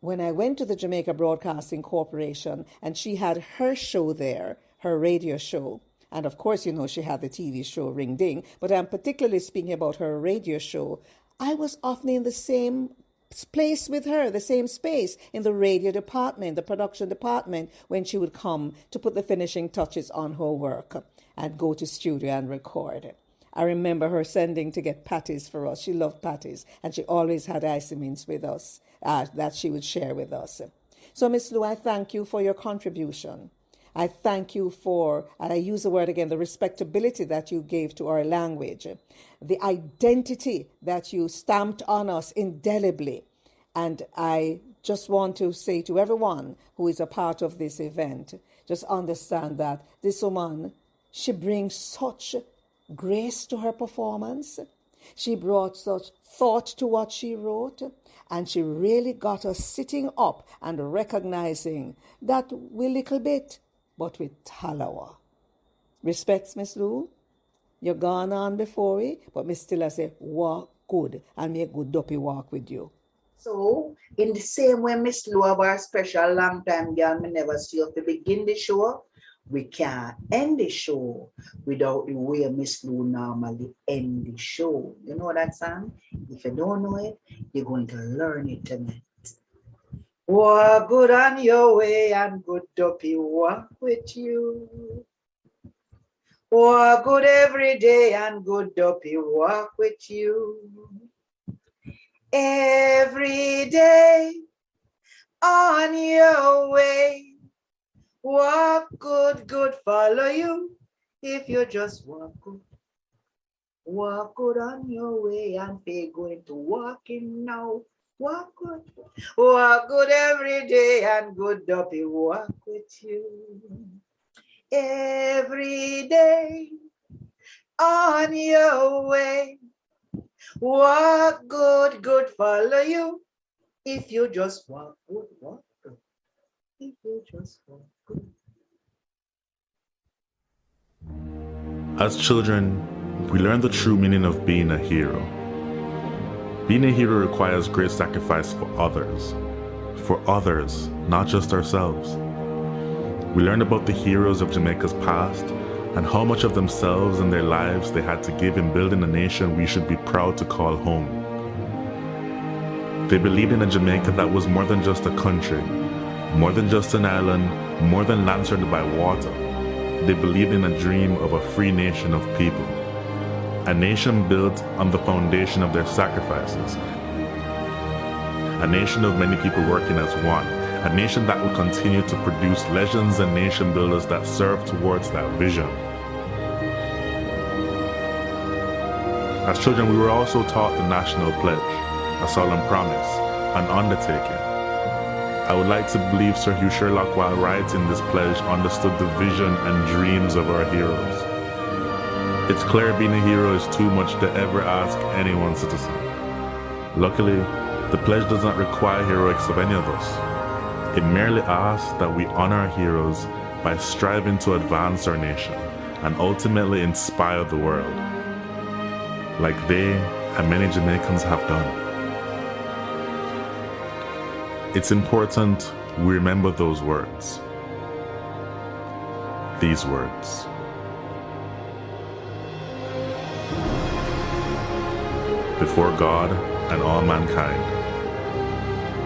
when I went to the Jamaica Broadcasting Corporation and she had her show there, her radio show, and of course, you know, she had the TV show Ring Ding, but I'm particularly speaking about her radio show. I was often in the same place with her, the same space in the radio department, the production department, when she would come to put the finishing touches on her work and go to studio and record. I remember her sending to get patties for us. She loved patties, and she always had icy mints with us that she would share with us. So, Miss Lou, I thank you for your contribution. I thank you for, and I use the word again, the respectability that you gave to our language, the identity that you stamped on us indelibly. And I just want to say to everyone who is a part of this event, just understand that this woman, she brings such grace to her performance. She brought such thought to what she wrote, and she really got us sitting up and recognizing that we little bit, but with talawa. Respects, Miss Lou. You're gone on before me, but me still I say, walk good, and make good dopey walk with you. So, in the same way, Miss Lou, our special long time girl, me never see you to begin the show. We can't end the show without the way Miss Lou normally end the show. You know that song? If you don't know it, you're going to learn it tonight. Walk good on your way and good dopey walk with you. Walk good every day and good dopey walk with you. Every day on your way. Walk good, good follow you. If you just walk good on your way, and they're going to walk in now. Walk good every day, and good dopey walk with you. Every day on your way. Walk good, good follow you. If you just walk good, walk good. If you just walk good. As children, we learn the true meaning of being a hero. Being a hero requires great sacrifice for others, not just ourselves. We learn about the heroes of Jamaica's past and how much of themselves and their lives they had to give in building a nation we should be proud to call home. They believed in a Jamaica that was more than just a country, more than just an island, more than land surrounded by water. They believed in a dream of a free nation of people, a nation built on the foundation of their sacrifices, a nation of many people working as one, a nation that will continue to produce legends and nation builders that serve towards that vision. As children, we were also taught the national pledge, a solemn promise, an undertaking. I would like to believe Sir Hugh Sherlock, while writing this pledge, understood the vision and dreams of our heroes. It's clear being a hero is too much to ever ask any one citizen. Luckily, the pledge does not require heroics of any of us. It merely asks that we honor our heroes by striving to advance our nation and ultimately inspire the world, like they and many Jamaicans have done. It's important we remember those words. These words. before God and all mankind.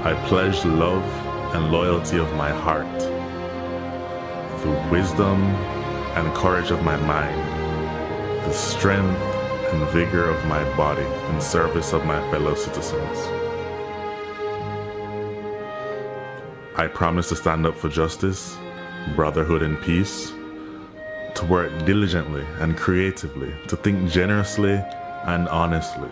I pledge the love and loyalty of my heart, the wisdom and courage of my mind, the strength and vigor of my body in service of my fellow citizens. I promise to stand up for justice, brotherhood, and peace, to work diligently and creatively, to think generously and honestly,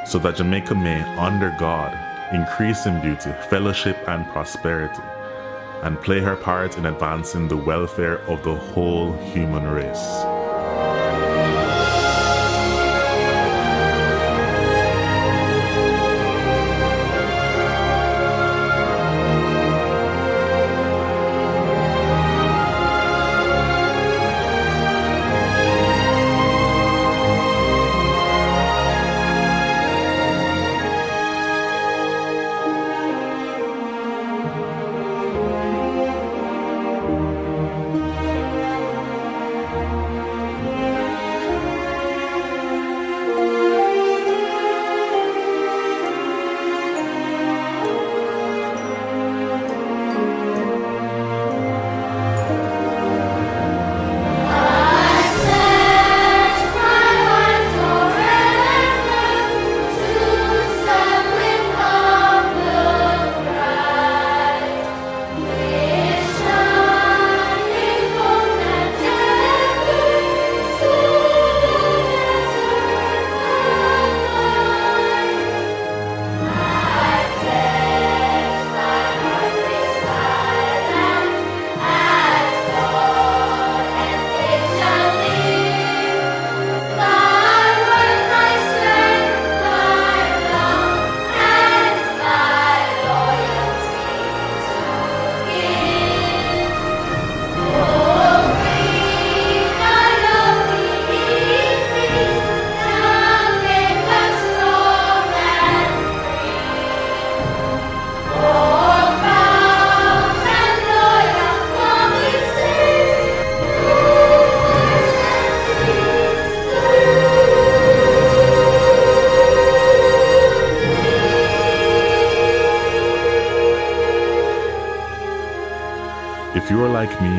so that Jamaica may, under God, increase in beauty, fellowship, and prosperity, and play her part in advancing the welfare of the whole human race. If you are like me,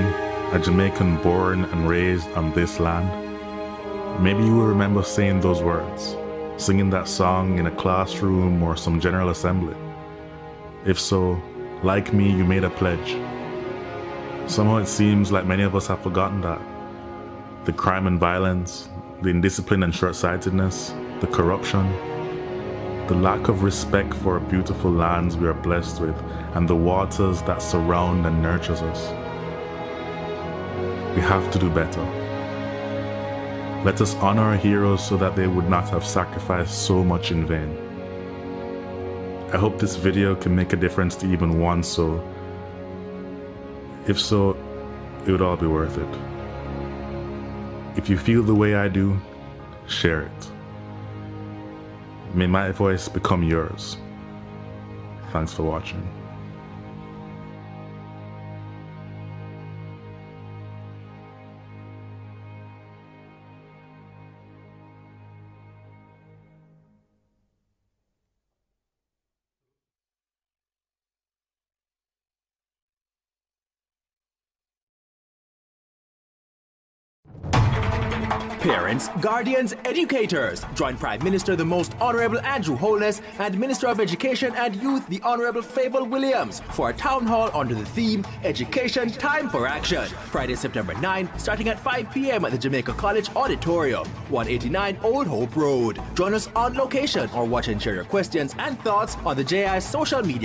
a Jamaican born and raised on this land, maybe you will remember saying those words, singing that song in a classroom or some general assembly. If so, like me, you made a pledge. Somehow it seems like many of us have forgotten that. The crime and violence, the indiscipline and short-sightedness, the corruption, the lack of respect for beautiful lands we are blessed with, and the waters that surround and nurtures us. We have to do better. Let us honor our heroes so that they would not have sacrificed so much in vain. I hope this video can make a difference to even one soul. If so, it would all be worth it. If you feel the way I do, share it. May my voice become yours. Thanks for watching. Parents, guardians, educators, join Prime Minister the Most Honorable Andrew Holness and Minister of Education and Youth the Honorable Favour Williams for a town hall under the theme Education Time for Action. Friday, September 9, starting at 5 p.m. at the Jamaica College Auditorium, 189 Old Hope Road. Join us on location or watch and share your questions and thoughts on the JI's social media